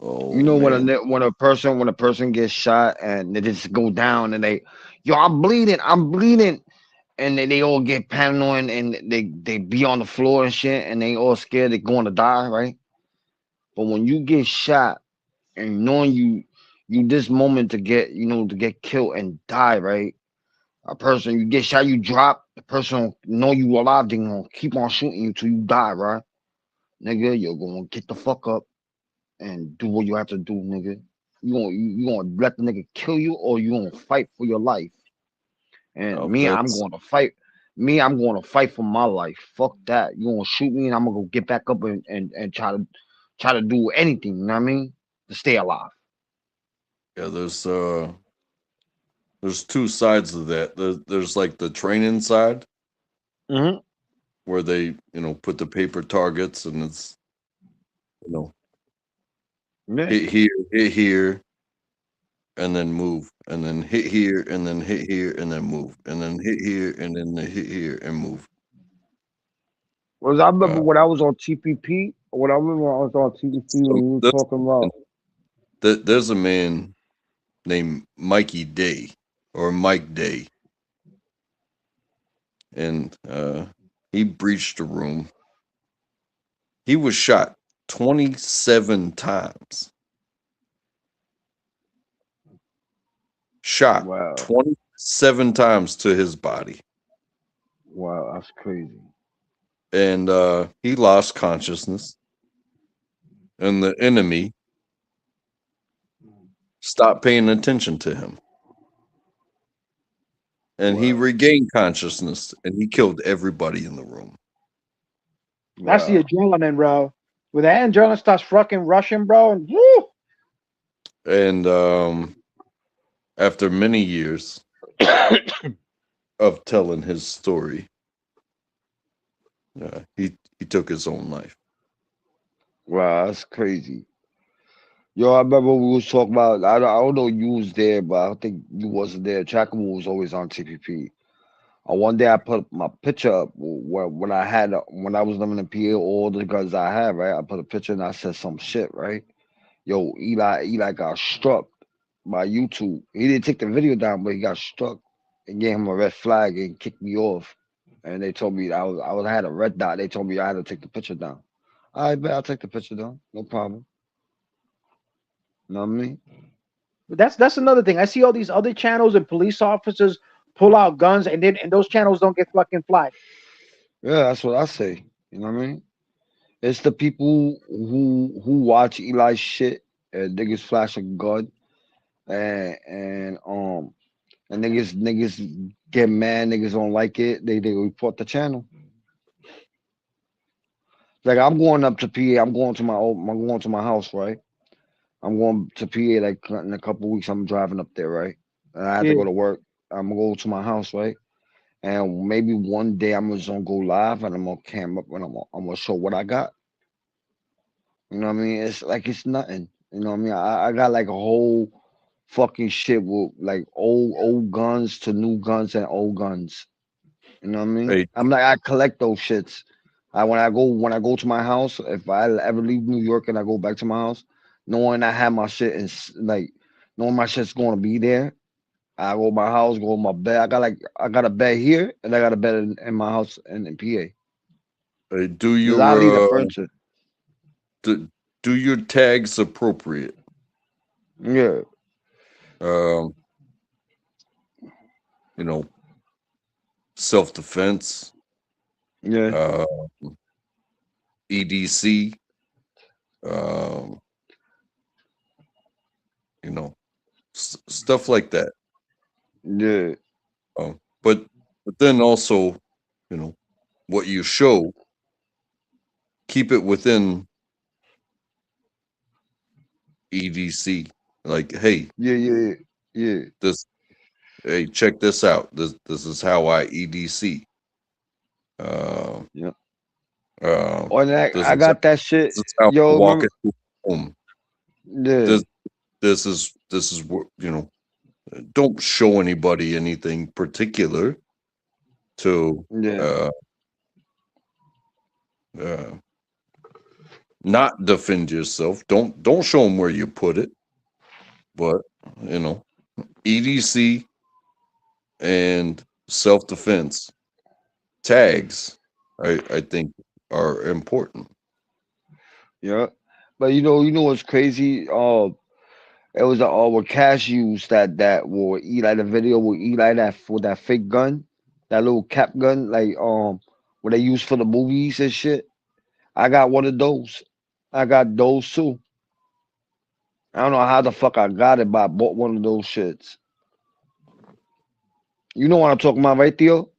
oh know man. when a person gets shot and they just go down and they, yo, I'm bleeding, and they all get paranoid and they be on the floor and shit and they all scared they're going to die, right? But when you get shot and knowing you this moment to get to get killed and die, right? A person you get shot, you drop, the person know you alive, they gonna keep on shooting you till you die, right? Nigga, you're gonna get the fuck up and do what you have to do, nigga. You gonna let the nigga kill you or you gonna fight for your life. And me, I'm That's going to fight. Me, I'm going to fight for my life. Fuck that. You gonna shoot me and I'm gonna go get back up and try to do anything, you know what I mean? To stay alive. yeah, there's two sides of that. There's like the training side Hmm. where they, put the paper targets and it's, you know, Yeah. hit here, and then move, and then hit here, and then hit here, and then move, and then hit here, and then hit here, and move. Was I remember Uh, when I was on TPP? When I remember when I was on TPP so when you were there's, talking about. there's a man named Mikey Day or Mike Day, and he breached the room. He was shot 27 times. Shot Wow, 27 times to his body. wow, that's crazy. And he lost consciousness. And the enemy stopped paying attention to him. And he Wow, regained consciousness and he killed everybody in the room. That's the wow. adrenaline, bro. When that adrenaline starts fucking rushing, bro, and woo, And after many years of telling his story, he took his own life. Wow, that's crazy. Yo, I remember we was talking about. I don't know you was there, but I don't think you wasn't there. Chakamu was always on TPP. One day I put my picture up where when I was living in PA, all the guns I had, right? I put a picture and I said some shit, right? Yo, Eli got struck by YouTube. He didn't take the video down, but he got struck and gave him a red flag and kicked me off. And they told me I had a red dot. They told me I had to take the picture down. I bet I'll take the picture down. No problem. You know what I mean? that's another thing. I see all these other channels and police officers pull out guns, and those channels don't get fucking flagged. Yeah, that's what I say. You know what I mean? It's the people who watch Eli's shit and niggas flash a gun and niggas get mad, niggas don't like it, they report the channel. Like I'm going up to PA, I'm going to my house, right? I'm going to PA like in a couple weeks. I'm driving up there, right? And I have to Yeah, go to work. I'm gonna go to my house, right? And maybe one day I'm just gonna go live and I'm gonna cam up and I'm gonna show what I got. You know what I mean? It's like it's nothing. You know what I mean? I got like a whole fucking shit with like old guns to new guns and old guns. You know what I mean? Hey, I'm like I collect those shits. When I go to my house, if I ever leave New York and I go back to my house, knowing I have my shit and like knowing my shit's gonna be there. I go to my house, go to my bed. I got a bed here and I got a bed in my house in PA. Do you I leave the furniture. do your tags appropriate? Yeah. You know, self-defense. Yeah. EDC. You know, stuff like that. Yeah. But then also, you know, what you show, keep it within EDC. Like, hey, yeah. Hey, check this out. This is how I EDC. Yeah. I This got that shit. is how I Yo, walk remember, into home. yeah. This is what, you know. Don't show anybody anything particular to not defend yourself. Don't show them where you put it. But you know, EDC and self-defense tags, I think, are important. Yeah. But you know what's crazy? It was with cashews that will eat like the video will eat like that for that fake gun, that little cap gun, like what they use for the movies and shit. I got one of those. I got those too. I don't know how the fuck I got it, but I bought one of those shits. You know what I'm talking about, right, Theo?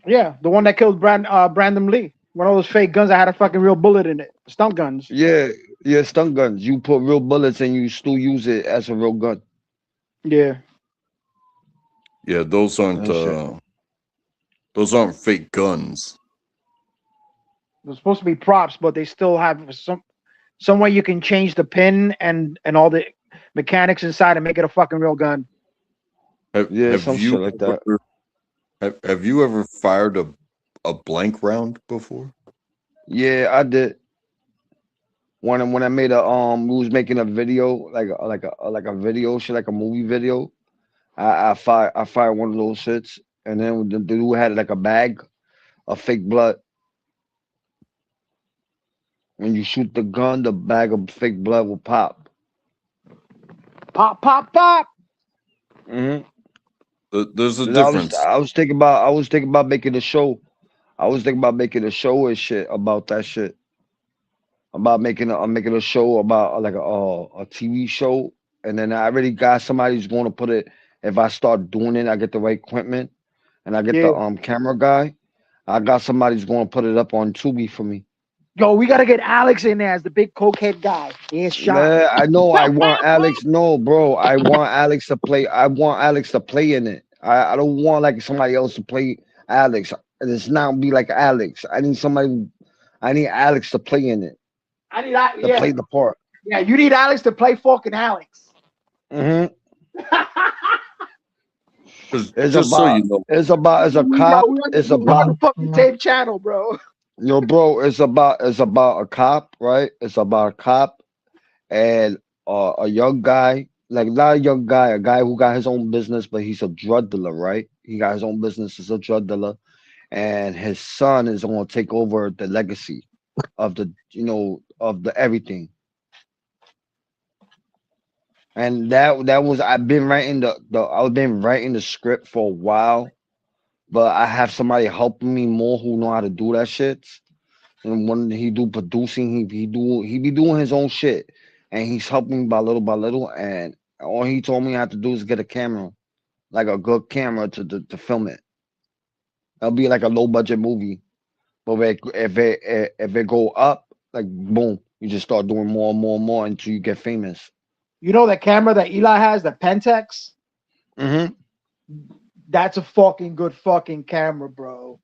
Yeah, the one that killed Brandon Lee. One of those fake guns that had a fucking real bullet in it. Stun guns. Yeah, stun guns. You put real bullets and you still use it as a real gun. Yeah. Yeah, those aren't fake guns. They're supposed to be props, but they still have some way you can change the pin and all the mechanics inside and make it a fucking real gun. Some shit like that. Have you ever fired a blank round before? Yeah, I did. When I made we was making a video like a video shit, like a movie video. I fired one of those shits, and then the dude had like a bag of fake blood. When you shoot the gun, the bag of fake blood will pop. Pop, pop, pop. Mm-hmm. There's a difference. I was thinking about making a show. I was thinking about making a show and shit about that shit. About making a show about like a TV show, and then I already got somebody who's going to put it. If I start doing it, I get the right equipment, and I get the camera guy. I got somebody who's going to put it up on Tubi for me. Yo, we gotta get Alex in there as the big cokehead guy. He's shot. Yeah, I know. I want Alex. No, bro. I want Alex to play. I want Alex to play in it. I don't want like somebody else to play Alex. It's not be like Alex. I need somebody. I need Alex to play in it. I need to play the part. Yeah, you need Alex to play fucking Alex. Mm-hmm. It's a cop. It's about the fucking same channel, bro. Yo, bro, it's about a cop, right? It's about a cop and a young guy, like not a young guy, a guy who got his own business, but he's a drug dealer, right? He got his own business as a drug dealer, and his son is going to take over the legacy of the, of the everything. And that was I've been writing the script for a while, but I have somebody helping me more who know how to do that shit. And when he do producing, he be doing his own shit, and he's helping me by little. And all he told me I have to do is get a camera, like a good camera to film it. It'll be like a low budget movie, but if it go up, like boom, you just start doing more and more and more until you get famous. You know that camera that Eli has, the Pentax? Mm-hmm. That's a fucking good fucking camera, bro.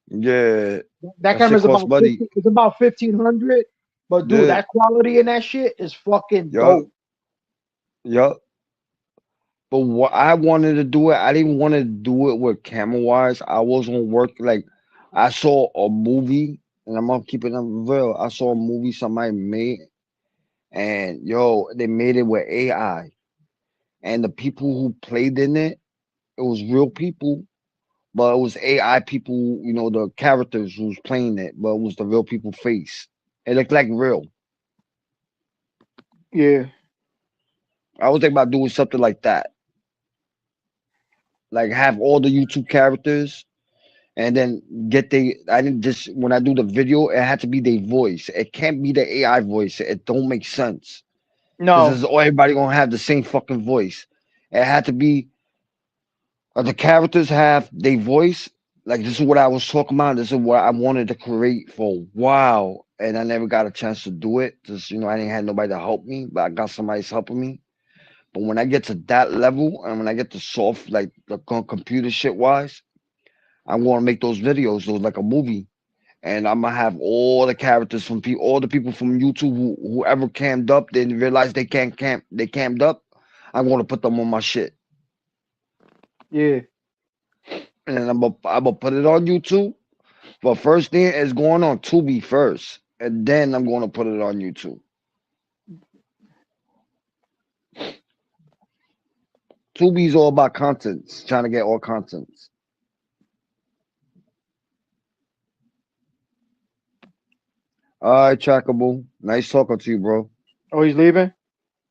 Yeah. That camera's about it's about 1,500, but dude, that quality in that shit is fucking dope. Yup. But what I wanted to do I didn't want to do it with camera wise. I was gonna work like I saw a movie, and I'm gonna keep it real. I saw a movie somebody made, and yo, they made it with AI, and the people who played in it, it was real people, but it was AI people. You know, the characters who was playing it, but it was the real people face. It looked like real. Yeah. I was thinking about doing something like that, like have all the YouTube characters, and then get the. I didn't just when I do the video, it had to be their voice. It can't be the AI voice. It don't make sense No. because everybody gonna have the same fucking voice. It had to be the characters have their voice. Like this is what I was talking about. This is what I wanted to create for a while, and I never got a chance to do it. Just I didn't have nobody to help me, but I got somebody's helping me. But when I get to that level, and when I get to soft like the computer shit wise, I'm gonna make those videos, those like a movie, and I'm gonna have all the characters from people, all the people from YouTube whoever camped up, they realize they can't camp, they camped up. I'm gonna put them on my shit. Yeah. And then I'm gonna put it on YouTube. But first thing is going on Tubi first, and then I'm gonna put it on YouTube. Tubi's all about contents, trying to get all contents. All right, Trackable. Nice talking to you, bro. Oh, he's leaving.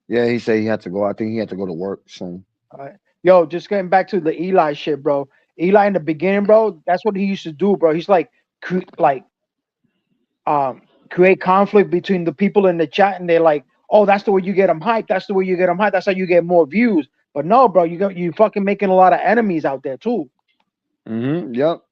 Yeah, he said he had to go. I think he had to go to work soon. All right. Yo, just getting back to the Eli shit, bro. Eli in the beginning, bro. That's what he used to do, bro. He's like, create conflict between the people in the chat, and they're like, "Oh, that's the way you get them hyped. That's the way you get them hyped. That's how you get more views." But no, bro, you fucking making a lot of enemies out there too. Yep.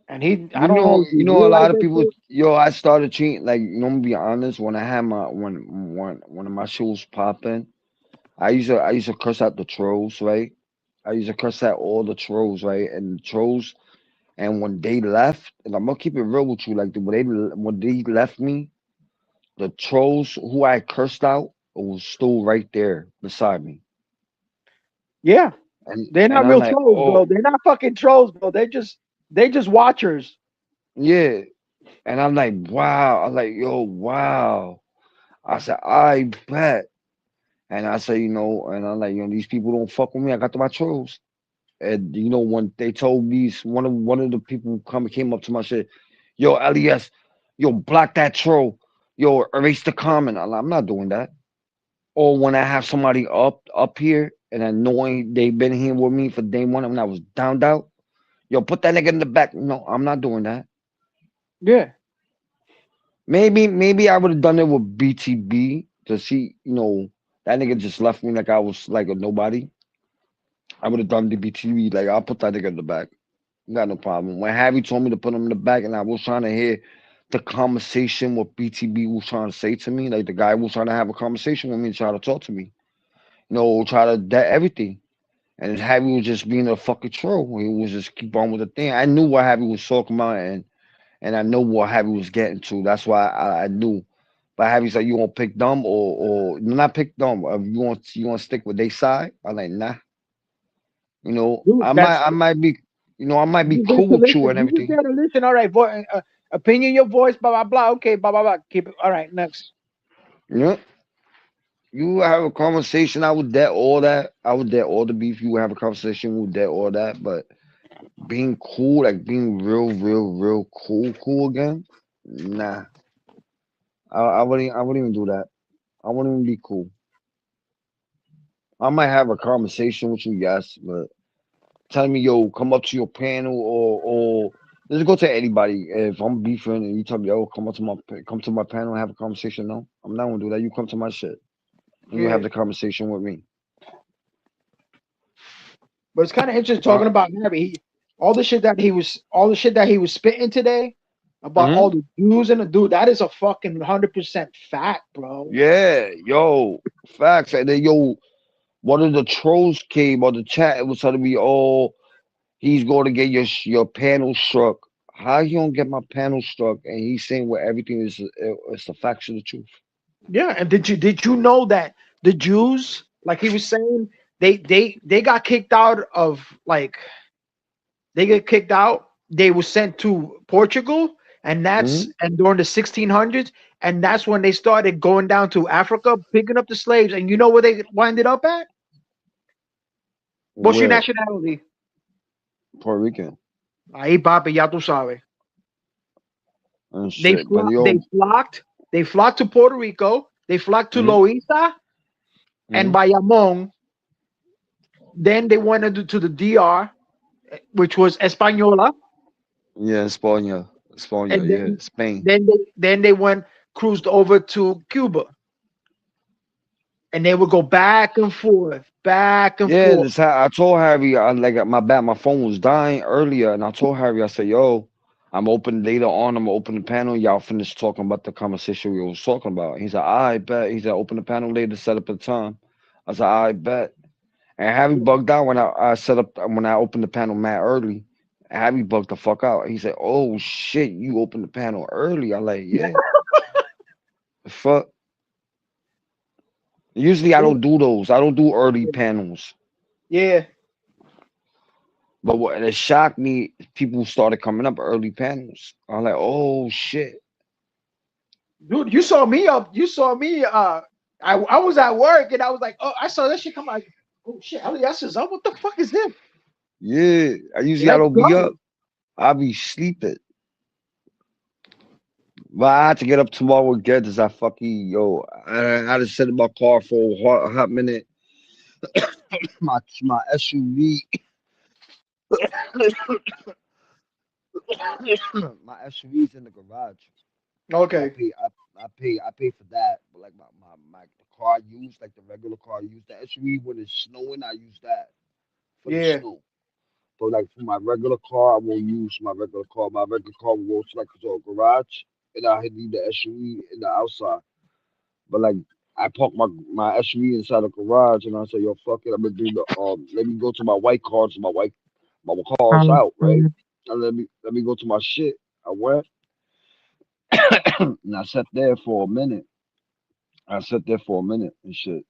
And he, I You don't know. know, a lot of people. Yo, I started cheating. Like, I'm gonna be honest. When I had my one of my shows popping, I used to curse out the trolls, right? I used to curse out all the trolls, right? And the trolls, and when they left, and I'm gonna keep it real with you, like when they left me, the trolls who I cursed out was still right there beside me. Yeah, And they're not I'm real like, trolls, oh bro. They're not fucking trolls, bro. They just watchers. yeah. And I'm like, wow. I'm like, yo, wow. I said, I bet. And I say, and I'm like, these people don't fuck with me. I got my trolls. And when they told me one of the people who came up to my shit, yo, LES, yo, block that troll. Yo, erase the comment. I'm not doing that. Or when I have somebody up here and I knowing they've been here with me for day one when I was downed out, yo, put that nigga in the back. No, I'm not doing that. Yeah. Maybe I would have done it with BTB to see, that nigga just left me like I was like a nobody. I would have done the BTB, like I'll put that nigga in the back. Got no problem. When Harry told me to put him in the back and I was trying to hear the conversation what BTB was trying to say to me, like the guy was trying to have a conversation with me, try to talk to me. Try to everything. And Harry was just being a fucking troll. He was just keep on with the thing. I knew what Harry was talking about and I know what Harry was getting to. That's why I knew. But Harry's like, you want to pick dumb or not pick dumb? You want to stick with their side? I'm like, nah. Dude, I might be, I might be cool with you and You everything. just gotta listen. All right, opinion, your voice, blah blah blah. Okay, blah blah blah. Keep it. All right, next. Yeah. You have a conversation. I would dead all that. I would dead all the beef. You would have a conversation. We would dead all that. But being cool, like being real cool again, nah. I wouldn't even do that. I wouldn't even be cool. I might have a conversation with you, yes, but telling me, yo, come up to your panel or let's go to anybody. If I'm beefing and you tell me, yo, come to my panel and have a conversation. No, I'm not gonna do that. You come to my shit. And you have the conversation with me. But it's kind of interesting talking about Harry. All the shit that he was spitting today about all the Jews and the dude. That is a fucking 100% fact, bro. Yeah, yo, facts. And then one of the trolls came on the chat. It was telling me, oh, he's going to get your panel struck. How he gonna get my panel struck? And he's saying where everything is the facts of the truth. Yeah, and did you know that the Jews, like he was saying, they got kicked out of they get kicked out. They were sent to Portugal, and and during the 1600s, and that's when they started going down to Africa, picking up the slaves. And you know where they winded up at? What's your Where? nationality? Puerto Rican. Ahí, papi, ya tú sabes. And shit. But yo, They flocked to Puerto Rico. They flocked to Loíza and Bayamón. Then they went into the DR, which was Española. Yeah, España. And then, yeah, Spain. Then they cruised over to Cuba. And they would go back and forth. Yeah, I told Harry, my phone was dying earlier, and I told Harry, I said, yo, I'm open later on, I'm gonna open the panel. Y'all finish talking about the conversation we was talking about. He said, I bet. He said, open the panel later, set up a time. I said, I bet. And Harry bugged out when I opened the panel mad early. Harry bugged the fuck out. He said, oh shit, you opened the panel early. I'm like, yeah. The fuck. Usually I don't do those. I don't do early panels. Yeah. But what it shocked me, people started coming up early panels. I'm like, oh shit. Dude, you saw me up. You saw me. I was at work and I was like, oh, I saw that shit come out. Oh shit, Elias is up. What the fuck is this? Yeah. I don't be up. I'll be sleeping. But I had to get up tomorrow again because I just sit in my car for a hot minute. my SUV. My SUV's in the garage. Okay. I pay for that. But like the car I use, like the regular car I use, the SUV when it's snowing, I use that for the snow. But like for my regular car, I won't use my regular car. My regular car will go to a garage, and I need the SUV in the outside. But like I park my SUV inside the garage, and I say, yo, fuck it, I'm gonna do let me go to my white cars, my car's out, right? And let me go to my shit. I went and I sat there for a minute. and shit.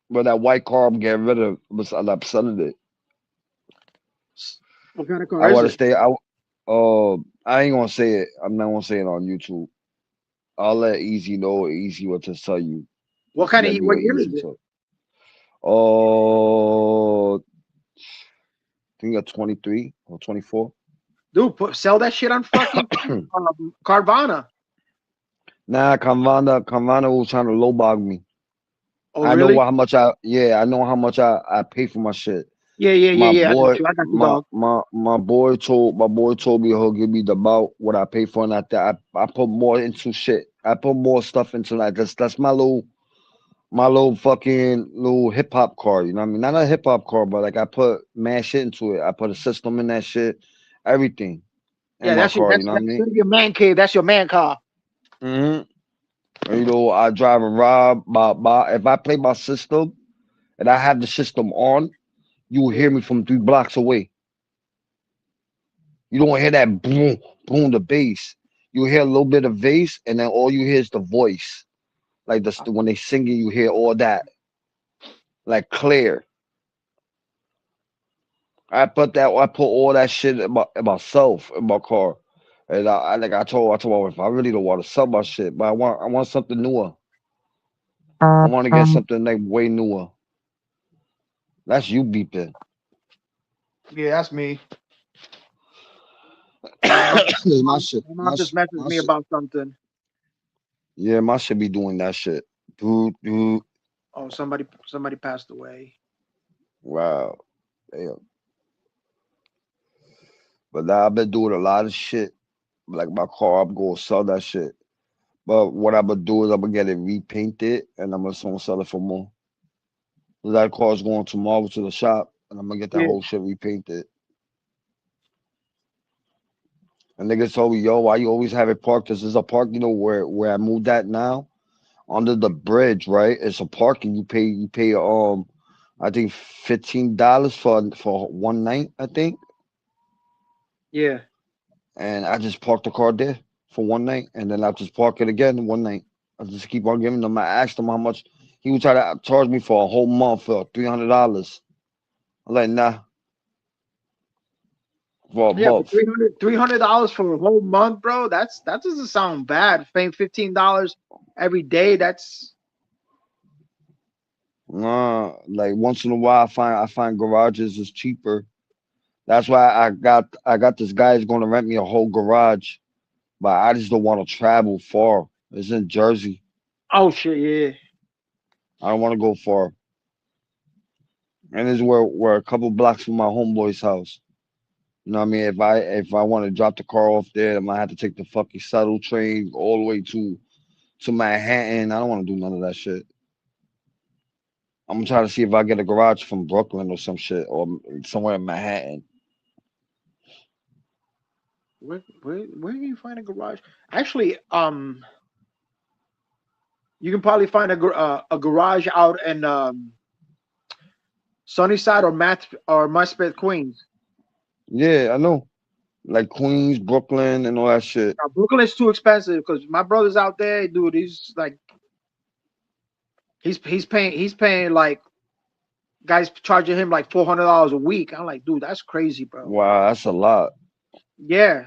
But that white car I'm getting rid of, I'm selling it. What kind of car I is want to it? stay. I ain't gonna say it. I'm not gonna say it on YouTube. I'll let Easy know. Easy what to tell you. What kind of what year is it? Oh, I think you're 23 or 24. Dude, sell that shit on fucking Carvana. Nah, Carvana was trying to lowball me. Oh, I really? know how much I pay for my shit. Yeah. Boy, I got you, dog. my boy told me he'll give me about what I pay for, and I put more into shit. I put more stuff into that. That's my little fucking little hip hop car. You know what I mean? Not a hip hop car, but like I put mad shit into it. I put a system in that shit, everything. Yeah, that's your man cave. That's your man car. You know, I drive around if I play my system and I have the system on, you will hear me from 3 blocks away. You don't hear that boom, boom, the bass. You hear a little bit of bass, and then all you hear is the voice. Like when they singing, you hear all that, like clear. I put all that shit in myself in my car, and I told my wife, I really don't want to sell my shit, but I want something newer. I want to get something like way newer. That's you beeping. Yeah, that's me. My shit. Mom just messaged me about something. Yeah, my shit be doing that shit. Dude. Oh, somebody passed away. Wow. Damn. But now I've been doing a lot of shit. Like my car, I'm gonna sell that shit. But what I'm gonna do is I'm gonna get it repainted and I'm gonna sell it for more. That car's going tomorrow to the shop and I'm gonna get that whole shit repainted. And niggas told me, yo, why you always have it parked? This is a park, you know, where I moved at now, under the bridge, right? It's a parking. You pay I think $15 for one night, I think. Yeah. And I just parked the car there for one night, and then I just park it again one night. I just keep on giving them. I asked him how much he would try to charge me for a whole month for $300. I'm like, nah. for a Yeah, but month. $300 for a whole month, bro. That doesn't sound bad. Paying $15 every day. That's Nah, like once in a while, I find garages is cheaper. That's why I got this guy who's going to rent me a whole garage, but I just don't want to travel far. It's in Jersey. oh shit, yeah. I don't want to go far, and this is where a couple blocks from my homeboy's house. You know what I mean? If I want to drop the car off there, I might have to take the fucking shuttle train all the way to Manhattan. I don't want to do none of that shit. I'm gonna try to see if I get a garage from Brooklyn or some shit or somewhere in Manhattan. Where can you find a garage? Actually, you can probably find a garage out in Sunnyside or Maspeth, Queens. Yeah, I know. Like Queens, Brooklyn, and all that shit. Now, Brooklyn is too expensive because my brother's out there, dude. He's like, he's paying like guys charging him like $400 a week. I'm like, dude, that's crazy, bro. Wow, that's a lot. Yeah.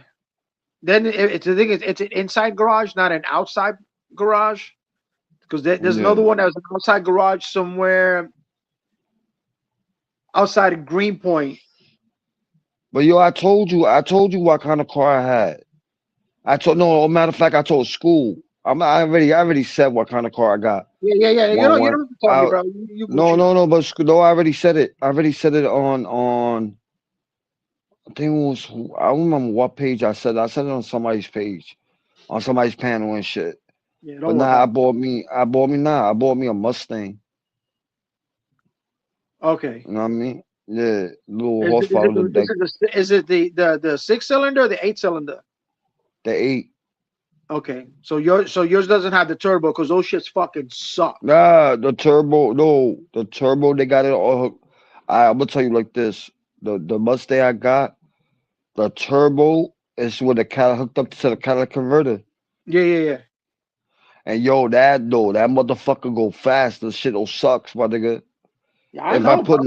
Then it's the thing is, it's an inside garage, not an outside garage. Because there's another Yeah. one that was an outside garage somewhere outside of Greenpoint. But yo, I told you what kind of car I had. No, matter of fact, I told school. I already said what kind of car I got. Yeah. You One don't one. have to tell me, I, bro. You no, Gucci. no, but no, I already said it. I already said it on. I think it was. I don't remember what page I said. I said it on somebody's page, on somebody's panel and shit. Yeah, But don't nah, worry. I bought me a Mustang. Okay. You know what I mean? Yeah, little Is it, horsepower, like is it the 6-cylinder or the 8-cylinder? the 8. Okay. So yours doesn't have the turbo because those shits fucking suck. Nah, the turbo. No, the turbo. They got it all. I'm gonna tell you like this: the Mustang I got, the turbo is with the cat hooked up to the catalytic converter. Yeah. And yo, that motherfucker go fast. The shit sucks, my nigga. Yeah, I If I know, bro.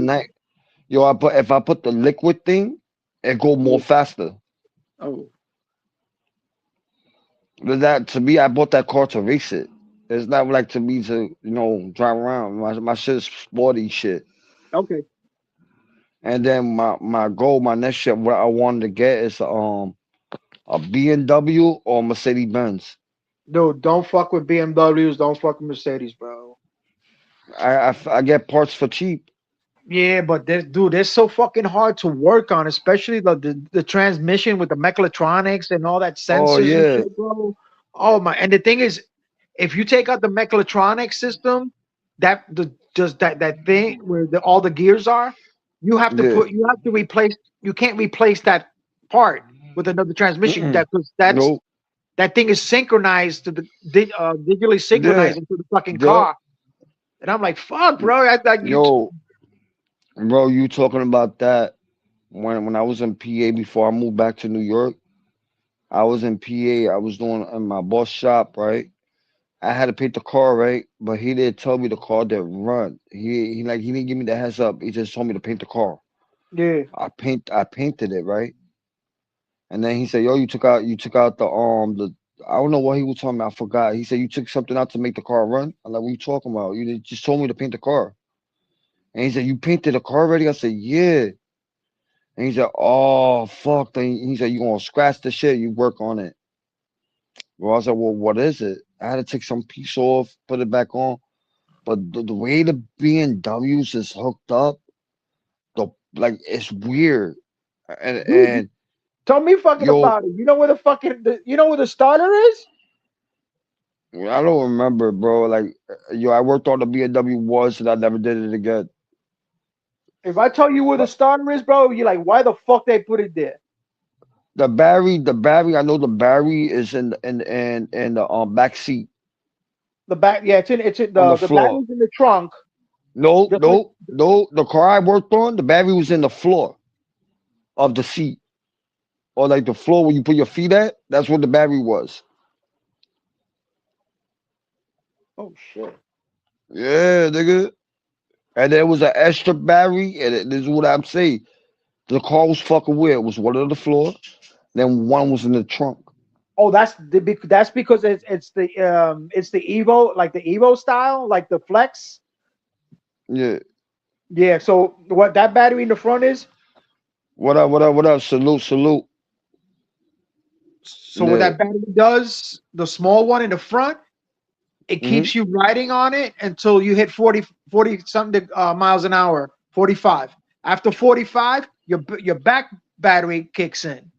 put if I put the liquid thing, it go more faster. Oh. But that to me, I bought that car to race it. It's not like to me to drive around. My shit is sporty shit. Okay. And then my next shit, what I wanted to get is a BMW or Mercedes Benz. Dude, don't fuck with BMWs. Don't fuck with Mercedes, bro. I get parts for cheap. Yeah, but they're so fucking hard to work on, especially the transmission with the mechatronics and all that Oh sensors and yeah, shit, bro. Oh my! And the thing is, if you take out the mechatronic system, that thing where all the gears are, you have yeah. to replace. You can't replace that part with another transmission. Mm-mm. That's Nope. that thing is synchronized to the digitally Yeah, synchronized into the fucking yeah. car. And I'm like, fuck, bro. Yo, bro, you talking about that? When I was in PA before I moved back to New York, I was in PA. I was doing in my boss shop, right? I had to paint the car, right? But he didn't tell me the car didn't run. He didn't give me the heads up. He just told me to paint the car. Yeah. I painted it, right? And then he said, "Yo, you took out the I don't know what he was talking about. I forgot. He said you took something out to make the car run." I'm like, "What are you talking about? You just told me to paint the car." And he said, "You painted the car already?" I said, "Yeah." And he said, "Oh fuck." Then he said, "You gonna scratch the shit? You work on it." Well, I said, "Well, what is it?" I had to take some piece off, put it back on. But the way the BMWs is hooked up, it's weird. And Tell me fucking yo, about it. You know where the starter is? I don't remember, bro. Like, yo, I worked on the BMW once and I never did it again. If I tell you where the starter is, bro, you're like, why the fuck they put it there? The battery, I know the battery is in the back seat The back, yeah, it's in on the the floor. battery's in the trunk. No, Just no, no. The car I worked on, the battery was in the floor of the seat. Or like the floor where you put your feet at, that's where the battery was. Oh shit. Yeah, nigga. And there was an extra battery, and this is what I'm saying. The car was fucking weird. It was one on the floor, then one was in the trunk. Oh, that's because it's the Evo, like the Evo style, like the Flex. Yeah. Yeah. So what that battery in the front is? What up? What up? What up? Salute, salute. So what Yeah. that battery does, the small one in the front, it Mhm. keeps you riding on it until you hit 40 something miles an hour, 45. After 45, your back battery kicks in.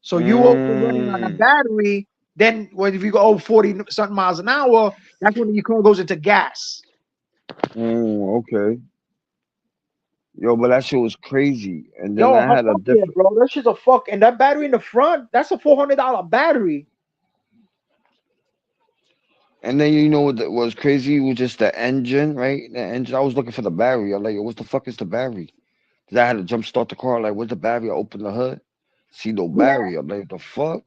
So you will be running on a Mm. battery. Then when if you go 40 something miles an hour, that's when your car goes into gas. Okay. Yo, but that shit was crazy. And then Yo, I had a fuck yeah, different. bro. That shit's a fuck. And that battery in the front, that's a $400 battery. And then you know what was crazy? It was just the engine, right? The engine. I was looking for the battery. I'm like, yo, what the fuck is the battery? Cause I had to jump start the car. Like, where's the battery? I open the hood, see no Yeah. battery. I'm like, the fuck?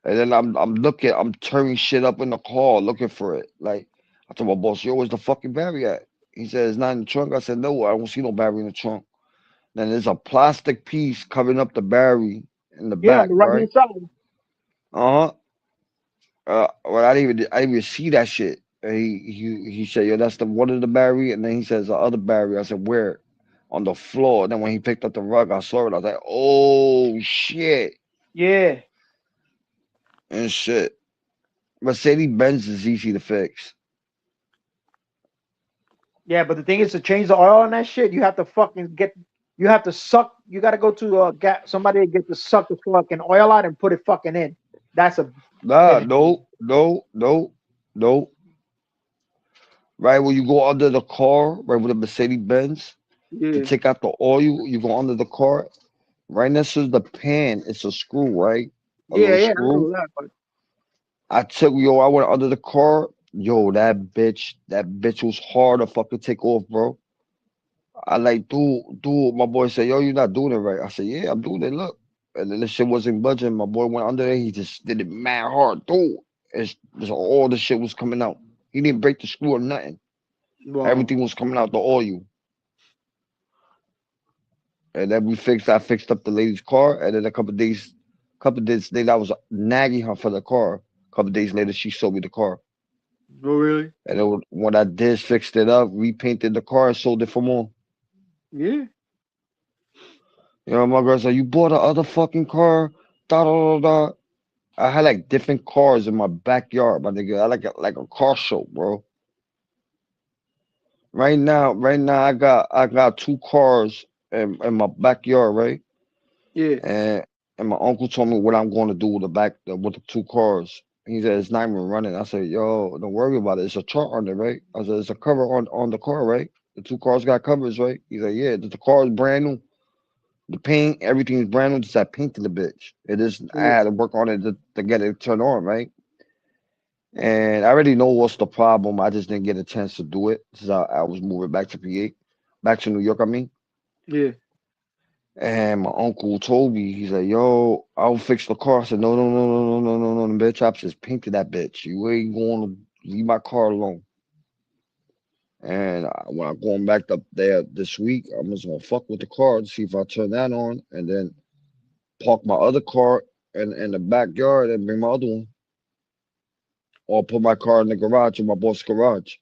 And then I'm looking, I'm turning shit up in the car looking for it. Like, I told my boss, yo, where's the fucking battery at? He said, it's not in the trunk. I said, no, I don't see no battery in the trunk. Then there's a plastic piece covering up the battery in the Yeah, on back, the right right? hand side. Uh-huh. Well, I didn't even see that shit. And he said, yo, that's the one of the battery. And then he says the other battery. I said, where? On the floor. And then when he picked up the rug, I saw it. I was like, oh shit. Yeah. And shit. Mercedes Benz is easy to fix. Yeah, but the thing is to change the oil on that shit, you have to you have to suck. You got to go to somebody to get to suck the fucking oil out and put it fucking in. That's a Nah, heavy. no. Right when you go under the car, right with the Mercedes Benz, to Yeah. take out the oil, you go under the car. Right next to the pan, it's a screw, right? A Yeah, little yeah, I screw. know that. But I went under the car. Yo, that bitch was hard to fucking take off, bro. I like, dude, my boy said, yo, you're not doing it right. I said, yeah, I'm doing it, look. And then the shit wasn't budging. My boy went under there, he just did it mad hard, dude. All the shit was coming out. He didn't break the screw or nothing. wow. Everything was coming out the oil. And then I fixed up the lady's car, and then couple days later, I was nagging her for the car. A couple days later, she sold me the car. Oh, really? And then when I did, fixed it up, repainted the car, and sold it for more. Yeah. You know, my girl said, you bought a other fucking car? Da, da, da, da. I had like different cars in my backyard, my nigga. I like a car show, bro. Right now, I got two cars in my backyard, right? Yeah. And my uncle told me what I'm going to do with with the two cars. He said it's not even running. I said, yo, don't worry about it. It's a chart on it, right? I said, it's a cover on the car, right? The two cars got covers, right? He said, yeah, the car is brand new. The paint, everything is brand new. Just I painted the bitch. It is. I Yeah. had to work on it to get it turned on, right? And I already know what's the problem. I just didn't get a chance to do it since I was moving back to PA, back to New York. I mean. Yeah. And my uncle told me, he's like, yo, I'll fix the car. I said, no. The bitch, I just painted that bitch. You ain't going to leave my car alone. And when I'm going back up there this week, I'm just going to fuck with the car to see if I turn that on and then park my other car in the backyard and bring my other one. Or put my car in the garage, in my boss's garage.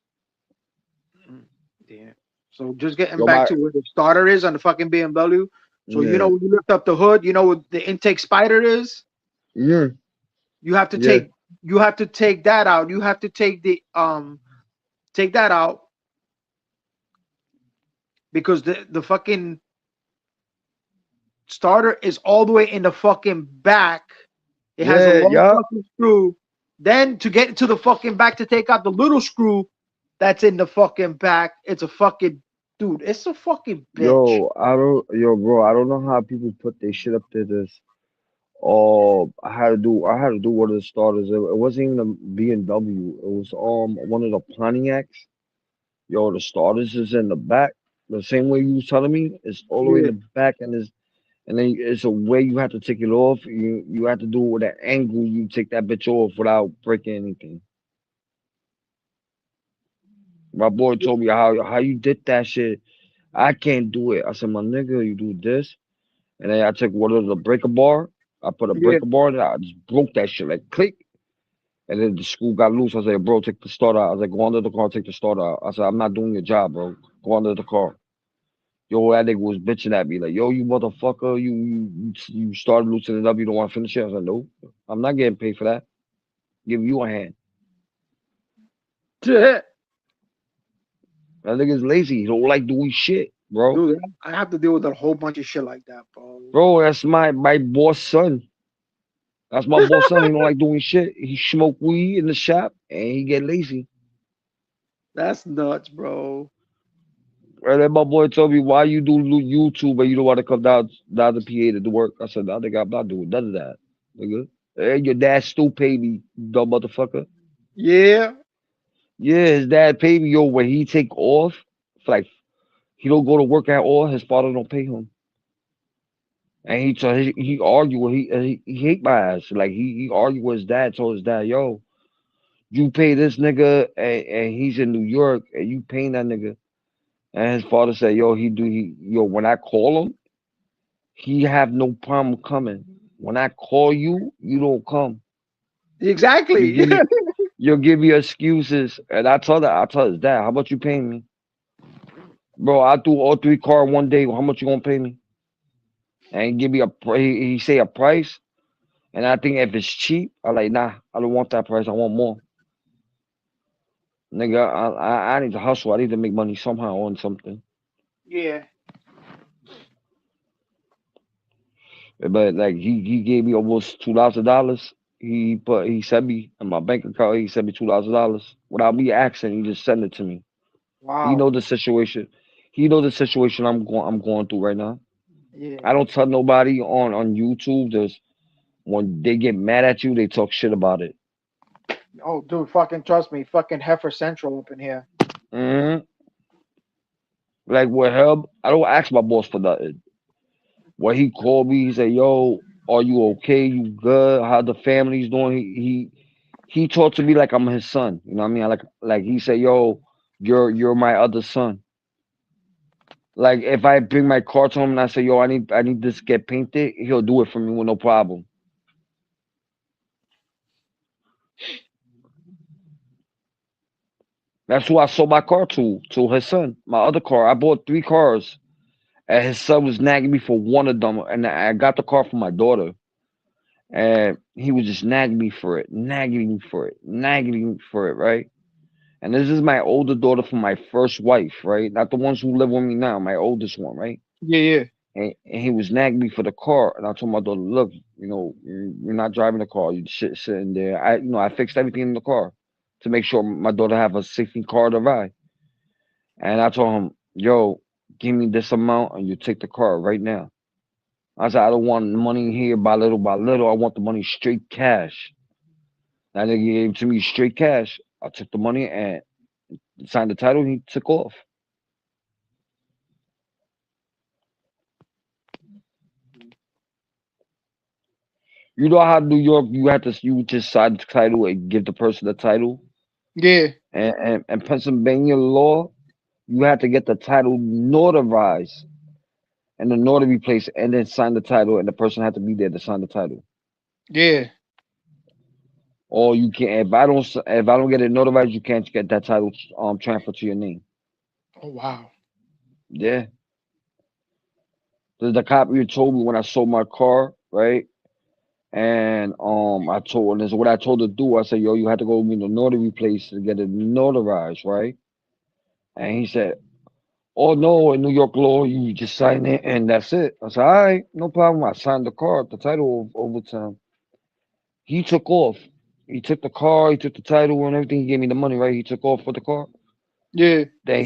Yeah. So just getting Yo, back to where the starter is on the fucking BMW. So you know yeah, when you lift up the hood, you know what the intake spider is? yeah, You have to yeah. take that out. You have to take that out because the fucking starter is all the way in the fucking back. It has a long Yeah. fucking screw. Then to get to the fucking back to take out the little screw that's in the fucking back, it's a fucking dude. It's a fucking bitch. Bro, I don't know how people put their shit up to this. Oh, I had to do one of the starters. It wasn't even a BMW. It was one of the Pontiacs. Yo, the starters is in the back. The same way you was telling me, it's all the way in Yeah. the back, and then it's a way you have to take it off. You have to do it with an angle. You take that bitch off without breaking anything. My boy told me how you did that shit. I can't do it. I said, my nigga, you do this. And then I took one of the breaker bar. I put a Yeah. breaker bar in it. I just broke that shit like click. And then the screw got loose. I said, bro, take the starter out. I was like, go under the car, take the starter out. I said, I'm not doing your job, bro. Go under the car. Yo, that nigga was bitching at me like, yo, you motherfucker, you started loosening it up. You don't want to finish it. I was like, no, I'm not getting paid for that. Give you a hand. Dude, That nigga's lazy. He don't like doing shit, bro. I have to deal with a whole bunch of shit like that, bro. Bro, that's my boss son. That's my boss son. He don't like doing shit. He smoke weed in the shop and he get lazy. That's nuts, bro. And then my boy told me, why you do YouTube and you don't want to come down the PA to do work? I said, nah, nigga, I'm not doing none of that, nigga. And your dad still pay me, dumb motherfucker. Yeah. Yeah, his dad paid me, yo, when he take off, like, he don't go to work at all, his father don't pay him. And he argue, he hate my ass. Like, he argue with his dad, told his dad, yo, you pay this nigga, and he's in New York, and you paying that nigga. And his father said, yo, when I call him, he have no problem coming. When I call you, you don't come. Exactly. You'll give me excuses. And I tell his dad, how much you paying me? Bro, I do all 3 cars one day. How much you gonna pay me? And he give me he say a price. And I think if it's cheap, I'm like, nah, I don't want that price. I want more. Nigga, I need to hustle. I need to make money somehow on something. Yeah. But like he gave me almost $2,000. He sent me in my bank account. He sent me $2,000 without me asking. He just sent it to me. Wow. He know the situation. He know the situation I'm going through right now. Yeah. I don't tell nobody on YouTube. There's when they get mad at you, they talk shit about it. Oh, dude, fucking trust me, fucking Heifer Central up in here. Like with him, I don't ask my boss for nothing. When he called me, he said, "Yo, are you okay? You good? How the family's doing?" He talked to me like I'm his son. You know what I mean? Like he said, "Yo, you're my other son." Like if I bring my car to him and I say, "Yo, I need this to get painted," he'll do it for me with no problem. That's who I sold my car to his son. My other car. I bought 3 cars. And his son was nagging me for one of them. And I got the car for my daughter. And he was just nagging me for it, right? And this is my older daughter from my first wife, right? Not the ones who live with me now, my oldest one, right? Yeah. And he was nagging me for the car. And I told my daughter, look, you're not driving the car. You sitting there. I fixed everything in the car to make sure my daughter have a safety car to ride. And I told him, yo, give me this amount and you take the car right now. I said, I don't want money here by little by little. I want the money straight cash. That nigga gave it to me straight cash. I took the money and signed the title and he took off. You know how New York, you just sign the title and give the person the title? Yeah. And Pennsylvania law, you have to get the title notarized and the notary place and then sign the title and the person had to be there to sign the title. Yeah. Or you can't. If I don't get it notarized, you can't get that title transferred to your name. Oh wow. Yeah. The cop you told me when I sold my car, right? And I told this is what I told her to do. I said, yo, you have to go to the notary place to get it notarized, right? And he said, oh no, in New York law, you just sign it and that's it. I said, all right, no problem. I signed the title over to him. He took off. He took the car, he took the title and everything. He gave me the money, right? He took off with the car. Yeah. Then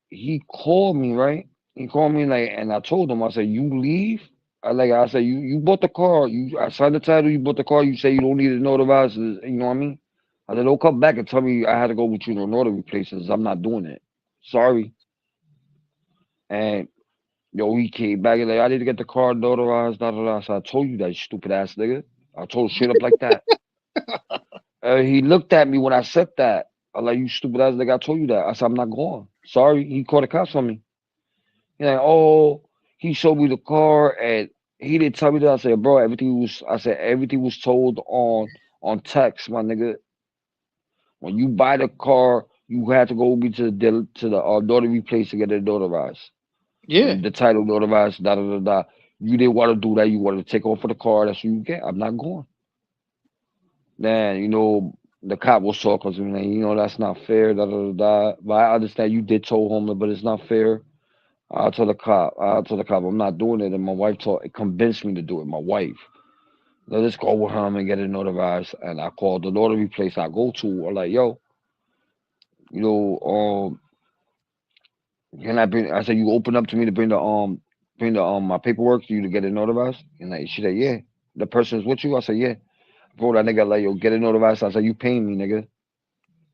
he called me, right? He called me and I told him, I said, you leave? I said, you bought the car. I signed the title, you bought the car, you say you don't need it notarized, you know what I mean? I said, don't come back and tell me I had to go with you to notary places. I'm not doing it. Sorry. And yo, he came back and I need to get the car notarized, So I told you that, you stupid ass nigga. I told him straight up like that. He looked at me when I said that. I like, you stupid ass nigga, I told you that. I said, I'm not going. Sorry. He called the cops on me. He's like, oh, he showed me the car and he didn't tell me that. I said, bro, everything was told on text, my nigga. When you buy the car, you had to go to the notary place to get it notarized. Yeah. The title notarized, da da da da. You didn't want to do that. You wanted to take off for the car. That's what you get. I'm not going. Then the cop was so because that's not fair. Da da da da. But I understand you did told him, but it's not fair. I told the cop, I'm not doing it. And my wife convinced me to do it. My wife. Let's go with him and get it notarized. And I called the notary place I go to. I'm like, yo, can I bring? I said, you open up to me to bring the my paperwork to you to get it notarized. And she said, yeah. The person's with you. I said, yeah. Bro, that nigga like, yo, get it notarized. I said, you paying me, nigga.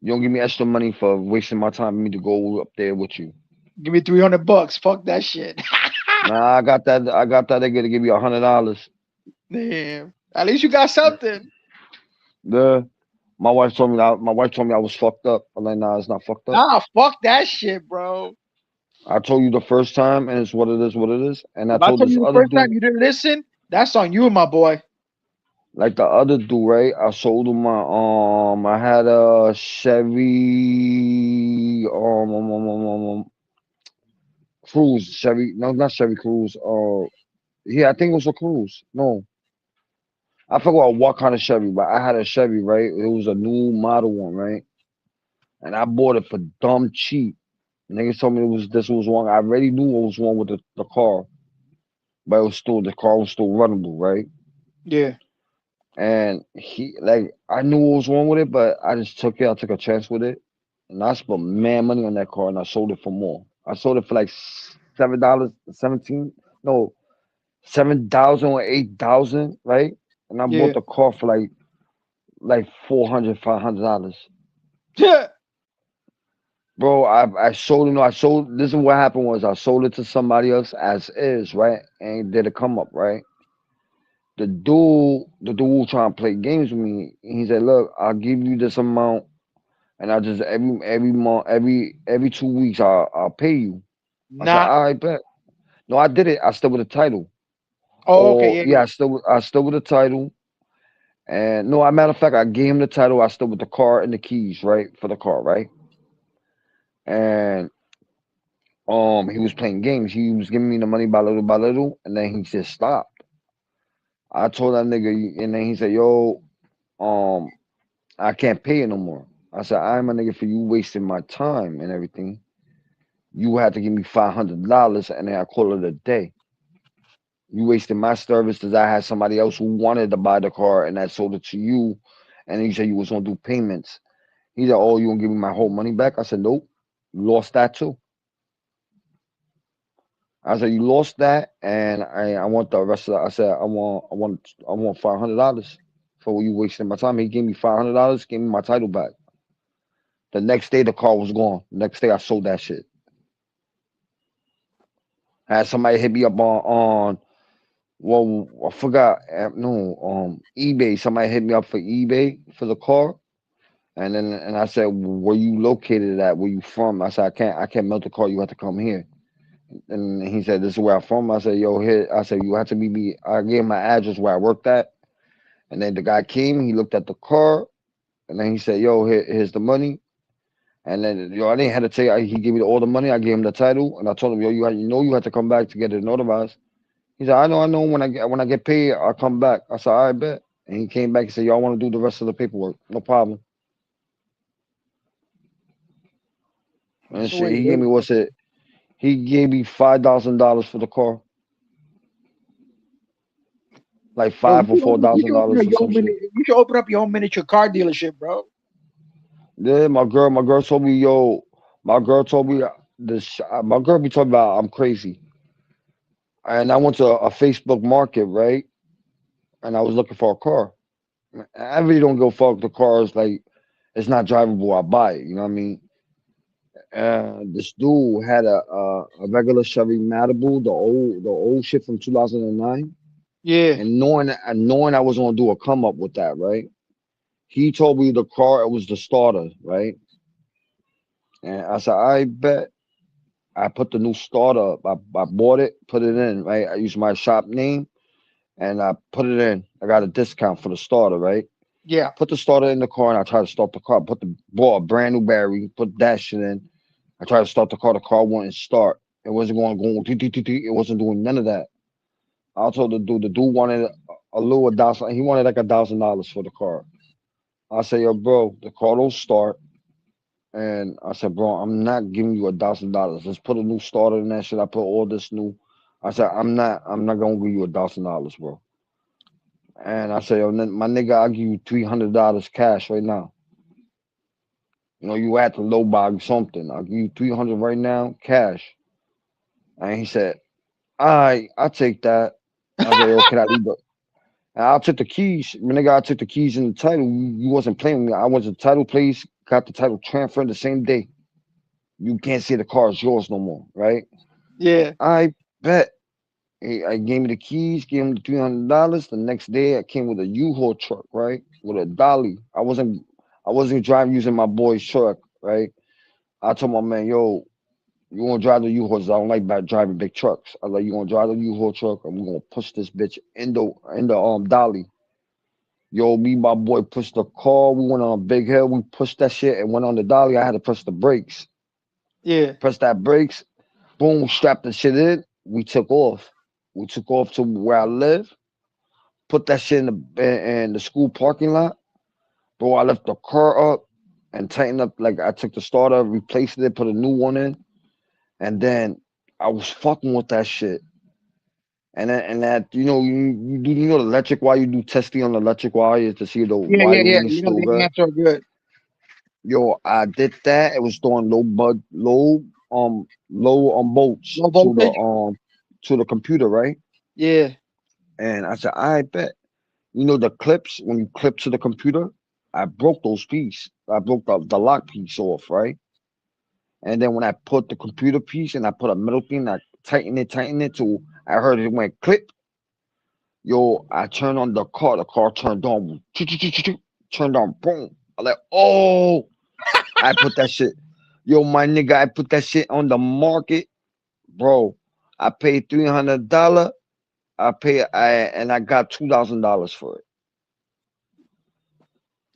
You don't give me extra money for wasting my time for me to go up there with you. Give me $300. Fuck that shit. Nah, I got that nigga to give you $100. Damn. At least you got something. My wife told me I was fucked up. I'm like, nah, it's not fucked up. Nah, fuck that shit, bro. I told you the first time, and it's what it is. And I told you this the other first dude, time you didn't listen, that's on you, my boy. like the other dude, right? I sold him I had a Chevy Cruze, Chevy, no, not Chevy Cruze. Yeah, I think it was a Cruze. No, I forgot what kind of Chevy, but I had a Chevy, right? It was a new model one, right? And I bought it for dumb cheap. Niggas told me this was wrong. I already knew what was wrong with the car, but the car was still runnable, right? Yeah. And I knew what was wrong with it, but I just took it. I took a chance with it, and I spent mad money on that car, and I sold it for more. I sold it for like $7, 17, no, 7,000 or 8,000, right? And I bought the car for like $400, $500. Yeah. Bro, I sold it. This is what happened was I sold it to somebody else as is, right? And did a come up, right? The dude trying to play games with me. He said, "Look, I'll give you this amount, and I just every month, every 2 weeks, I'll pay you." I said, "All right, bet." No, I did it. I still with the title. Oh, okay, yeah. I still with the title. And no, as a matter of fact, I gave him the title. I still with the car and the keys, right, for the car, right? And he was playing games. He was giving me the money by little, and then he just stopped. I told that nigga, and then he said, "Yo, I can't pay it no more." I said, "I'm a nigga for you wasting my time and everything. You had to give me $500, and then I call it a day. You wasted my services. I had somebody else who wanted to buy the car, and I sold it to you, and he said you was gonna do payments." He said, "Oh, you gonna give me my whole money back?" I said, "Nope, you lost that too." I said, "You lost that, and I want the rest of that." I said, I want $500 for you wasting my time." He gave me $500, gave me my title back. The next day, the car was gone. Next day, I sold that shit. I had somebody hit me up on well, I forgot. No, eBay. Somebody hit me up for eBay for the car, and I said, "Where you located at? Where you from?" I said, I can't melt the car. You have to come here." And he said, "This is where I'm from." I said, "Yo, here." I said, "You have to meet me." I gave him my address where I worked at, and then the guy came. He looked at the car, and then he said, "Yo, here's the money." And then I didn't hesitate. He gave me all the money. I gave him the title, and I told him, "Yo, you have to come back to get it notarized." He said, "I know. When I get paid, I'll come back." I said, "All right, bet." And he came back and said, "Y'all want to do the rest of the paperwork? No problem." And shit, he gave me He gave me $5,000 for the car, like $5 or $4,000 or some shit. You should open up your own miniature car dealership, bro. Yeah, my girl told me, yo, my girl told me my girl be talking about I'm crazy. And I went to a Facebook market, right? And I was looking for a car. I really don't go fuck the cars, like it's not drivable. I buy it, you know what I mean? This dude had a regular Chevy Malibu, the old shit from 2009. Yeah. And knowing I was gonna do a come up with that, right? He told me the car, it was the starter, right? And I said, I bet. I put the new starter up. I bought it, put it in, right? I used my shop name, and I put it in. I got a discount for the starter, right? Yeah. Put the starter in the car, and I tried to start the car. Bought a brand new battery, put that shit in. I tried to start the car. The car wouldn't start. It wasn't going. It wasn't doing none of that. I told the dude. The dude wanted a little $1,000. He wanted like $1,000 for the car. I said, yo, bro, the car don't start. And I said, bro, I'm not giving you $1,000. Let's put a new starter in that shit. I put all this new. I said, I'm not gonna give you $1,000, bro. And I said, yo, my nigga, I'll give you $300 cash right now. You know, you had to low buy something. I'll give you 300 right now, cash. And he said, all right, I'll take that. I said, yo, can I leave the and I took the keys. My nigga, I took the keys and the title. You wasn't playing with me. I went to the title place, got the title transferred the same day. You can't say the car is yours no more, right? Yeah. I bet. I gave me the keys, gave him the $300. The next day, I came with a U-Haul truck, right, with a dolly. I wasn't driving using my boy's truck, right. I told my man, yo, you gonna drive the U-Hauls? I don't like driving big trucks. I like you gonna drive the U-Haul truck, and we're gonna push this bitch in the dolly. Yo, me, my boy, pushed the car. We went on a big hill. We pushed that shit and went on the dolly. I had to press the brakes. Yeah. Press that brakes. Boom, strapped the shit in. We took off. We took off to where I live. Put that shit in the school parking lot. Bro, I left the car up and tightened up. Like, I took the starter, replaced it, put a new one in. And then I was fucking with that shit. And that you know the electric wire, you do testing on the electric wire to see the Yeah. wiring is You know still the good. amps are good. Yo, I did that. It was doing low volts Low voltage. to the computer, right? Yeah. And I said, I bet. You know the clips, when you clip to the computer, I broke those pieces. I broke the lock piece off, right? And then when I put the computer piece and I put a metal thing, I tighten it till I heard it went click. Yo, I turned on the car turned on, turned on, boom. I like, oh, I put that shit. Yo, my nigga, I put that shit on the market, bro. I paid $300. And I got $2,000 for it.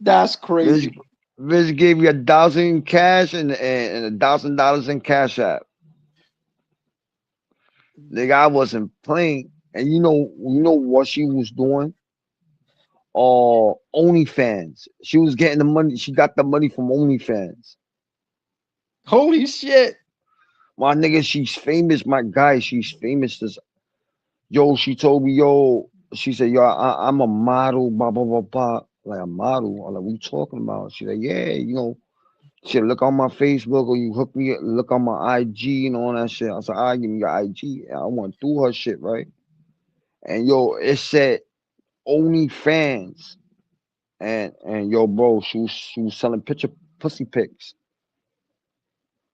That's crazy. Viz gave you $1,000 in cash and $1,000 in cash app. Nigga, I wasn't playing. And you know what she was doing? OnlyFans. She was getting the money. She got the money from OnlyFans. Holy shit. My nigga, she's famous. My guy, she's famous. Yo, she told me, yo, she said, yo, I'm a model, blah, blah, blah, blah. Like, a model? I'm like, what you talking about? She like, yeah, you know, she look on my Facebook or you hook me, look on my IG and all that shit. I said, give me your IG. And I went through her shit, right? And yo, it said OnlyFans. And yo, bro, she was selling pussy pics.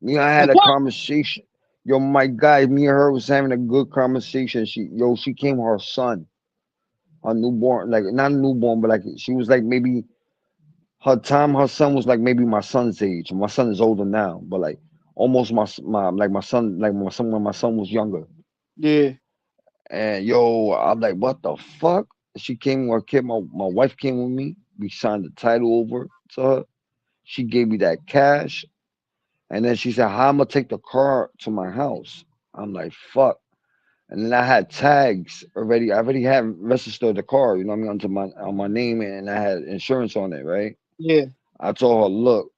Me and I had a conversation. Yo, my guy, me and her was having a good conversation. She came with her son, her newborn, like not a newborn, but like she was like maybe her son was like maybe my son's age. My son is older now, but like almost my son when my son was younger. Yeah. And yo, I'm like, what the fuck? She came with her kid. My wife came with me. We signed the title over to her. She gave me that cash. And then she said, how I'm gonna take the car to my house? I'm like, fuck. And then I had tags already. I already had registered the car, you know what I mean, on my name, and I had insurance on it, right? Yeah. I told her, look,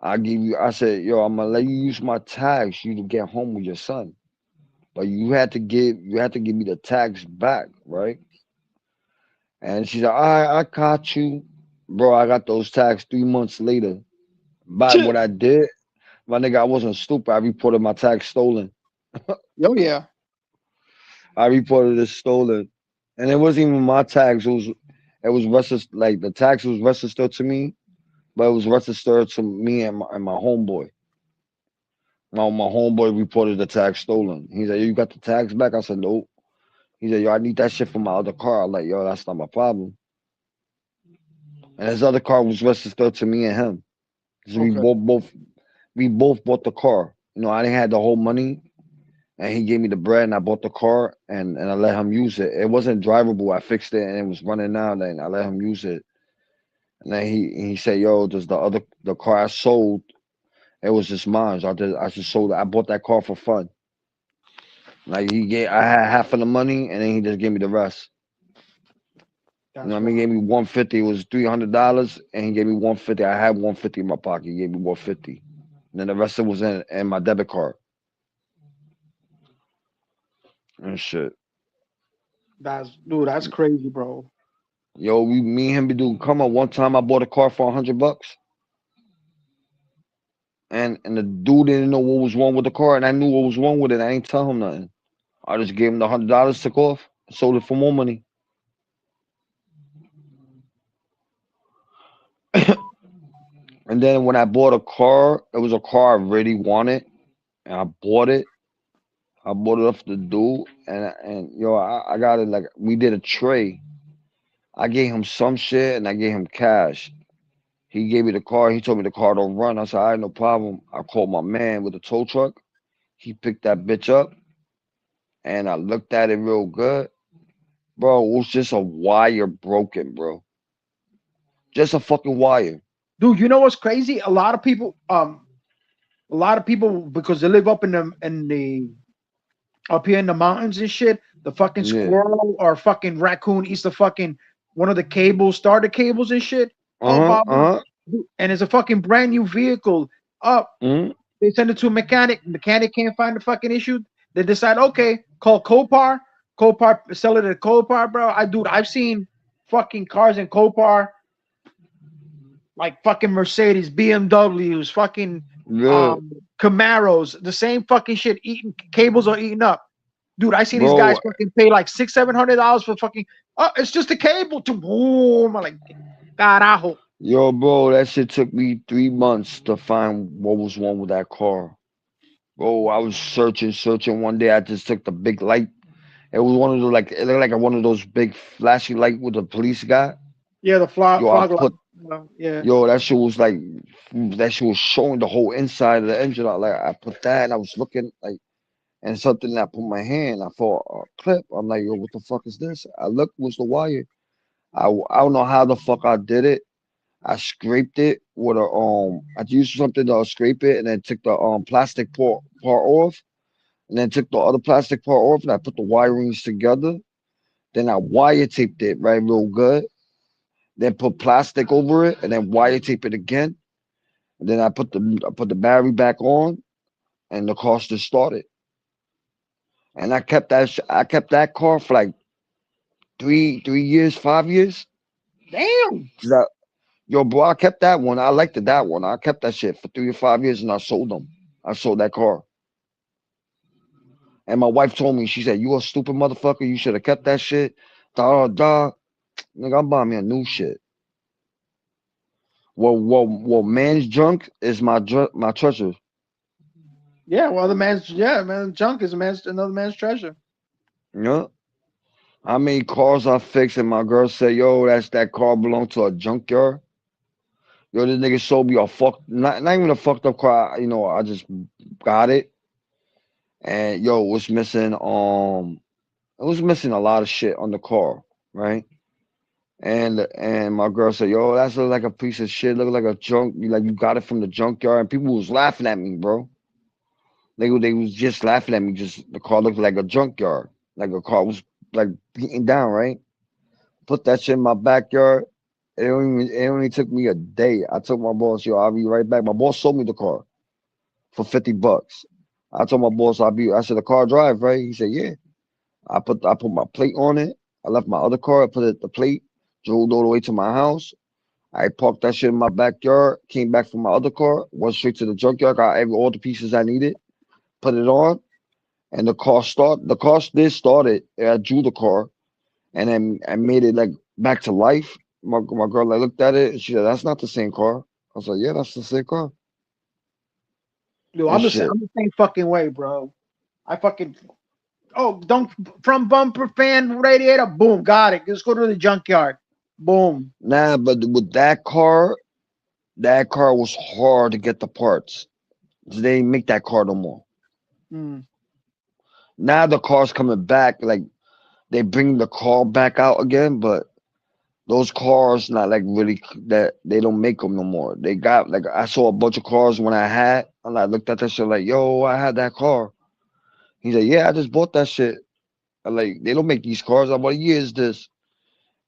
I said, yo, I'm gonna let you use my tags you to get home with your son. But you had to give me the tags back, right? And she said, all right, I caught you. Bro, I got those tags 3 months later. But what I did, my nigga, I wasn't stupid. I reported my tags stolen. Oh yeah. I reported it stolen. And it wasn't even my tags. It was registered, like the tax was registered to me, but it was registered to me and my homeboy. My homeboy reported the tags stolen. He said, you got the tags back? I said, nope. He said, yo, I need that shit for my other car. I'm like, yo, that's not my problem. And his other car was registered to me and him. So we both bought the car. You know, I didn't have the whole money. and he gave me the bread, and I bought the car, and I let him use it. It wasn't drivable. I fixed it, and it was running out, and I let him use it. And then he said, "Yo, does the car I sold? It was just mine. So I just sold it. I bought that car for fun. Like I had half of the money, and then he just gave me the rest. You know what I mean? He gave me $150. It was $300, and he gave me $150. I had $150 in my pocket. He gave me $150, and then the rest of it was in my debit card and shit. That's crazy, bro. Yo, me and him be doing. Come on, one time I bought a car for $100, and the dude didn't know what was wrong with the car, and I knew what was wrong with it. I ain't tell him nothing. I just gave him the $100, took off, sold it for more money. And then when I bought a car, it was a car I really wanted, and I bought it. I bought it off the dude, and yo, I got it like we did a trade. I gave him some shit, and I gave him cash. He gave me the car. He told me the car don't run. I said, all right, no problem. I called my man with the tow truck. He picked that bitch up, and I looked at it real good. Bro, it was just a wire broken, bro. Just a fucking wire. Dude, you know what's crazy? A lot of people, because they live up in the up here in the mountains and shit, the fucking squirrel or fucking raccoon eats the fucking one of the cables, starter cables and shit. And it's a fucking brand new vehicle. They send it to a mechanic. Mechanic can't find the fucking issue. They decide, okay, call Copar. Copar, sell it at Copar, bro. I've seen fucking cars in Copar, like fucking Mercedes, BMWs, fucking Camaros, the same fucking shit. Cables are eaten up, dude. I see these guys fucking pay like $600-700 for fucking. Oh, it's just a cable to boom. I'm like, carajo. Yo, bro, that shit took me 3 months to find what was wrong with that car. Bro, I was searching. One day I just took the big light. It was one of those it looked like one of those big flashy light with the police got. Yeah, the fog light. Yo, that shit was showing the whole inside of the engine. I put that, and I was looking and something. I put my hand. I saw a clip. I'm like, yo, what the fuck is this? I looked, was the wire. I don't know how the fuck I did it. I scraped it with I used something to scrape it, and then took the plastic part off, and then took the other plastic part off, and I put the wirings together. Then I wire taped it real good. Then put plastic over it, and then wire tape it again. And then I put the battery back on, and the car just started. And I kept that car for like 3 years, 5 years. Damn. Yo, bro, I kept that one. I liked that one. I kept that shit for 3 or 5 years, and I sold them. I sold that car. And my wife told me, she said, "You a stupid motherfucker. You should have kept that shit." Nigga, I'm buying me a new shit. Well, man's junk is my treasure. Yeah, well, junk is another man's treasure. Yeah. How many cars I fixed, and my girl said, "Yo, that car belonged to a junkyard." Yo, this nigga sold me not even a fucked up car. You know, I just got it, and yo, it was missing a lot of shit on the car, right? And my girl said, "Yo, that's like a piece of shit. Look like a junk. You got it from the junkyard." And people was laughing at me, bro. They was just laughing at me. Just the car looked like a junkyard, like a car was like beaten down, right? Put that shit in my backyard. It only took me a day. I told my boss, "Yo, I'll be right back." My boss sold me the car for $50. I told my boss, I said, "The car drive, right?" He said, "Yeah." I put my plate on it. I left my other car. I put the plate. Drove all the way to my house. I parked that shit in my backyard. Came back from my other car. Went straight to the junkyard. Got all the pieces I needed. Put it on, and the car started. The car did started. I drew the car, and then I made it like back to life. My girl looked at it, and she said, "That's not the same car." I was like, "Yeah, that's the same car." Dude, I'm the same fucking way, bro. I fucking from bumper, fan, radiator, boom, got it. Just go to the junkyard, boom. Nah, but with that car was hard to get the parts. They didn't make that car no more. Now the car's coming back. Like they bring the car back out again, but those cars not like really that they don't make them no more. They got like I saw a bunch of cars when I had, and I looked at that shit like, yo, I had that car. He's like, yeah, I just bought that shit. I'm like, they don't make these cars. I'm like, what year is this?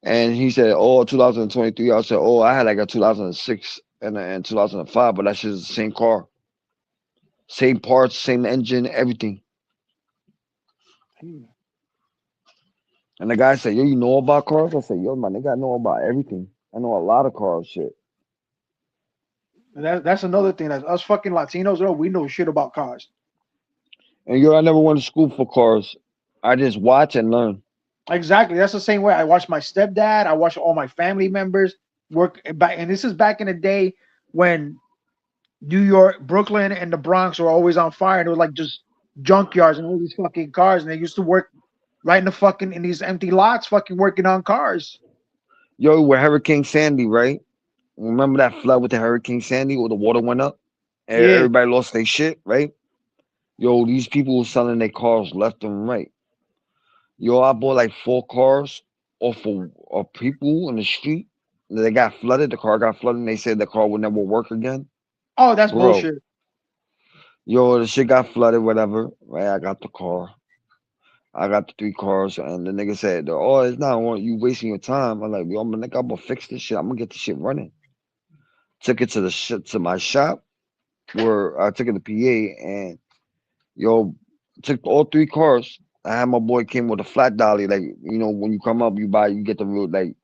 And he said, oh, 2023. I said, oh, I had like a 2006 and 2005, but that shit's the same car. Same parts, same engine, everything. And the guy said, yo, you know about cars? I said, yo, my nigga, I know about everything. I know a lot of cars shit. And that's another thing. That's us fucking Latinos, bro. We know shit about cars. And yo, I never went to school for cars. I just watch and learn. Exactly. That's the same way. I watched my stepdad. I watched all my family members work back. And this is back in the day when New York, Brooklyn, and the Bronx were always on fire. And it was like just junkyards and all these fucking cars. And they used to work right in these empty lots, fucking working on cars. Yo, with Hurricane Sandy, right? Remember that flood with the Hurricane Sandy where the water went up? And Yeah. everybody lost their shit, right? Yo, these people were selling their cars left and right. Yo, I bought like 4 cars off of people in the street. They got flooded. The car got flooded. And they said the car would never work again. Oh, that's Bro. bullshit. Yo, the shit got flooded, whatever. Right, I got the car. I got the 3 cars, and the nigga said, "Oh, it's not you wasting your time." I'm like, "Yo, I'm gonna fix this shit. I'm gonna get this shit running." Took it to my shop, where I took it to PA, and yo, took all 3 cars. I had my boy came with a flat dolly, like when you come up, you get the real like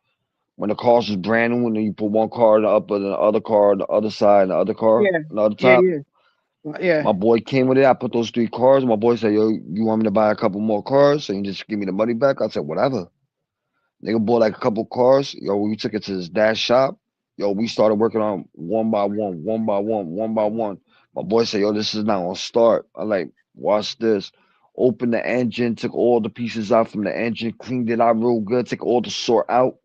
when the cars was brand new, and then you put one car on the upper, the other car on the other side, and the other car Yeah. on the other Yeah, top. yeah. My boy came with it. I put those 3 cars. My boy said, yo, you want me to buy a couple more cars? So you just give me the money back? I said, whatever. Nigga bought like a couple cars. Yo, we took it to his dad's shop. Yo, we started working on one by one, one by one, one by one. My boy said, yo, this is not gonna start. I like, watch this. Opened the engine, took all the pieces out from the engine, cleaned it out real good, took all the sort out.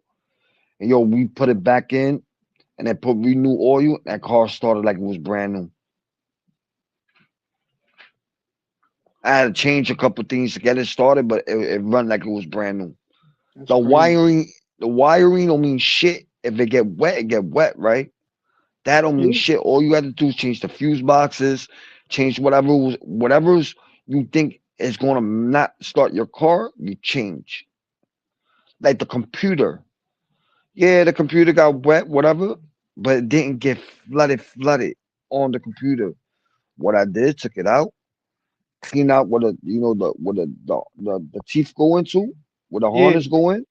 And yo, we put it back in and then put renew oil. That car started like it was brand new. I had to change a couple things to get it started, but it run like it was brand new. That's The crazy. wiring don't mean shit. If it get wet, right? That don't mean Yeah. shit. All you have to do is change the fuse boxes, change whatever's you think is gonna not start your car, you change. Like the computer. Yeah, the computer got wet, whatever, but it didn't get flooded on the computer. What I did, took it out, clean out where the teeth go into, where the Yeah. harness go in,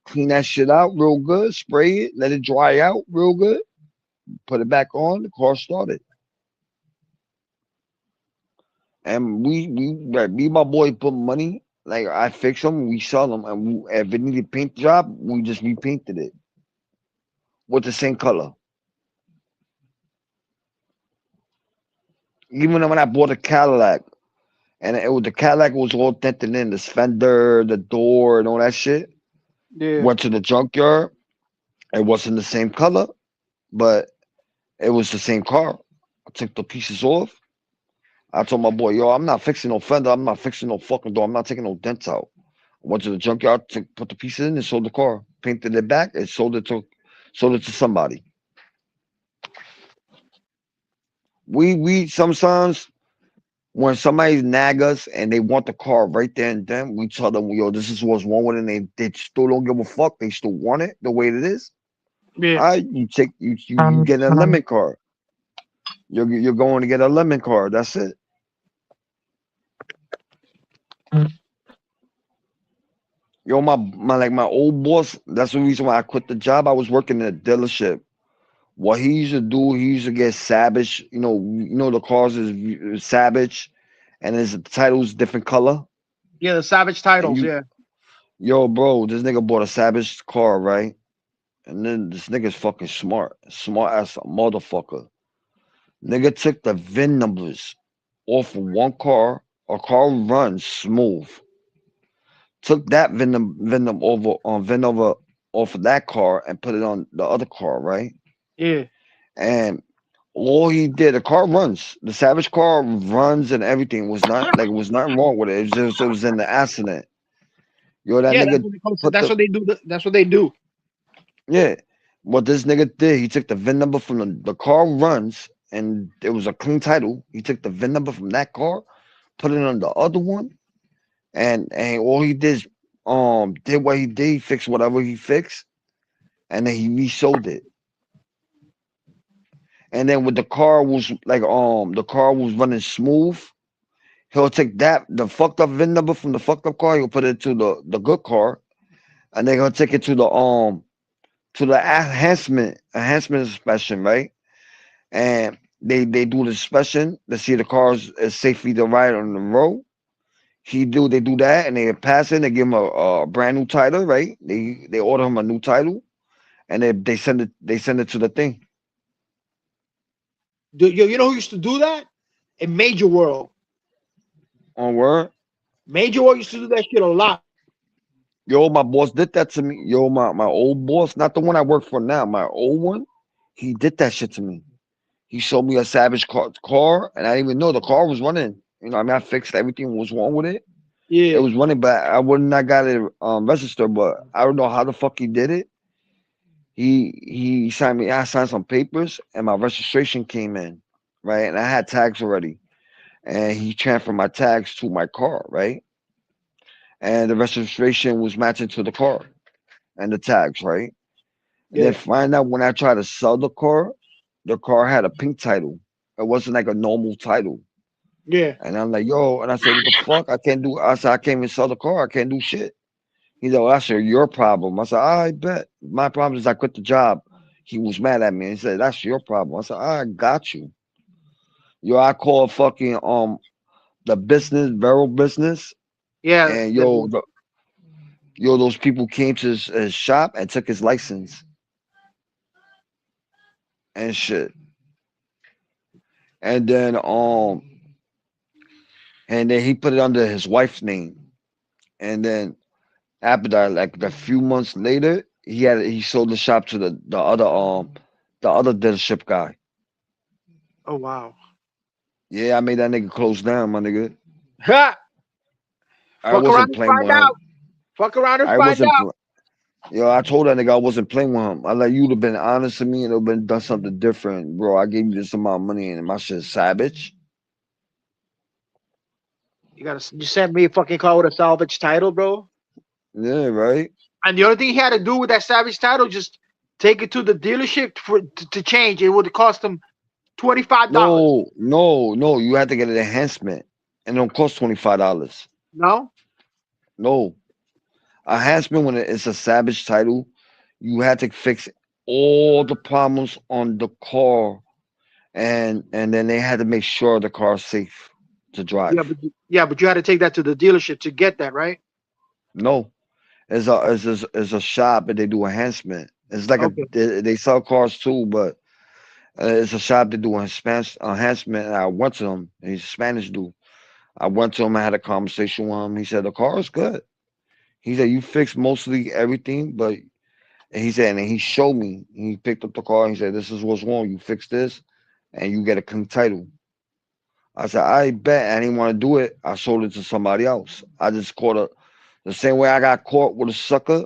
clean that shit out real good, spray it, let it dry out real good, put it back on, the car started. And like, me and my boy put money, like I fix them, we sell them, and if it needed paint job, we just repainted it with the same color. Even when I bought a Cadillac, and the Cadillac was all dented in, the fender, the door, and all that shit. Yeah. Went to the junkyard. It wasn't the same color, but it was the same car. I took the pieces off. I told my boy, yo, I'm not fixing no fender. I'm not fixing no fucking door. I'm not taking no dents out. I went to the junkyard, put the pieces in, and sold the car. Painted it back, and sold it to somebody. We sometimes when somebody nag us and they want the car right there and then, we tell them, yo, this is what's wrong with it, and they still don't give a fuck. They still want it the way it is. Yeah. All right, you get a lemon car. You're going to get a lemon car. That's it. Yo, my old boss. That's the reason why I quit the job. I was working in a dealership. What he used to do, he used to get Savage. You know the cars is Savage, and his title's different color. Yeah, the Savage titles. Yeah. Yo, bro, this nigga bought a Savage car, right? And then this nigga's fucking smart as a motherfucker. Nigga took the VIN numbers off of one car. A car runs smooth. Took that VIN number off of that car and put it on the other car, right? Yeah. And All he did, the car runs. The Savage car runs and everything. Was not like it was nothing wrong with it. It was in the accident. Yo, that Yeah, that's nigga what they call, put that's the what they do. That's what they do. yeah. What this nigga did, he took the VIN number from the car runs, and it was a clean title. He took the VIN number from that car, put it on the other one, and all he did is did what he did. He fixed whatever he fixed, and then he resold it. And then when the car was like the car was running smooth, he'll take that the fucked up VIN number from the fucked up car, he'll put it to the good car, and then he'll take it to the enhancement inspection, right? And they do the inspection to see the cars is safely to ride on the road. They do that, and they pass it. They give him a brand new title, right? They order him a new title, and they send it to the thing. You know who used to do that? In Major World. On word. Major World used to do that shit a lot. Yo, my boss did that to me. Yo, my old boss, not the one I work for now, my old one, he did that shit to me. He showed me a Savage car, and I didn't even know the car was running. You know, I mean, I fixed everything was wrong with it. Yeah. It was running, but I would not got it registered. But I don't know how the fuck he did it. He signed me. I signed some papers, and my registration came in, right? And I had tags already, and he transferred my tags to my car, right? And the registration was matching to the car and the tags, right? And then find out when I tried to sell the car had a pink title. It wasn't like a normal title. Yeah. And I'm like, yo, and I said, what the fuck? I said, I can't even sell the car. I can't do shit. He's like, well, that's your problem. I said, I bet. My problem is I quit the job. He was mad at me. He said, that's your problem. I said, I got you. Yo, I called fucking the business, Vero business. Yeah. And those people came to his shop and took his license and shit. And then he put it under his wife's name. And then after that, like a few months later, he sold the shop to the other dealership guy. Oh wow. Yeah, I made that nigga close down, my nigga. Ha! I Fuck around wasn't and playing find with him. out. Fuck around and I find wasn't. out. Yo, I told that nigga I wasn't playing with him. I like you'd have been honest to me and it would have been done something different, bro. I gave you this amount of money and my shit's savage. You sent me a fucking car with a salvage title, bro. Yeah, right. And the only thing he had to do with that savage title, just take it to the dealership to change. It would cost him $25. No. You had to get an enhancement, and it don't cost $25. No. No, enhancement when it's a savage title, you had to fix all the problems on the car, and then they had to make sure the car's safe to drive. But you had to take that to the dealership to get that, right? No, it's a shop and they do enhancement. It's like they sell cars too, but it's a shop that do enhancement. And I went to them. He's a Spanish dude. I went to him. I had a conversation with him. He said the car is good. He said you fixed mostly everything, but he said, and he showed me. He picked up the car. And he said, "This is what's wrong. You fix this, and you get a clean title." I said, "I bet." I didn't want to do it. I sold it to somebody else. I just caught the same way I got caught with a sucker.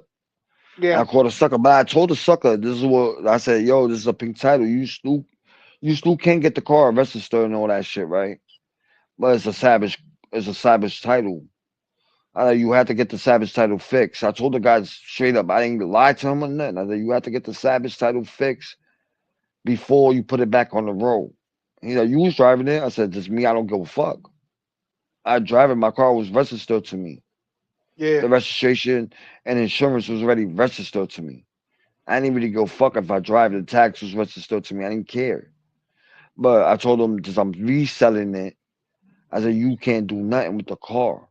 Yeah. I caught a sucker, but I told the sucker, "This is what I said. Yo, this is a pink title. You still can't get the car registered and all that shit, right? But it's a savage title. You had to get the savage title fixed." I told the guy straight up. I didn't lie to him or nothing. I said, you had to get the savage title fixed before you put it back on the road. He's like, you was driving it? I said, just me. I don't give a fuck. I drive it. My car was registered to me. Yeah. The registration and insurance was already registered to me. I didn't really go fuck if I drive. The tax was registered to me. I didn't care. But I told him, just I'm reselling it. I said, you can't do nothing with the car.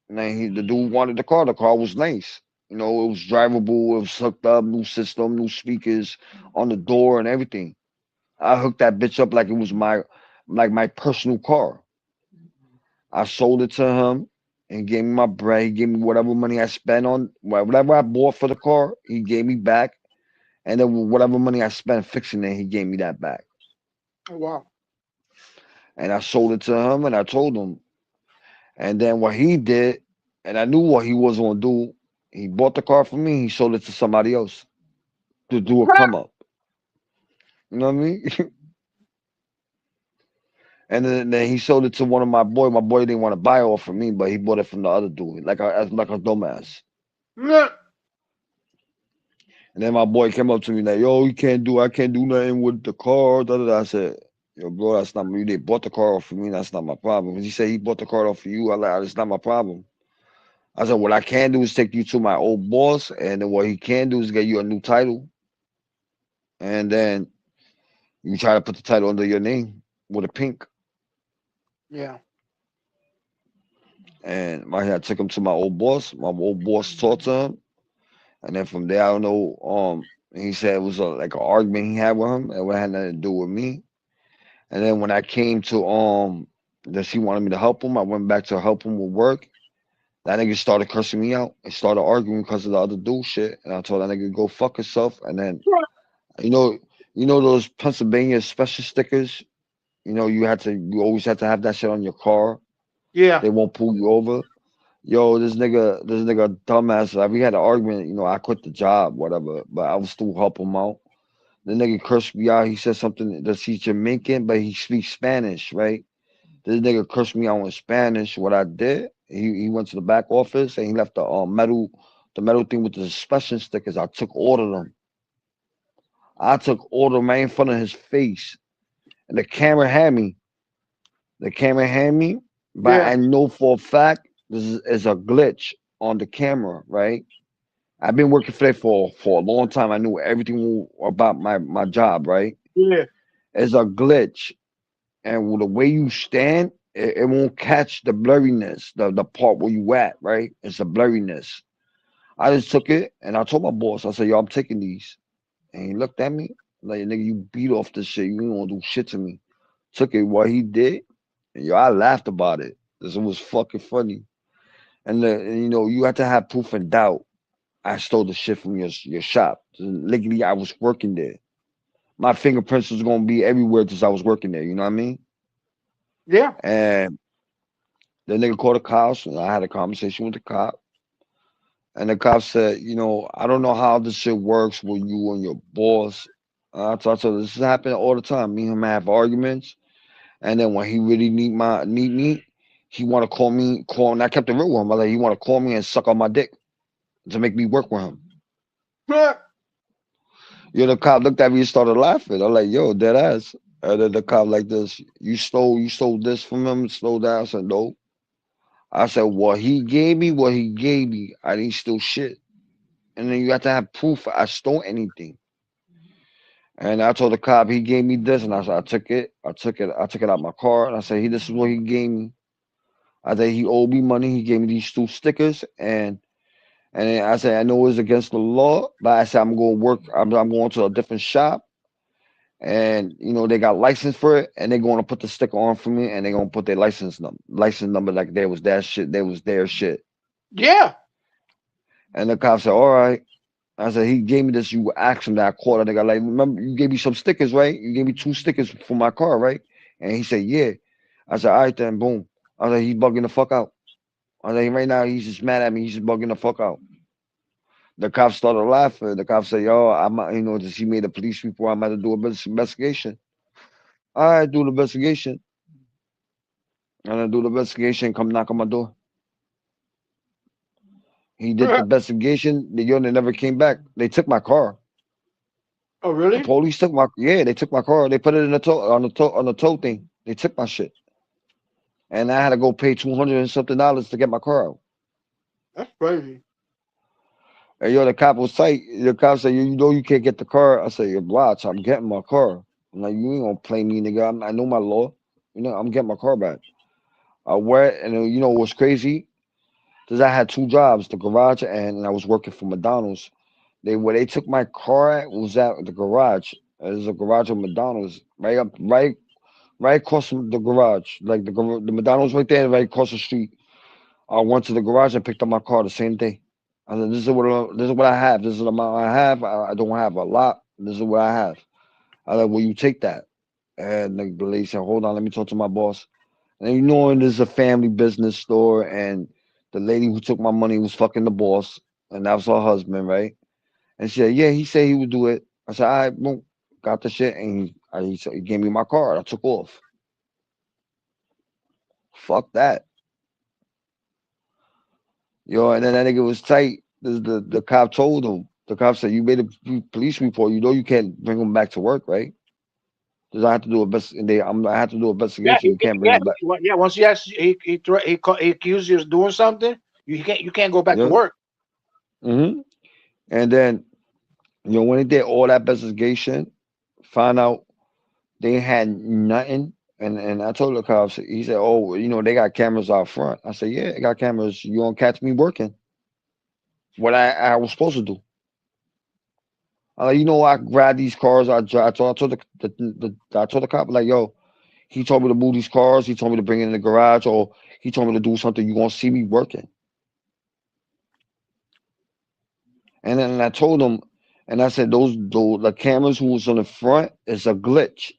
And then the dude wanted the car. The car was nice. You know, it was drivable. It was hooked up, new system, new speakers on the door and everything. I hooked that bitch up like it was my personal car. I sold it to him and gave me my bread. He gave me whatever money I spent on whatever I bought for the car. He gave me back, and then whatever money I spent fixing it, he gave me that back. Oh, wow. And I sold it to him, and I told him. And then what he did, and I knew what he was gonna do. He bought the car from me. He sold it to somebody else to do a come up. You know what I mean? And then he sold it to one of my boy. My boy didn't want to buy it off from me, but he bought it from the other dude, like a dumbass. Yeah. And then my boy came up to me like, "Yo, I can't do nothing with the car." Da, da, da. I said, "Yo, bro, that's not me. They bought the car off for me. That's not my problem." He said he bought the car off for you. I like, it's not my problem. I said, what I can do is take you to my old boss, and then what he can do is get you a new title, and then you try to put the title under your name with a pink. Yeah. And I took him to my old boss. My old boss talked to him, and then from there, I don't know. He said it was like an argument he had with him, and it had nothing to do with me. And then when I came to that she wanted me to help him, I went back to help him with work. That nigga started cursing me out and started arguing because of the other dude shit. And I told that nigga to go fuck himself. And then you know those Pennsylvania special stickers. You know you always had to have that shit on your car. Yeah. They won't pull you over. Yo, this nigga dumbass. We had an argument. You know, I quit the job, whatever, but I was still helping him out. The nigga cursed me out. He said something that he's Jamaican, but he speaks Spanish, right? This nigga cursed me out in Spanish. What I did, he went to the back office and he left the metal thing with the suspension stickers. I took all of them. I took all of them right in front of his face, and the camera had me. The camera had me, but Yeah. I know for a fact this is a glitch on the camera, right? I've been working for that for a long time. I knew everything about my job, right? Yeah. It's a glitch, and with the way you stand, it won't catch the blurriness, the part where you at, right? It's a blurriness. I just took it and I told my boss, I said, "Yo, I'm taking these." And he looked at me like, "Nigga, you beat off this shit. You ain't gonna do shit to me." Took it. What he did, and yo, I laughed about it. This was fucking funny. And you know, you have to have proof and doubt. I stole the shit from your shop. Legally, I was working there. My fingerprints was gonna be everywhere since I was working there. You know what I mean? Yeah. And the nigga called the cops, and I had a conversation with the cop. And the cop said, "You know, I don't know how this shit works with you and your boss." I told her this is happening all the time. Me and him have arguments, and then when he really need me, he want to call me. And I kept it real with him. I like he want to call me and suck on my dick to make me work with him. Yo, the cop looked at me and started laughing. I'm like, "Yo, dead ass." And then the cop like this, you stole this from him, stole that. I said, "No." I said, what he gave me, I didn't steal shit. And then you have to have proof I stole anything. And I told the cop he gave me this, and I said, I took it out my car, and I said, this is what he gave me. I said he owed me money. He gave me these 2 stickers, and then I said, I know it's against the law, but I said I'm going to work. I'm going to a different shop, and you know they got license for it, and they're going to put the sticker on for me, and they're going to put their license number like there was that shit, there was their shit. Yeah. And the cop said, "All right." I said, he gave me this. You asked him that I called. I got like, remember you gave me some stickers, right? You gave me 2 stickers for my car, right? And he said, yeah. I said, all right then, boom. I said, he's bugging the fuck out. I said, right now he's just mad at me. He's just bugging the fuck out. The cop started laughing. The cop said, yo, does he made a police report? I'm about to do an investigation. All right, do the investigation. And I do the investigation, come knock on my door. He did the investigation. They never came back. They took my car. Oh, really? The police took they took my car. They put it in the on the tow thing. They took my shit. And I had to go pay $200 and something to get my car out. That's crazy. And the cop was tight. The cop said, you know you can't get the car. I said, you're blocked. I'm getting my car. I'm like, you ain't gonna play me, nigga. I know my law. You know, I'm getting my car back. I went, and you know what's crazy? Because I had 2 jobs, the garage and I was working for McDonald's. Where they took my car at was at the garage. There's a garage of McDonald's right across from the garage. Like the McDonald's right there, right across the street. I went to the garage and picked up my car the same day. I said, this is what I have. This is the amount I have. I don't have a lot. This is what I have. I said, will you take that? And the lady said, hold on, let me talk to my boss. And you know, it is a family business store, and the lady who took my money was fucking the boss, and that was her husband, right? And she said, yeah, he said he would do it. I said, all right, boom, got the shit, and he gave me my card. I took off. Fuck that. Yo, and then that nigga was tight. The cop told him. The cop said, you made a police report. You know you can't bring him back to work, right? Because I have to do I have to do investigation. You can't bring him back. Yeah. Once he accuses you of doing something, you can't go back to work. Mm-hmm. And then, when they did all that investigation, found out they had nothing. And I told the cops, he said, oh, they got cameras out front. I said, yeah, they got cameras. You don't catch me working. What I was supposed to do. I grabbed these cars. I told the cop, like, yo, he told me to move these cars. He told me to bring it in the garage, or he told me to do something. You gonna see me working. And then I told him, and I said, the cameras who was on the front is a glitch.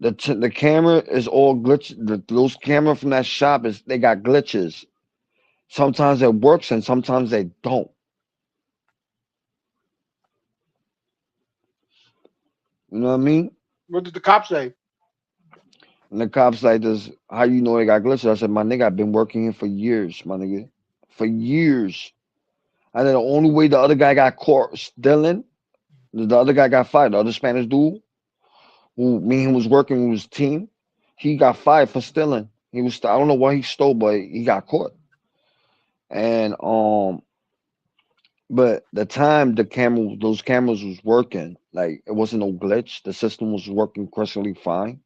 The camera is all glitch. Those cameras from that shop they got glitches. Sometimes it works and sometimes they don't. You know what I mean? What did the cop say? And the cop's like, this, how you know they got glitches? I said, my nigga, I've been working here for years, my nigga. For years. I said, the only way the other guy got caught stealing, the other guy got fired. The other Spanish dude, who me and him was working with his team, he got fired for stealing. I don't know what he stole, but he got caught. And but the time those cameras was working, like it wasn't no glitch. The system was working crystal fine.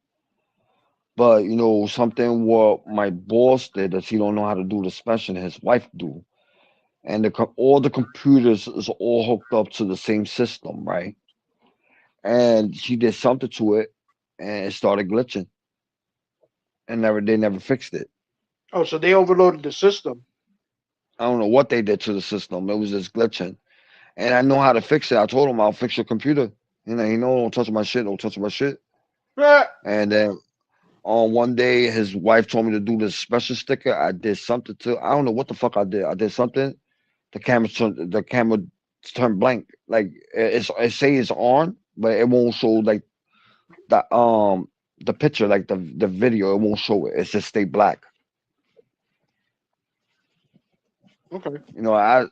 But something what my boss did is he don't know how to do the special, his wife do. And all the computers is all hooked up to the same system, right? And she did something to it and it started glitching. And they never fixed it. Oh, so they overloaded the system. I don't know what they did to the system. It was just glitching. And I know how to fix it. I told him I'll fix your computer. Don't touch my shit. Don't touch my shit. And then one day his wife told me to do this special sticker. I did something I don't know what the fuck I did. I did something. The camera turned blank. Like it say it's on, but it won't show like the picture, like the video. It won't show it. It's just stay black. Okay. I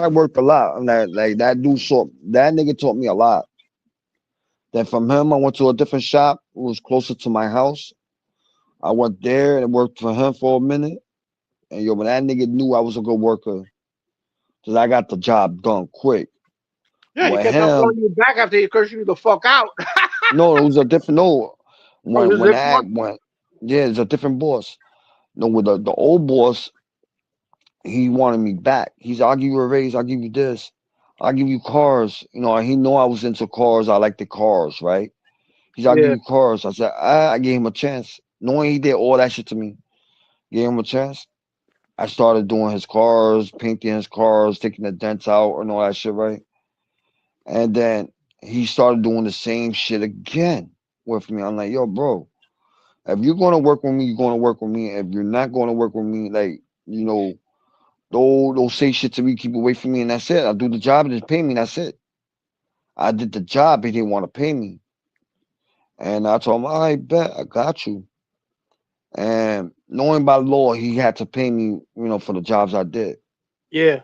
worked a lot. Like that dude that nigga taught me a lot. Then from him, I went to a different shop. It was closer to my house. I went there and worked for him for a minute. And when that nigga knew I was a good worker, because I got the job done quick. Yeah, he kept on calling you back after he cursed you the fuck out. No, it was a different it's a different boss. No, with the old boss, he wanted me back. He's, I'll give you a raise, I'll give you this, I'll give you cars. He know I was into cars. I like the cars, right? I'll give you cars. I said, I gave him a chance. Knowing he did all that shit to me, gave him a chance. I started doing his cars, painting his cars, taking the dents out and all that shit, right? And then he started doing the same shit again with me. I'm like, yo, bro, if you're going to work with me, you're going to work with me. If you're not going to work with me, like, don't say shit to me, keep away from me, and that's it. I do the job and just pay me, that's it. I did the job, he didn't want to pay me. And I told him, all right, bet, I got you. And knowing by law, he had to pay me, for the jobs I did. Yeah.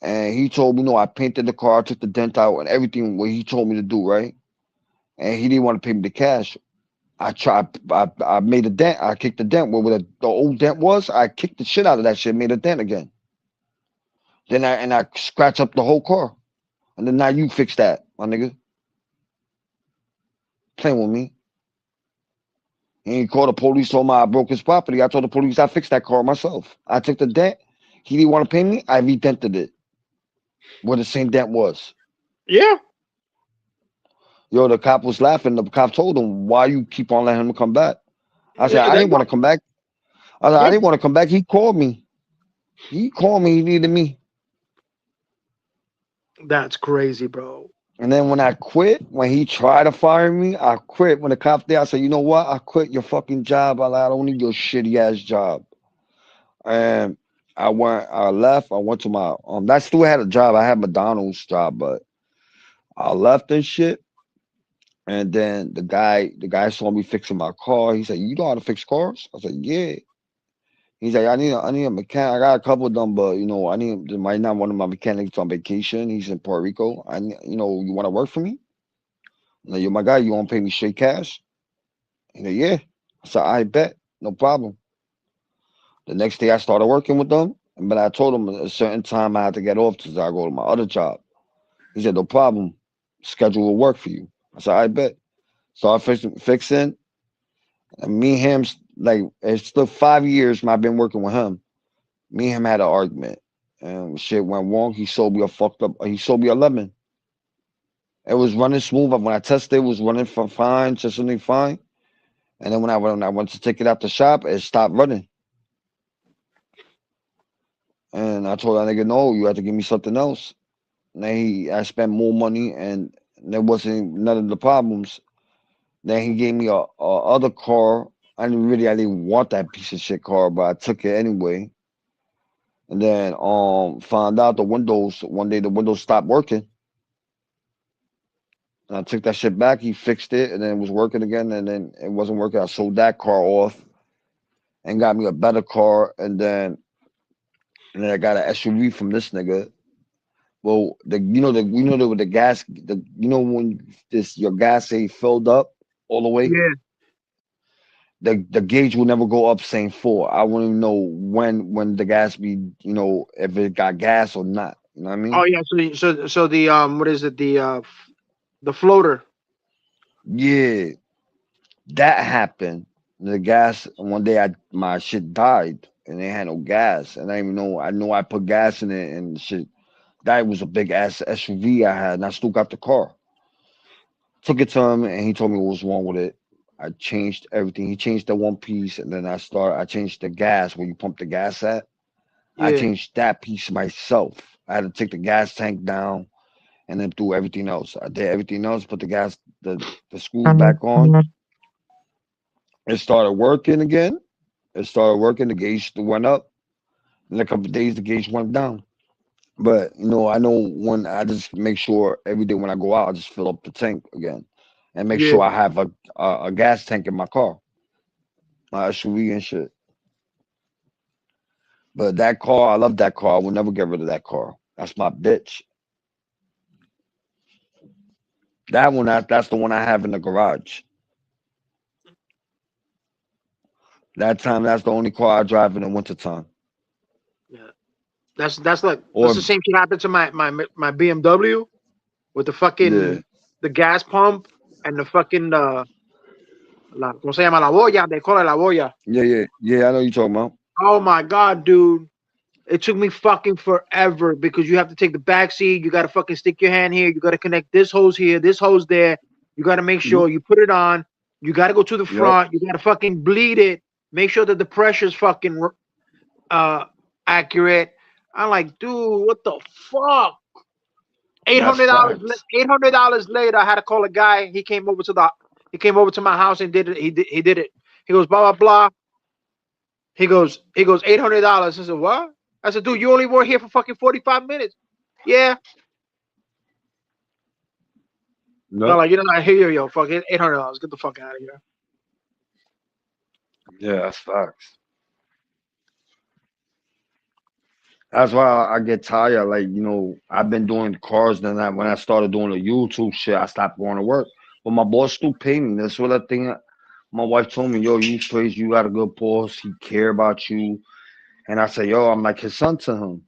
And he told me, I painted the car, I took the dent out and everything what he told me to do, right? And he didn't want to pay me the cash. I made a dent. I kicked the dent where the old dent was. I kicked the shit out of that shit, made a dent again. Then I scratched up the whole car. And then now you fix that, my nigga. Playing with me. He called the police, told me I broke his property. I told the police I fixed that car myself. I took the dent. He didn't want to pay me. I redented it where the same dent was. Yeah. Yo, the cop was laughing. The cop told him, why you keep on letting him come back? I said, I didn't want to come back. I didn't want to come back. He called me. He needed me. That's crazy, bro. And then when I quit, when he tried to fire me, I quit. When the cop there, I said, you know what? I quit your fucking job. I don't need your shitty ass job. And I left. I went to my I still had a job. I had McDonald's job, but I left and shit. And then the guy saw me fixing my car. He said, "You know how to fix cars?" I said, "Yeah." He's like, I need a mechanic. I got a couple of them, but I need right now one of my mechanics on vacation. He's in Puerto Rico. You want to work for me? I'm like, you're my guy. You want to pay me straight cash? He's like, yeah. I said, I bet, no problem. The next day I started working with them, but I told him a certain time I had to get off because I go to my other job. He said, no problem. Schedule will work for you. I said, I bet. So I fixing. And me and him, like, it's still 5 years I've been working with him. Me and him had an argument. And shit went wrong. He sold me he sold me a lemon. It was running smooth. When I tested, it was running fine, just something fine. And then when I went to take it out the shop, it stopped running. And I told that nigga, no, you have to give me something else. And then I spent more money, and there wasn't none of the problems. Then he gave me a other car. I didn't want that piece of shit car, but I took it anyway. And then found out one day the windows stopped working. And I took that shit back. He fixed it, and then it was working again, and then it wasn't working. I sold that car off and got me a better car, and then I got an SUV from this nigga. Well, with the gas, when your gas ain't filled up all the way. Yeah. The gauge will never go up saying 4. I wouldn't know when the gas be, if it got gas or not. You know what I mean? Oh yeah. So the what is it? The floater. Yeah, that happened. The gas one day my shit died and they had no gas, and I didn't even know. I know I put gas in it and shit. That was a big ass SUV I had, and I still got the car. Took it to him, and he told me what was wrong with it. I changed everything. He changed the one piece, and then I changed the gas where you pump the gas at. Yeah. I changed that piece myself. I had to take the gas tank down and then do everything else. I did everything else, put the screws back on. It started working again. The gauge went up. In a couple of days, the gauge went down. But I know when I just make sure every day when I go out, I just fill up the tank again, and make sure I have a gas tank in my car, my SUV and shit. But that car, I love that car. I will never get rid of that car. That's my bitch. That one, that's the one I have in the garage. That's the only car I drive in the wintertime. Yeah. That's the same shit happened to my BMW with the fucking the gas pump and the fucking ¿cómo se llama? La boya. They call it la boya. Yeah. I know you're talking about. Oh my god, dude. It took me fucking forever because you have to take the back seat. You got to fucking stick your hand here. You got to connect this hose here, this hose there. You got to make sure you put it on. You got to go to the front. You got to fucking bleed it. Make sure that the pressure's fucking accurate. I'm like, dude, what the fuck? $800 later, I had to call a guy. He came over to my house and did it. He did it. He goes, blah blah blah. He goes, $800. I said, what? I said, dude, you only were here for fucking 45 minutes. Yeah. No. No, like, I hear you, yo. Fuck it, $800. Get the fuck out of here. Yeah, that's facts. That's why I get tired. Like, I've been doing cars. Then when I started doing the YouTube shit, I stopped going to work. But my boss still pay me. That's what I think. My wife told me, yo, you crazy. You got a good boss. He care about you. And I said, yo, I'm like his son to him.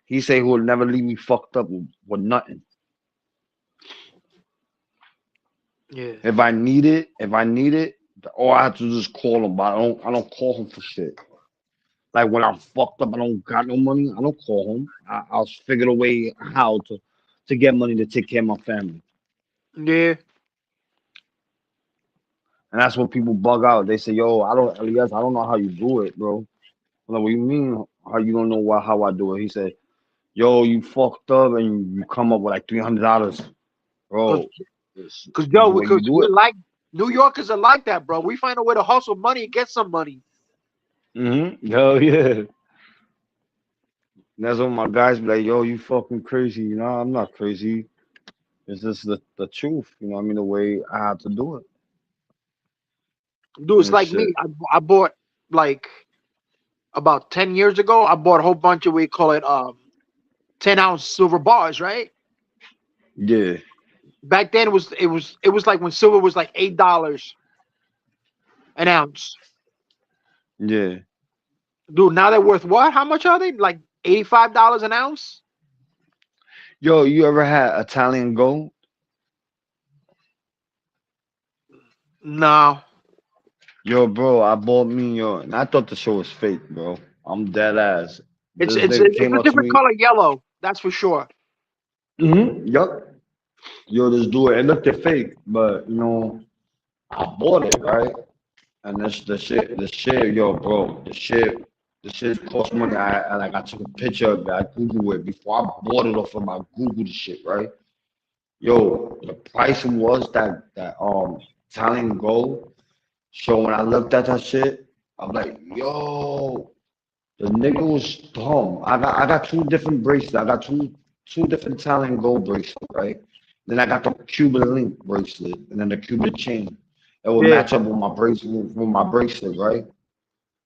He say he will never leave me fucked up with nothing. Yeah. If I need it, or I have to just call him. But I don't call him for shit. Like when I'm fucked up, I don't got no money. I don't call him. I'll figure a way how to get money to take care of my family. Yeah. And that's when people bug out. They say, yo, Elias, I don't know how you do it, bro. I'm like, what you mean? How you don't know how I do it? He said, yo, you fucked up and you come up with like $300. bro. Because This is yo, the way you because do we're it. like New Yorkers are like that, bro. We find a way to hustle money and get some money. Hell yeah. That's when my guys be like, yo, you fucking crazy. You know, I'm not crazy. It's just the truth. You know what I mean? The way I have to do it. Dude, it's And like me. shit. I bought like about 10 years ago. I bought a whole bunch of, we call it 10-ounce silver bars, right? Yeah. Back then it was like when silver was like $8 an ounce. Yeah. Dude, now they're worth what? How much are they? Like $85 an ounce? Yo, you ever had Italian gold? No. Yo, bro, I bought me and I thought the show was fake, bro. I'm dead ass. It's This it's nigga it's came a up to different me. color yellow, that's for sure. Yup. Yo, this dude, it looked fake, but I bought it, right? And this the shit, yo, bro, the shit cost money. I took a picture of it, I Googled it before I bought it off of I Googled the shit, right? Yo, the price was that Italian gold. So when I looked at that shit, I'm like, yo, the nigga was dumb. I got two different bracelets. I got two different Italian gold bracelets, right? Then I got the Cuban link bracelet, and then the Cuban chain. It would Yeah. match up with my bracelet, right?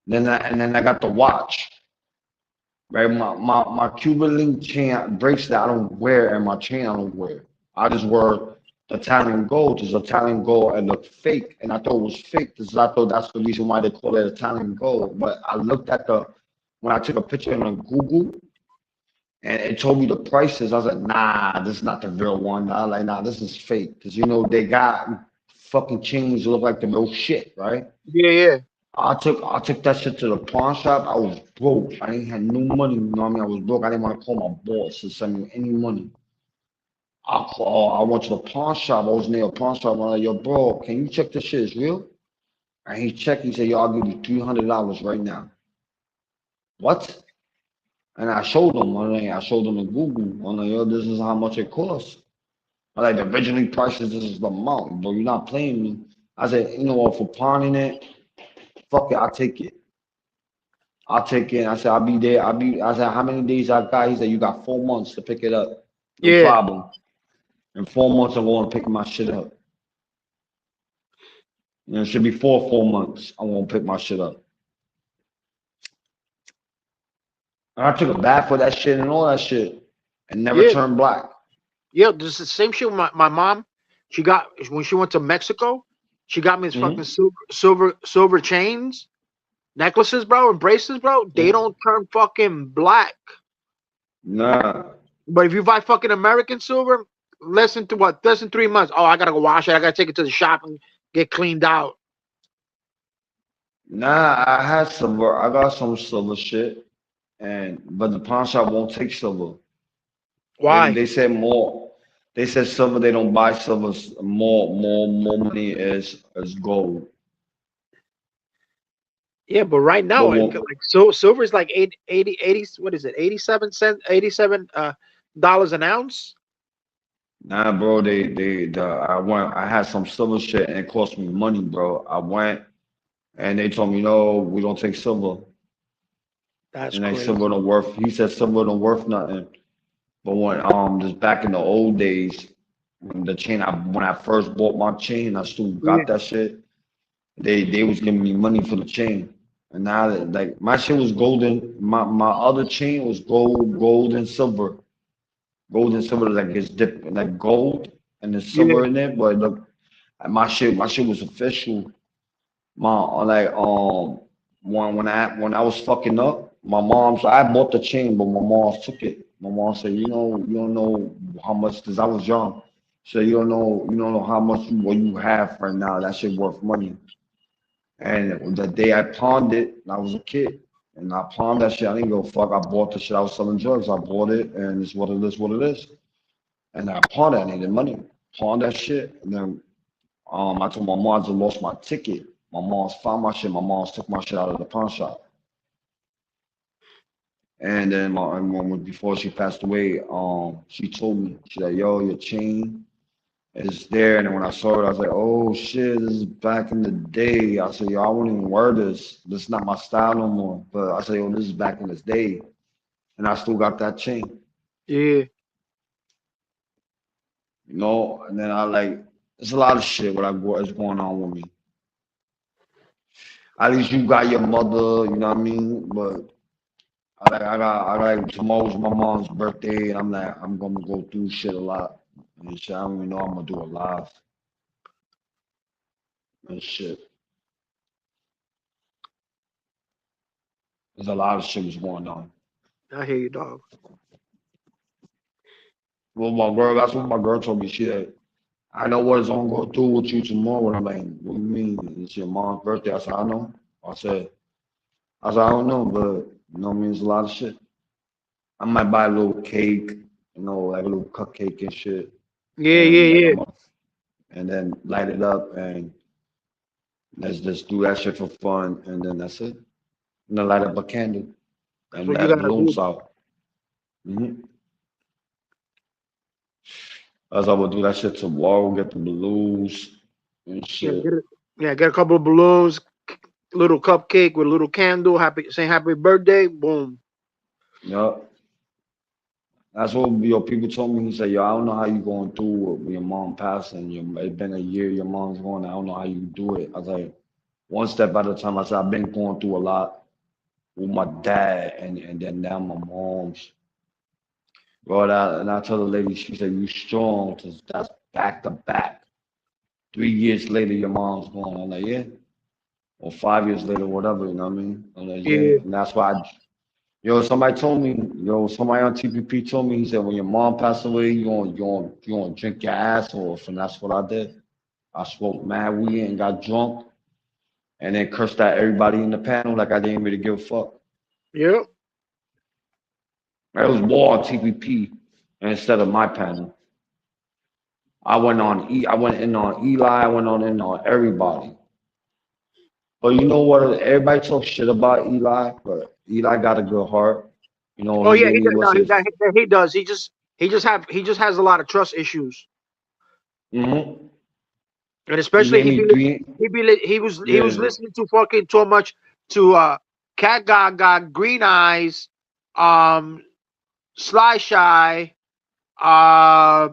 And then I got the watch, right? My Cuban link chain bracelet I don't wear, and my chain I don't wear. I just wear the Italian gold. It's Italian gold and looked fake, and I thought it was fake because I thought that's the reason why they call it Italian gold. But I looked at when I took a picture on Google, and it told me the prices. I was like, nah, this is not the real one. I was like, nah, this is fake because they got fucking chains that look like the real shit, right? Yeah, yeah. I took that shit to the pawn shop. I was broke. I didn't have no money. You know what I mean? I was broke. I didn't want to call my boss to send me any money. I went to the pawn shop. I was near a pawn shop. I'm like, yo, bro, can you check this shit is real? And he checked. He said, yo, I'll give you $300 right now. What? And I showed him in Google. I'm like, yo, this is how much it costs. I like the originally prices. This is the amount, bro. You're not playing me. I said, you know what? For pawning it, fuck it. I'll take it. I'll take it. I said, I'll be there. I said, how many days I got? He said, you got 4 months to pick it up. No Yeah. problem. In 4 months, I'm going to pick my shit up. It should be 4 months. I'm going to pick my shit up. And I took a bath for that shit and all that shit and never Yeah. turned black. Yeah, this is the same shit with my mom. She got when she went to Mexico, she got me this fucking silver chains, necklaces, bro, and bracelets, bro. They don't turn fucking black. Nah. But if you buy fucking American silver, less than 3 months. Oh, I gotta go wash it. I gotta take it to the shop and get cleaned out. Nah, I had silver. I got some silver shit, but the pawn shop won't take silver. Why? They said more. They said silver. They don't buy silver. More money is gold. Yeah, but right But now, silver is like 80, what is it? 87 cents, 87 dollars an ounce. nah, bro. I had some silver shit and it cost me money, bro. I went and they told me no, we don't take silver. That's And like crazy. silver don't worth. He said silver don't worth nothing. But when just back in the old days, when I first bought my chain, I still Yeah. got that shit. They was giving me money for the chain. And now that like my shit was golden, my other chain was gold and silver. Gold and silver like it's dipped like gold and there's Yeah. silver in it, but look, my shit was official. My like when I was fucking up, I bought the chain, but my mom took it. My mom said, you don't know how much because I was young. So you don't know how much what you have right now. That shit worth money. And the day I pawned it, I was a kid. And I pawned that shit. I didn't go fuck. I bought the shit. I was selling drugs. I bought it, and it's what it is. And I pawned it. I needed money. Pawned that shit. And then I told my mom I just lost my ticket. My mom's found my shit. My mom's took my shit out of the pawn shop. And then my mom, before she passed away, she told me, she said, yo, your chain It's there, and then when I saw it, I was like, "Oh shit, this is back in the day." I said, "Yo, I wouldn't even wear this. This is not my style no more." But I said, "Yo, this is back in this day," and I still got that chain, Yeah. you know. And then I like, there's a lot of shit what is going on with me. At least you got your mother, you know what I mean? But I like tomorrow's my mom's birthday, and I'm like, I'm gonna go through shit a lot. And shit, I don't even know I'm gonna do it live and shit. There's a lot of shit was going on. I hear you, dog. Well, my girl, that's what my girl told me. She said, I know what it's gonna go through with you tomorrow. I'm like, what do you mean? It's your mom's birthday. I said, I know. I said, I don't know, but you know what I mean? It's a lot of shit. I might buy a little cake, you know, like a little cupcake and shit, Yeah, and yeah, yeah. and then light it up and let's just do that shit for fun, and then that's it. And then light up a candle That's and what you let gotta do. balloons out. hmm That's how we'll do that shit tomorrow. Get the balloons and Yeah, shit. get it. Yeah, get a couple of balloons, little cupcake with a little candle. Say happy birthday. Boom. Yup. That's what your people told me. He said, "Yo, I don't know how you going through with your mom passing. It's been a year. Your mom's going. I don't know how you do it." I was like, one step at a time. I said, "I've been going through a lot with my dad, and then now my mom's." Bro, and I told the lady, she said, "You strong? 'Cause that's back to back. 3 years later, your mom's gone." I'm like, "Yeah," or 5 years later, whatever. You know what I mean? I'm like, "Yeah," Yeah. and that's why. Somebody told me, somebody on TPP told me, he said, when your mom passed away, you gonna drink your ass off, and that's what I did. I smoked mad weed and got drunk, and then cursed at everybody in the panel like I didn't really give a fuck. Yep. It was more on TPP instead of my panel. I went in on Eli, I went in on everybody. But you know what? Everybody talks shit about Eli, but Eli got a good heart. You know, Oh he yeah, gave he me does. what's No, his. he does. He just has a lot of trust issues, hmm and He especially gave me three. he Yeah. was listening to fucking too much to Cat Gaga, Green Eyes, um, Sly Shy, uh,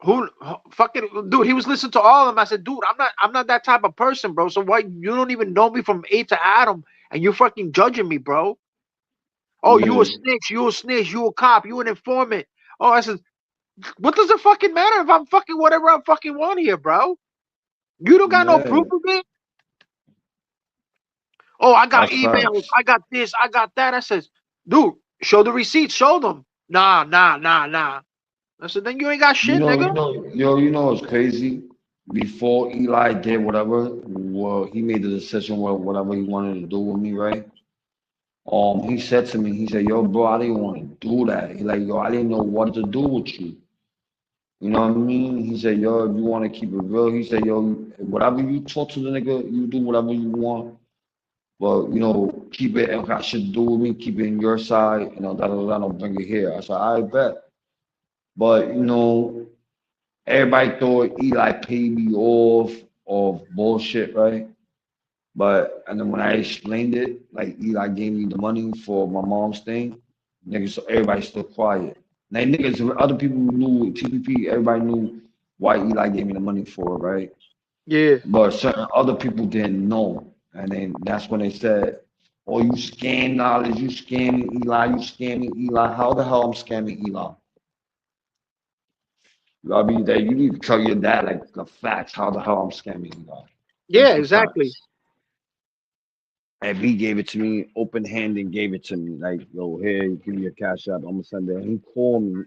who fucking dude. He was listening to all of them. I said, dude, I'm not that type of person, bro. So why you don't even know me from A to Adam, and you fucking judging me, bro? Oh, you a Yeah. snitch, you a snitch, you a cop, you an informant. Oh, I said, what does it fucking matter if I'm fucking whatever I fucking want here, bro? You don't got no proof Yeah. of it. Oh, I got That's emails, facts. I got this, I got that. I says, dude, show the receipts, show them. Nah. I said, then you ain't got shit, nigga. You know what's crazy? Before Eli did whatever, well, he made the decision with whatever he wanted to do with me, right? He said to me, he said, "Yo, bro, I didn't want to do that." He like, "Yo, I didn't know what to do with you." You know what I mean? He said, "Yo, if you want to keep it real," he said, "Yo, whatever you talk to the nigga, you do whatever you want. But keep it. If I should do with me, keep it in your side. Don't bring it here." I said, "I bet." But everybody thought Eli paid me off of bullshit, right? But and then when I explained it, like Eli gave me the money for my mom's thing, niggas, so everybody still quiet. Now niggas, other people knew TPP, everybody knew why Eli gave me the money for it, right? Yeah. But certain other people didn't know, and then that's when they said, "Oh, you scam knowledge, you scamming Eli, you scamming Eli." How the hell I'm scamming Eli? I mean, that you need to tell your dad like the facts. How the hell I'm scamming Eli? What's Yeah, the exactly. facts? And he gave it to me, open hand, and gave it to me. Like, yo, here, give me your cash app. I'm gonna send it. And he called me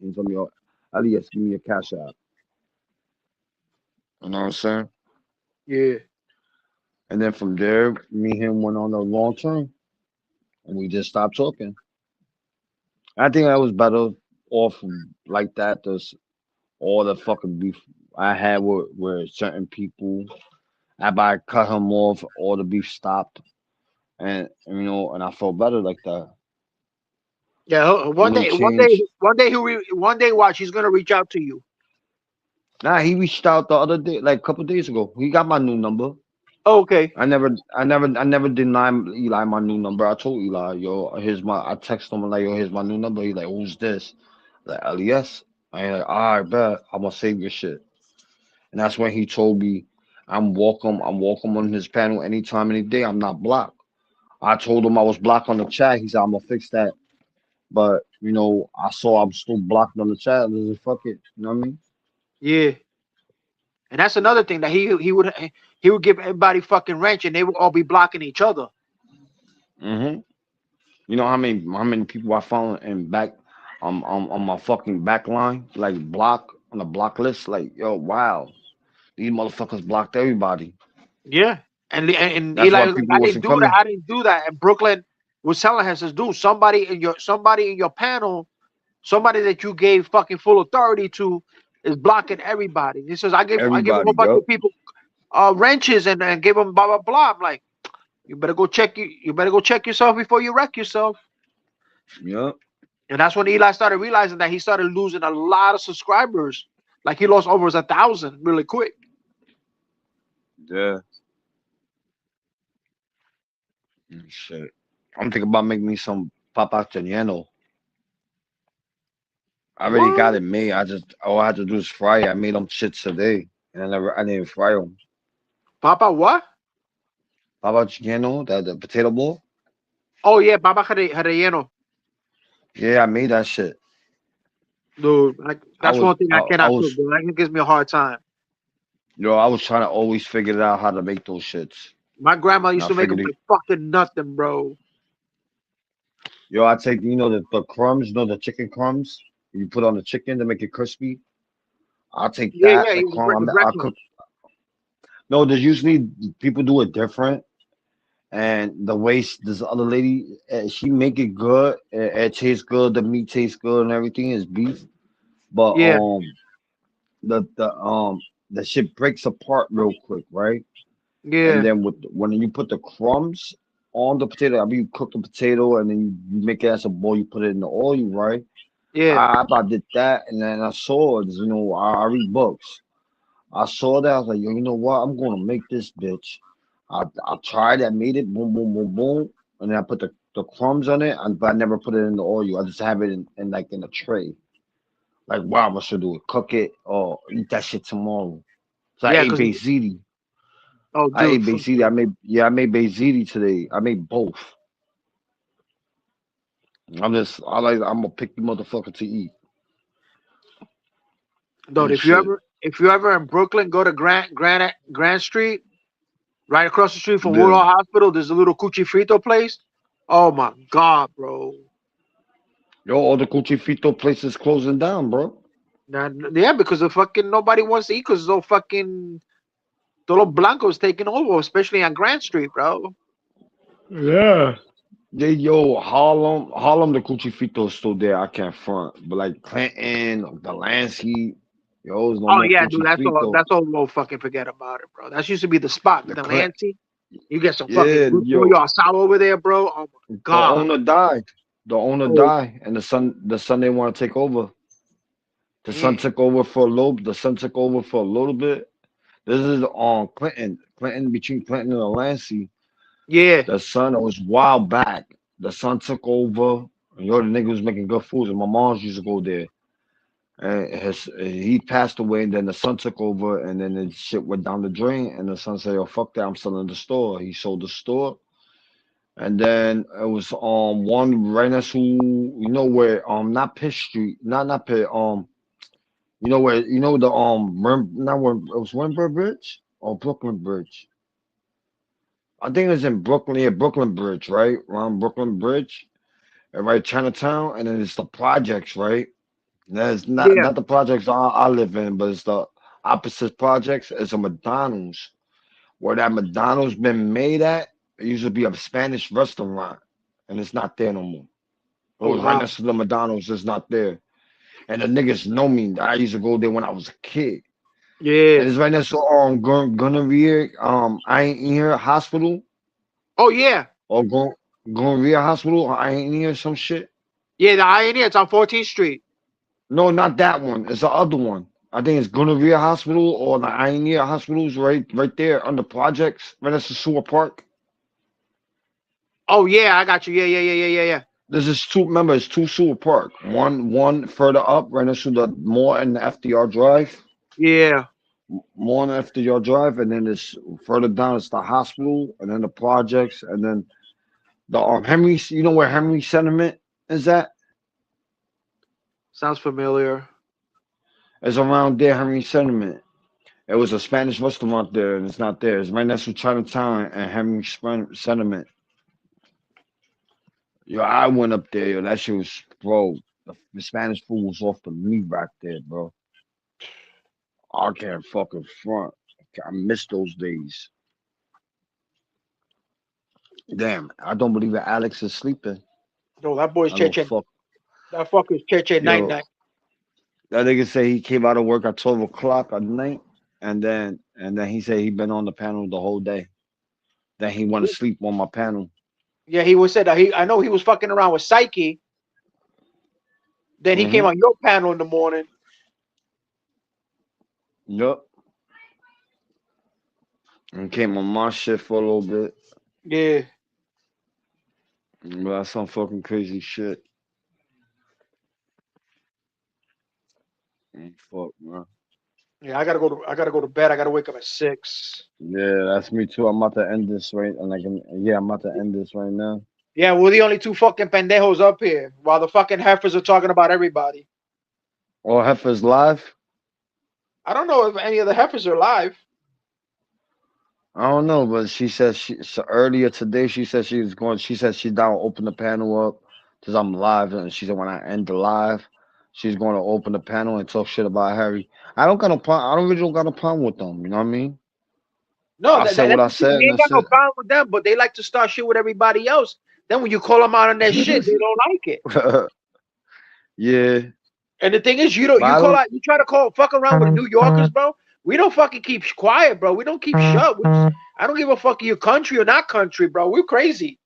and told me, "Yo, Elias, give me your cash app." You know what I'm saying? Yeah. And then from there, me and him went on a long term, and we just stopped talking. I think I was better off like that. There's all the fucking beef I had with certain people. After I cut him off, all the beef stopped, and I felt better like that. Yeah. It would change. One day, watch. He's gonna reach out to you. Nah, he reached out the other day, like a couple days ago. He got my new number. Okay. I never denied Eli my new number. I told Eli, yo, here's my. I text him like, yo, here's my new number. He like, who's this? Like, LES. I ain't like, all right, bet. I'm gonna save your shit. And that's when he told me, I'm welcome on his panel anytime, any day. I'm not blocked. I told him I was blocked on the chat. He said, I'm gonna fix that. But I saw I'm still blocked on the chat. Fuck it. You know what I mean? Yeah. And that's another thing that he would give everybody fucking wrench, and they would all be blocking each other. Mm-hmm. You know how many people I found in back on my fucking back line, like block on the block list? Like, yo, wow. These motherfuckers blocked everybody. Yeah. And That's Eli why was like, people wasn't coming. I didn't do that. And Brooklyn was telling him, says, dude, somebody in your panel, somebody that you gave fucking full authority to is blocking everybody. He says, I gave a whole bunch of people wrenches and gave them blah blah blah. I'm like, you better go check yourself before you wreck yourself. Yeah. And that's when Eli started realizing that he started losing a lot of subscribers. Like he lost over 1,000 really quick. Yeah. Shit. I'm thinking about making me some papa chorizo. I already got it made. All I had to do is fry it. I made them shits today, and I didn't fry them. Papa what? Papa chorizo, the potato bowl. Oh yeah, papa relleno. Yeah, I made that shit. Dude, that's one thing I cannot cook, dude. That gives me a hard time. Yo, I was trying to always figure out how to make those shits. My grandma used to make them like fucking nothing, bro. Yo, I take the crumbs, the chicken crumbs you put on the chicken to make it crispy. I'll take that. Yeah, I cook. No, there's usually people do it different, and the way this other lady, she make it good. It tastes good. The meat tastes good, and everything is beef. But the shit breaks apart real quick, right? Yeah. And then when you put the crumbs on the potato, I mean, you cook the potato and then you make it as a bowl. You put it in the oil, right? Yeah. I did that, and then I saw it. I read books. I saw that. I was like, yo, you know what? I'm gonna make this bitch. I tried. I made it. Boom, boom, boom, boom, and then I put the crumbs on it, but I never put it in the oil. I just have it in a tray. Like, wow, I should do it. Cook it or eat that shit tomorrow. So I ate Bezidi. Oh, dude. I ate Bezidi. I made Bezidi today. I made both. I'm a picky motherfucker to eat. Dude, if you're ever in Brooklyn, go to Grand Street, right across the street from Woodlawn Hospital. There's a little Cuchi Frito place. Oh my god, bro. Yo, all the Cuchi Frito places closing down, bro. Yeah, because the fucking nobody wants to eat because those fucking Tolo Blanco's taking over, especially on Grand Street, bro. Yeah. Harlem, the Cuchi Frito is still there. I can't front, but like Clinton, Delancey, dude, that's all. We'll fucking forget about it, bro. That used to be the spot. Delancey, you get some fucking good asado over there, bro. Oh my god. The owner died, and the son they want to take over. The son took over for a little. The son took over for a little bit. This is on Clinton between Clinton and Delancey. Yeah. The son, it was a while back. The son took over. And the nigga was making good food, and my mom used to go there. And he passed away, and then the son took over, and then the shit went down the drain. And the son said, "Yo, fuck that! I'm selling the store." He sold the store, and then it was one right next to where not Pitt Street, not Pitt where the not where it was Wimber Bridge or Brooklyn Bridge. I think it was in Brooklyn, Brooklyn Bridge, right? Around Brooklyn Bridge, and right Chinatown, and then it's the projects, right? That's not the projects I live in, but it's the opposite projects. It's a McDonald's. Where that McDonald's been made at, it used to be a Spanish restaurant, and it's not there no more. It was right next to the McDonald's, it's not there. And the niggas know me. I used to go there when I was a kid. Yeah. And it's right next to Gonorrhea, I ain't here hospital. Oh yeah. Or Gonorrhea Hospital, I ain't here some shit. Yeah, the I ain't here. It's on 14th Street. No, not that one. It's the other one. I think it's Gonorrhea Hospital or the Ioneer Hospital's right there under projects, right next to Sewer Park. Oh yeah, I got you. Yeah. There's this two. Remember, it's two Sewer Park. One further up, right next to the Moore and the FDR Drive. Yeah. More on FDR Drive, and then it's further down. It's the hospital, and then the projects, and then the Henry. You know where Henry Sentiment is at? Sounds familiar. It's around there, Henry Sentiment. It was a Spanish restaurant there, and it's not there. It's right next to Chinatown and Henry Sentiment. Yo, I went up there. Yo, that shit was, bro. The Spanish food was off the meat back there, bro. I can't fucking front. I miss those days. Damn, I don't believe that Alex is sleeping. No, that boy's I don't Cheche. fuck. That fucker's Cheche Yo, night. that nigga say he came out of work at 12 o'clock at night, and then he said he been on the panel the whole day. Then he went to sleep on my panel. Yeah, he was said that I know he was fucking around with Psyche. Then he came on your panel in the morning. Yup. And came on my shit for a little bit. Yeah. But that's some fucking crazy shit. Fuck, man. Yeah, I gotta go to bed. I gotta wake up at 6. Yeah, that's me too. I'm about to end this right, and I'm about to end this right now. Yeah, we're the only two fucking pendejos up here, while the fucking heifers are talking about everybody. Oh, Heifer's live? I don't know if any of the heifers are live. I don't know, but she said so earlier today. She said she's down to open the panel up because I'm live, and she said when I end the live, she's going to open the panel and talk shit about Harry. I don't really got a problem with them. You know what I mean? No, I said what I said. They ain't got no problem with them, but they like to start shit with everybody else. Then when you call them out on that shit, they don't like it. Yeah. And the thing is, you try to fuck around with New Yorkers, bro. We don't fucking keep quiet, bro. We don't keep shut. I don't give a fuck if you're country or not country, bro. We're crazy.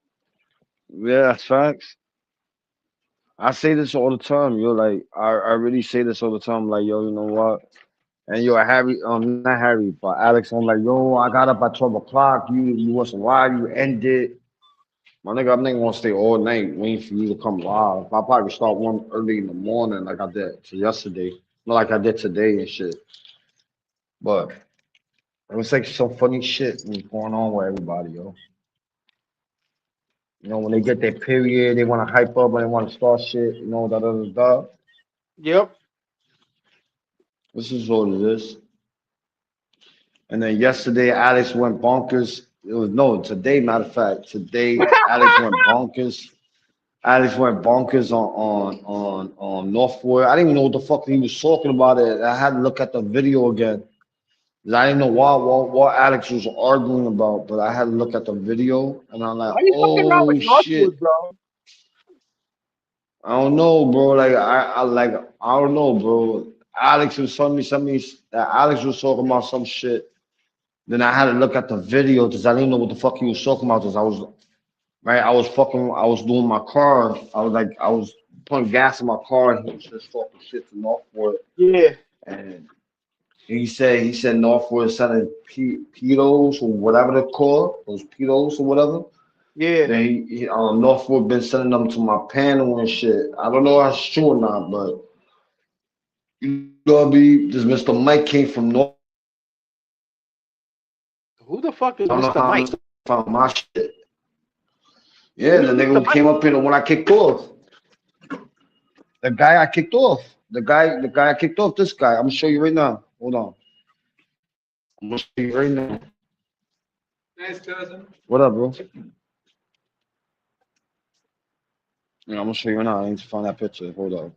Yeah, that's facts. I say this all the time, yo. Like I really say this all the time. Like, yo, you know what? And yo, Harry, not Harry, but Alex, I'm like, yo, I got up at 12 o'clock. You wasn't live, you ended. My nigga, I'm not gonna stay all night waiting for you to come live. I'll probably start one early in the morning, like I did yesterday. Not like I did today and shit. But it was like some funny shit was going on with everybody, yo. You know, when they get their period, they want to hype up and they want to start shit, you know, da. Yep. This is what it is. And then yesterday, Alex went bonkers. Today, matter of fact, today Alex went bonkers. Alex went bonkers on Northwood. I didn't even know what the fuck he was talking about. I had to look at the video again. I didn't know what Alex was arguing about, but I had to look at the video, and I'm like, oh shit, bro? I don't know, bro. Like I don't know, bro. Alex was telling me something that Alex was talking about some shit. Then I had to look at the video because I didn't know what the fuck he was talking about. Because I was doing my car. I was putting gas in my car, and he was just talking shit to Northwood. Yeah. And he said Northwood is selling pedos or whatever they're called, those pedos or whatever. Yeah. Then Northwood been sending them to my panel and shit. I don't know if that's true or not, but you know, this Mr. Mike came from North. Who the fuck is Mr. Mike? Found my shit. Yeah, the nigga who came up here when I kicked off. The guy I kicked off. The guy I kicked off. This guy. I'm gonna show you right now. Hold on. I'm gonna show you right now. Nice cousin. What up, bro? Yeah, I'm gonna show you right now. I need to find that picture. Hold on.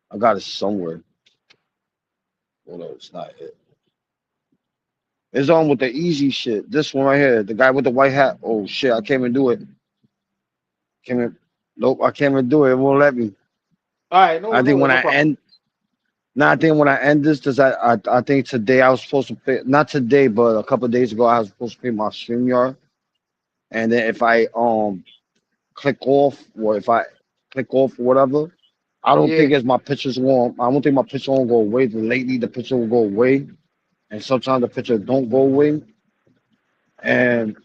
I got it somewhere. Hold on, it's not it. It's on with the easy shit. This one right here, the guy with the white hat. Oh shit, I can't even do it. Nope, I can't even do it. It won't let me. All right, I think when I end this, because I think today I was supposed to pay, not today, but a couple of days ago I was supposed to pay my StreamYard. And then if I click off or whatever, I don't Yeah. think as my pictures going. I don't think my picture won't go away. But lately, the picture will go away, and sometimes the picture don't go away. And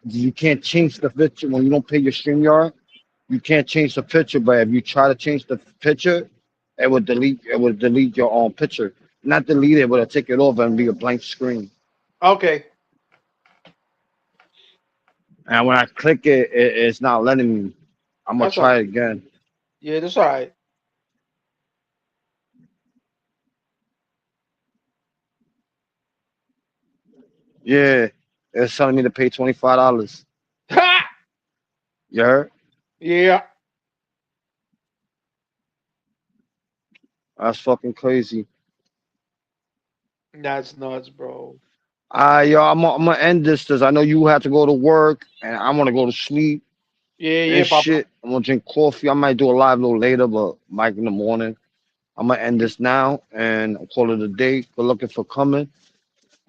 you can't change the picture when you don't pay your StreamYard. You can't change the picture, but if you try to change the picture, it would delete. It would delete your own picture. Not delete it, but it'll take it over and be a blank screen. Okay. And when I click it, it's not letting me. I'm gonna That's all try right. it again. Yeah, that's all right. Yeah, it's telling me to pay $25. Ha! You heard? Yeah. That's fucking crazy. That's nuts, bro. Yo, I'm gonna end this because I know you have to go to work and I want to go to sleep Yeah, yeah, and Papa. shit. I'm gonna drink coffee. I might do a live a little later, but Mike in the morning. I'm gonna end this now and call it a day. Good looking for coming.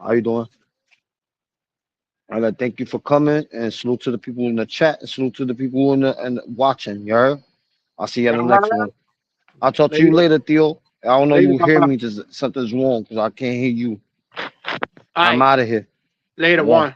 How you doing? All right, thank you for coming and salute to the people in the chat and salute to the people in the and watching. You heard? I'll see you at the next one. I'll talk to you later, Theo. I don't know Later, you hear Papa. me. Something's wrong because I can't hear you. All I'm right. out of here. Later, One. one.